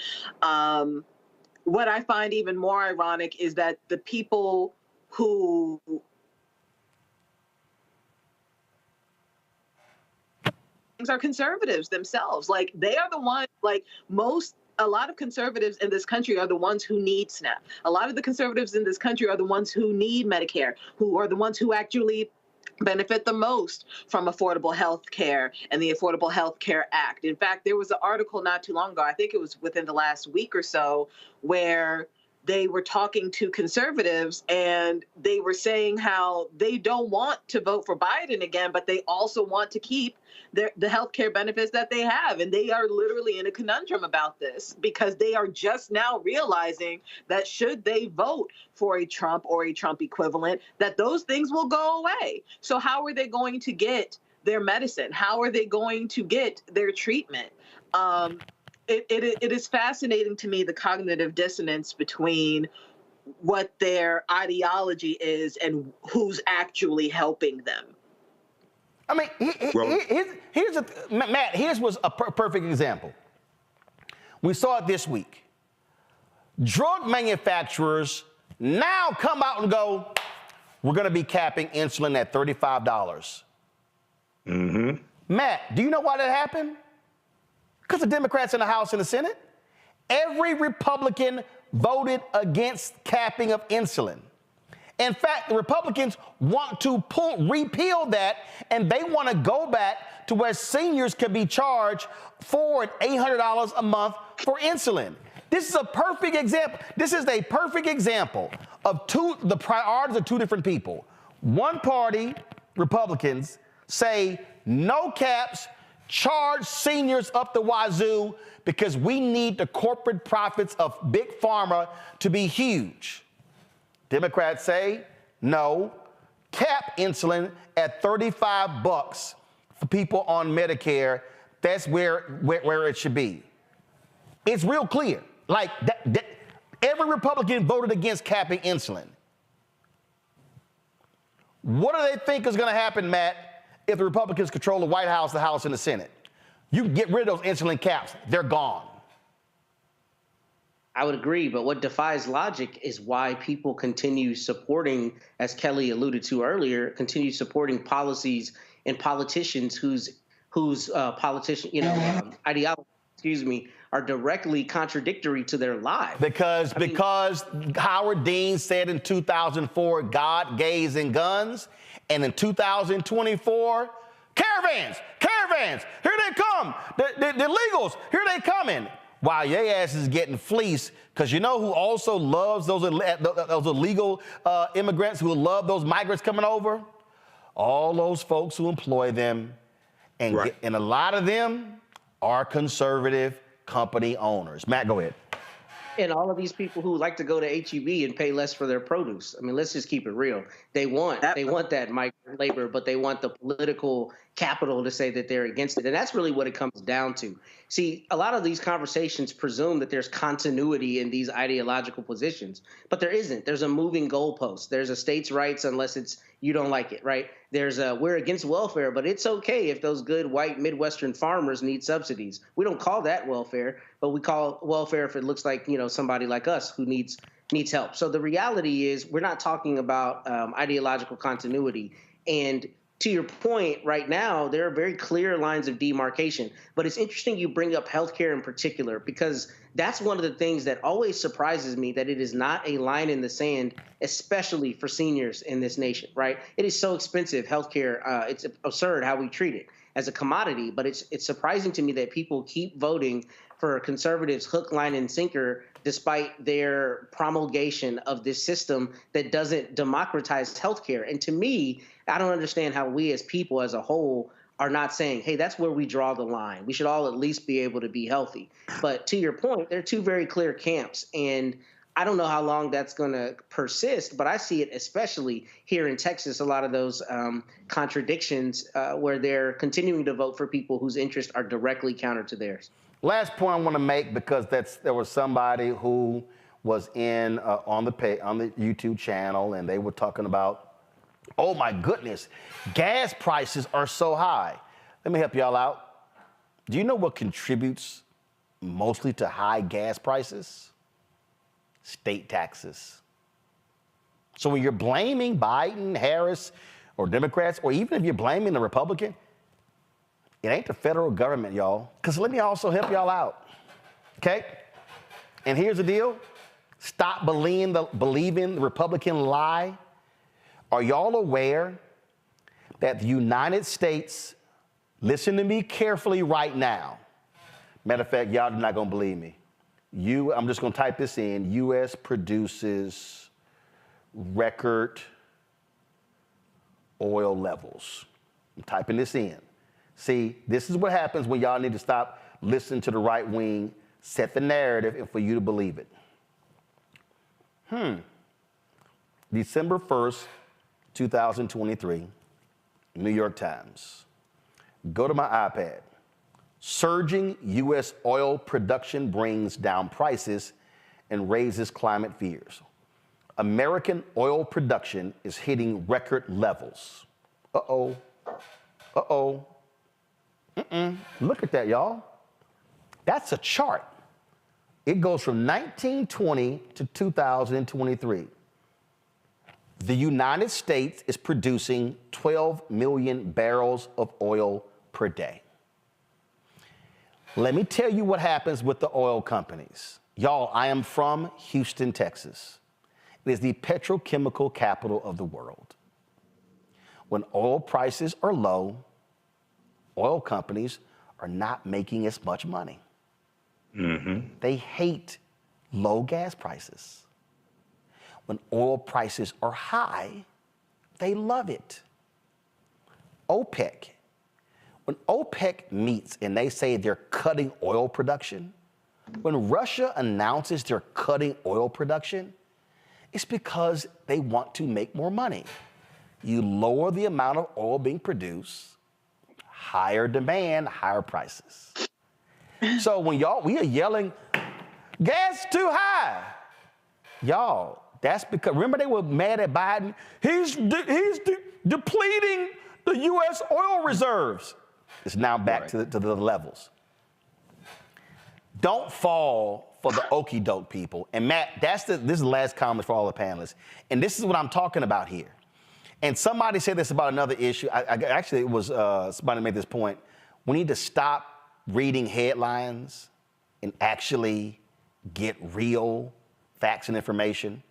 What I find even more ironic is that the people who are conservatives themselves, like, they are the ones, like, a lot of conservatives in this country are the ones who need SNAP. A lot of the conservatives in this country are the ones who need Medicare, who are the ones who actually benefit the most from affordable health care and the Affordable Health Care Act. In fact, there was an article not too long ago, I think it was within the last week or so, where they were talking to conservatives and they were saying how they don't want to vote for Biden again, but they also want to keep the health care benefits that they have. And they are literally in a conundrum about this because they are just now realizing that should they vote for a Trump or a Trump equivalent, that those things will go away. So how are they going to get their medicine? How are they going to get their treatment? It is fascinating to me, the cognitive dissonance between what their ideology is and who's actually helping them. I mean, here's was a perfect example. We saw it this week. Drug manufacturers now come out and go, we're going to be capping insulin at $35. Matt, do you know why that happened? Because the Democrats in the House and the Senate. Every Republican voted against capping of insulin. In fact, the Republicans want to repeal that, and they want to go back to where seniors can be charged $400 and $800 a month for insulin. This is a perfect example. This is a perfect example of the priorities of two different people. One party, Republicans, say no caps, charge seniors up the wazoo because we need the corporate profits of big pharma to be huge. Democrats say, no, cap insulin at $35 for people on Medicare. That's where it should be. It's real clear. Like, every Republican voted against capping insulin. What do they think is going to happen, Matt, if the Republicans control the White House, the House, and the Senate? You can get rid of those insulin caps. They're gone. I would agree, but what defies logic is why people continue supporting, as Kelly alluded to earlier, continue supporting policies and politicians whose ideology, are directly contradictory to their lives. Because Howard Dean said in 2004, God, gays, and guns, and in 2024, caravans, here they come. The illegals, here they coming. while your ass is getting fleeced, because you know who also loves those illegal immigrants, who love those migrants coming over? All those folks who employ them, and, and a lot of them are conservative company owners. Matt, go ahead. And all of these people who like to go to HEB and pay less for their produce. I mean, let's just keep it real. They want that migrant labor, but they want the political capital to say that they're against it. And that's really what it comes down to. See, a lot of these conversations presume that there's continuity in these ideological positions, but there isn't. There's a moving goalpost. There's a states' rights unless it's you don't like it, right? There's a we're against welfare, but it's okay if those good white Midwestern farmers need subsidies. We don't call that welfare, but we call welfare if it looks like, you know, somebody like us who needs help. So the reality is we're not talking about ideological continuity. And to your point, right now, there are very clear lines of demarcation. But it's interesting you bring up healthcare in particular, because that's one of the things that always surprises me, that it is not a line in the sand, especially for seniors in this nation, right? It is so expensive, healthcare. It's absurd how we treat it as a commodity. But it's surprising to me that people keep voting for conservatives hook, line, and sinker, despite their promulgation of this system that doesn't democratize healthcare. And to me, I don't understand how we as people as a whole are not saying, hey, that's where we draw the line. We should all at least be able to be healthy. But to your point, there are two very clear camps. And I don't know how long that's going to persist, but I see it especially here in Texas, a lot of those contradictions where they're continuing to vote for people whose interests are directly counter to theirs. Last point I want to make, because there was somebody who was in on the YouTube channel, and they were talking about, oh my goodness, gas prices are so high. Let me help y'all out. Do you know what contributes mostly to high gas prices? State taxes. So when you're blaming Biden, Harris, or Democrats, or even if you're blaming the Republican, it ain't the federal government, y'all. Because let me also help y'all out, okay? And here's the deal. Stop believing the Republican lie. Are y'all aware that the United States, listen to me carefully right now. Matter of fact, y'all are not going to believe me. I'm just going to type this in. U.S. produces record oil levels. I'm typing this in. See, this is what happens when y'all need to stop listening to the right wing, set the narrative, and for you to believe it. December 1st, 2023, New York Times. Go to my iPad. Surging U.S. oil production brings down prices and raises climate fears. American oil production is hitting record levels. Uh-oh. Uh-oh. Look at that, y'all. That's a chart. It goes from 1920 to 2023. The United States is producing 12 million barrels of oil per day. Let me tell you what happens with the oil companies. Y'all, I am from Houston, Texas. It is the petrochemical capital of the world. When oil prices are low, oil companies are not making as much money. They hate low gas prices. When oil prices are high, they love it. OPEC. When OPEC meets and they say they're cutting oil production, when Russia announces they're cutting oil production, it's because they want to make more money. You lower the amount of oil being produced, higher demand, higher prices. So when we are yelling, gas too high, y'all, that's because, remember they were mad at Biden? He's depleting the U.S. oil reserves. It's now back to the levels. Don't fall for the okie doke people. And Matt, this is the last comment for all the panelists. And this is what I'm talking about here. And somebody said this about another issue. Actually, it was somebody made this point. We need to stop reading headlines and actually get real facts and information.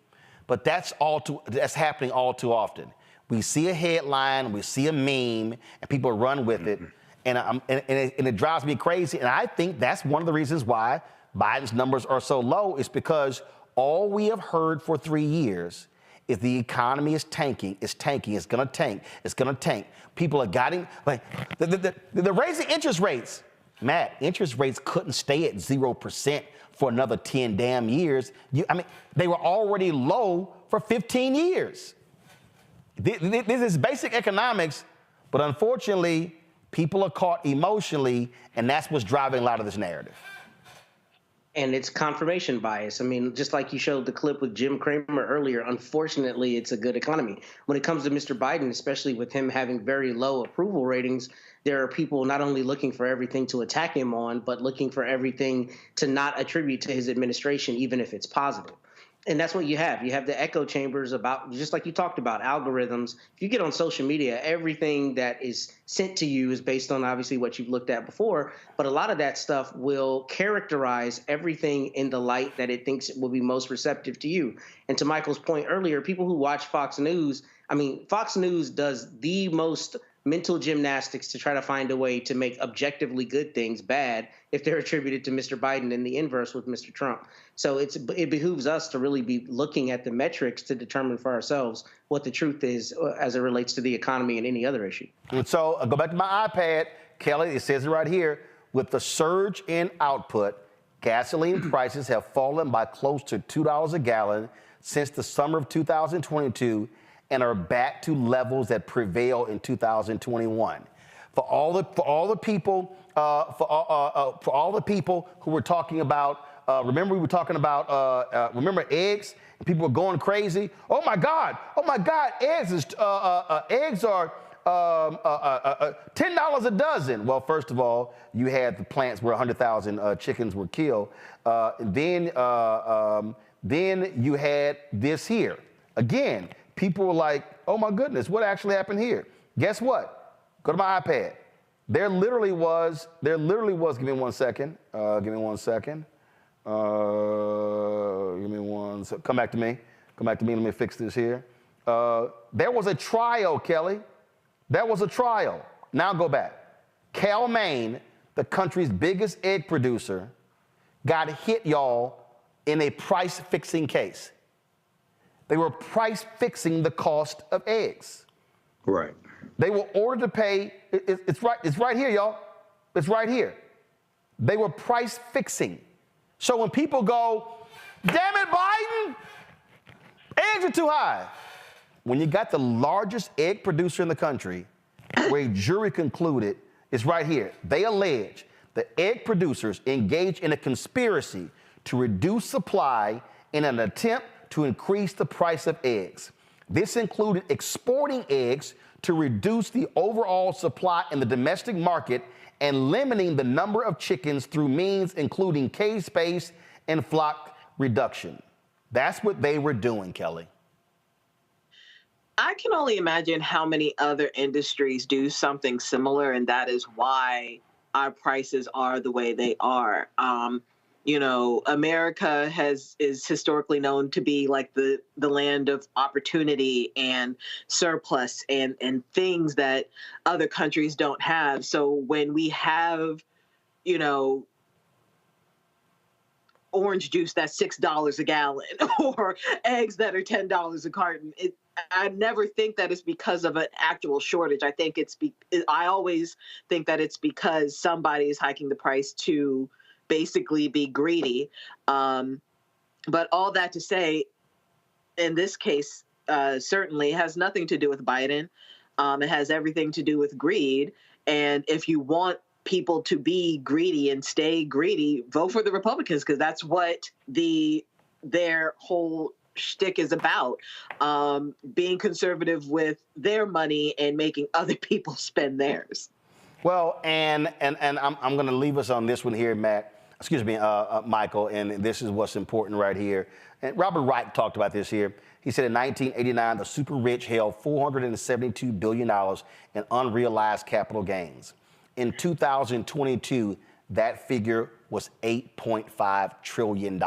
But that's happening all too often. We see a headline, we see a meme, and people run with it. And it drives me crazy. And I think that's one of the reasons why Biden's numbers are so low is because all we have heard for 3 years is the economy is tanking, it's gonna tank, it's gonna tank. People are getting, like, they're raising interest rates. Matt, interest rates couldn't stay at 0% for another 10 damn years. They were already low for 15 years. This is basic economics, but unfortunately, people are caught emotionally, and that's what's driving a lot of this narrative. And it's confirmation bias. I mean, just like you showed the clip with Jim Cramer earlier, unfortunately, it's a good economy. When it comes to Mr. Biden, especially with him having very low approval ratings, there are people not only looking for everything to attack him on, but looking for everything to not attribute to his administration, even if it's positive. And that's what you have. You have the echo chambers about, just like you talked about, algorithms. If you get on social media, everything that is sent to you is based on obviously what you've looked at before. But a lot of that stuff will characterize everything in the light that it thinks it will be most receptive to you. And to Michael's point earlier, people who watch Fox News, Fox News does the most mental gymnastics to try to find a way to make objectively good things bad if they're attributed to Mr. Biden, and the inverse with Mr. Trump. So it behooves us to really be looking at the metrics to determine for ourselves what the truth is as it relates to the economy and any other issue. And so I go back to my iPad, Kelly, it says it right here, with the surge in output, gasoline prices have fallen by close to $2 a gallon since the summer of 2022 and are back to levels that prevailed in 2021. For all the people who were talking about, remember we were talking about, remember eggs? People were going crazy. Oh my God, eggs are $10 a dozen. Well, first of all, you had the plants where 100,000 chickens were killed. Then you had this here. Again, people were like, oh my goodness, what actually happened here? Guess what? Go to my iPad. There literally was, give me one second. Come back to me, let me fix this here. There was a trial, Kelly. There was a trial. Now go back. Cal, Maine, the country's biggest egg producer, got hit, y'all, in a price-fixing case. They were price-fixing the cost of eggs. Right. They were ordered to pay, it's right here, y'all. It's right here. They were price-fixing. So when people go, damn it, Biden, eggs are too high. When you got the largest egg producer in the country, where a jury concluded, it's right here. They allege the egg producers engaged in a conspiracy to reduce supply in an attempt to increase the price of eggs. This included exporting eggs to reduce the overall supply in the domestic market and limiting the number of chickens through means including cage space and flock reduction. That's what they were doing, Kelly. I can only imagine how many other industries do something similar, and that is why our prices are the way they are. America is historically known to be like the land of opportunity and surplus and things that other countries don't have. So when we have, orange juice that's $6 a gallon or eggs that are $10 a carton, I never think that it's because of an actual shortage. I always think that it's because somebody is hiking the price to basically be greedy. But all that to say, in this case, certainly has nothing to do with Biden. It has everything to do with greed. And if you want people to be greedy and stay greedy, vote for the Republicans, because that's what their whole shtick is about, being conservative with their money and making other people spend theirs. Well, and I'm going to leave us on this one here, Michael, and this is what's important right here. And Robert Wright talked about this here. He said in 1989, the super rich held $472 billion in unrealized capital gains. In 2022, that figure was $8.5 trillion.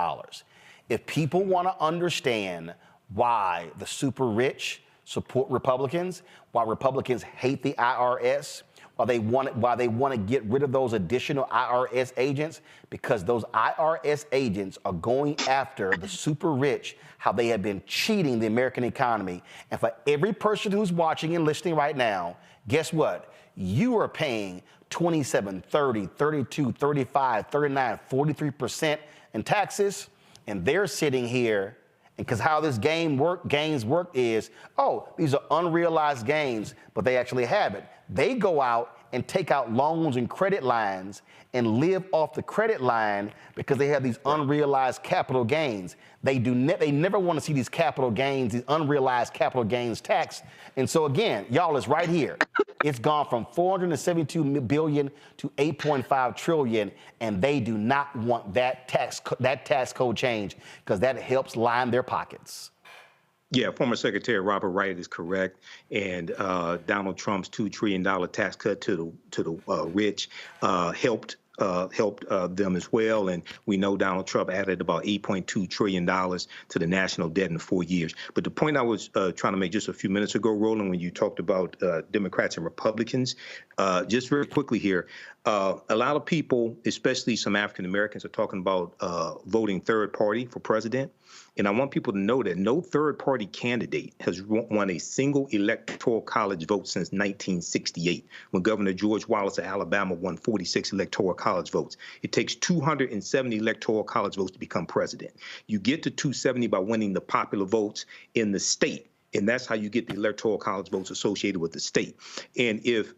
If people want to understand why the super rich support Republicans, why Republicans hate the IRS, why they want to get rid of those additional IRS agents, because those IRS agents are going after the super rich, how they have been cheating the American economy. And for every person who's watching and listening right now, guess what? You are paying 27, 30, 32, 35, 39, 43% in taxes, and they're sitting here. And because how this gains work is, oh, these are unrealized gains, but they actually have it. They go out and take out loans and credit lines and live off the credit line because they have these unrealized capital gains. They never want to see these capital gains, these unrealized capital gains taxed. And so again, y'all, it's right here. It's gone from $472 billion to $8.5 trillion, and they do not want that tax code change because that helps line their pockets. Yeah, former Secretary Robert Wright is correct, and Donald Trump's $2 trillion tax cut to the rich helped them as well. And we know Donald Trump added about $8.2 trillion to the national debt in 4 years. But the point I was trying to make just a few minutes ago, Roland, when you talked about Democrats and Republicans, just very quickly here, a lot of people, especially some African Americans, are talking about voting third party for president. And I want people to know that no third-party candidate has won a single electoral college vote since 1968, when Governor George Wallace of Alabama won 46 electoral college votes. It takes 270 electoral college votes to become president. You get to 270 by winning the popular votes in the state. And that's how you get the electoral college votes associated with the state. And if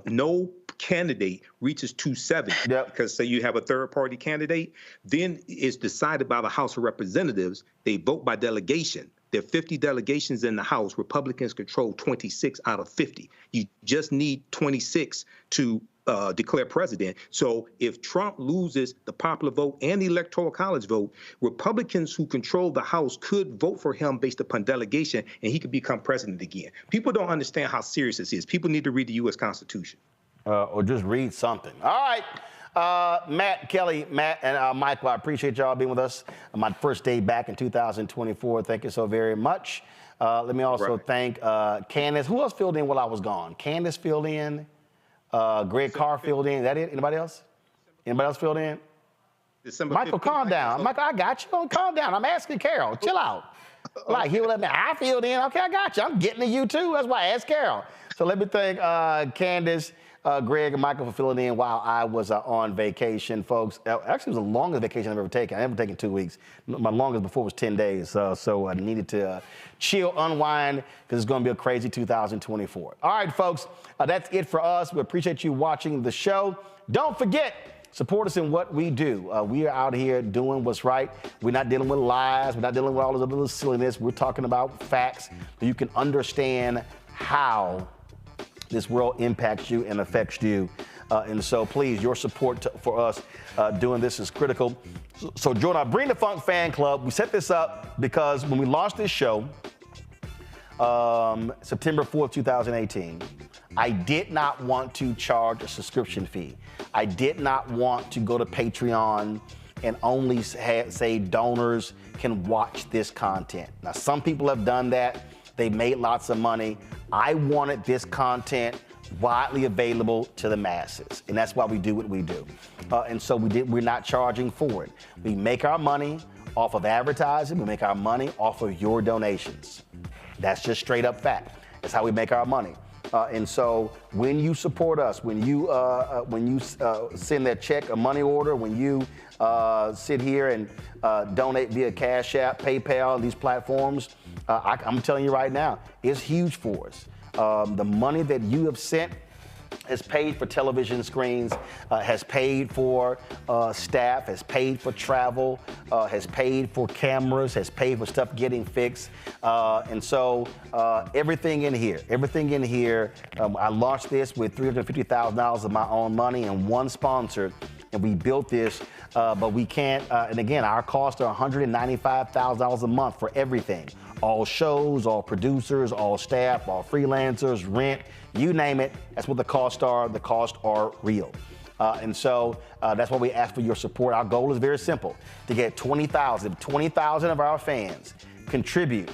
no candidate reaches 270, because say you have a third party candidate, then it's decided by the House of Representatives. They vote by delegation. There are 50 delegations in the House. Republicans control 26 out of 50. You just need 26 to declare president. So if Trump loses the popular vote and the electoral college vote, Republicans who control the House could vote for him based upon delegation, and he could become president again. People don't understand how serious this is. People need to read the U.S. Constitution. Or just read something. All right. Matt, Kelly, Matt, and Michael, I appreciate y'all being with us on my first day back in 2024. Thank you so very much. Let me also thank Candace. Who else filled in while I was gone? Candace filled in. Greg Carr filled in. Is that it? Anybody else? Anybody else filled in? Michael, calm down. Michael, I got you. Calm down. I'm asking Carol. Chill out. Like, he will let me. I filled in. Okay, I got you. I'm getting to you, too. That's why I asked Carol. So let me thank Candace, Greg, and Michael for filling in while I was on vacation, folks. Actually, it was the longest vacation I've ever taken. I've never taken 2 weeks. My longest before was 10 days. So I needed to chill, unwind, because it's going to be a crazy 2024. All right, folks, that's it for us. We appreciate you watching the show. Don't forget, support us in what we do. We are out here doing what's right. We're not dealing with lies. We're not dealing with all this little silliness. We're talking about facts so you can understand how this world impacts you and affects you. And so please, your support for us doing this is critical. So join our Bring the Funk fan club. We set this up because when we launched this show, September 4th, 2018, I did not want to charge a subscription fee. I did not want to go to Patreon and only say donors can watch this content. Now, some people have done that. They made lots of money. I wanted this content widely available to the masses, and that's why we do what we do. And so we're not charging for it. We make our money off of advertising. We make our money off of your donations. That's just straight up fact. That's how we make our money. And so when you support us, when you send that check, a money order, when you sit here and donate via Cash App, PayPal, these platforms, I'm telling you right now, it's huge for us. The money that you have sent has paid for television screens, has paid for staff, has paid for travel, has paid for cameras, has paid for stuff getting fixed. And so everything in here, I launched this with $350,000 of my own money and one sponsor, and we built this, but we can't, and again, our costs are $195,000 a month for everything. All shows, all producers, all staff, all freelancers, rent, you name it. That's what the costs are. The costs are real. And so that's why we ask for your support. Our goal is very simple, to get 20,000 of our fans contribute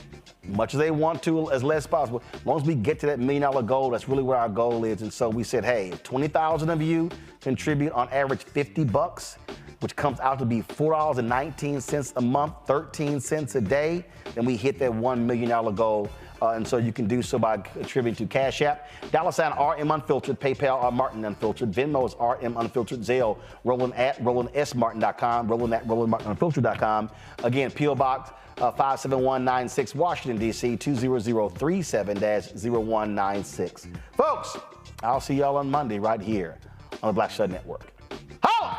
much as they want to, as less as possible. As long as we get to that $1 million goal, that's really where our goal is. And so we said, hey, if 20,000 of you contribute on average $50, which comes out to be $4.19 a month, 13 cents a day, then we hit that $1 million goal. And so you can do so by contributing to Cash App, $RM Unfiltered, PayPal, Martin Unfiltered, Venmo is RM Unfiltered, Zelle, Roland at RolandSMartin.com, Roland at RolandMartinUnfiltered.com. Again, P.O. Box 57196, Washington, D.C., 20037-0196. Folks, I'll see y'all on Monday right here on the Black Stud Network. Holla!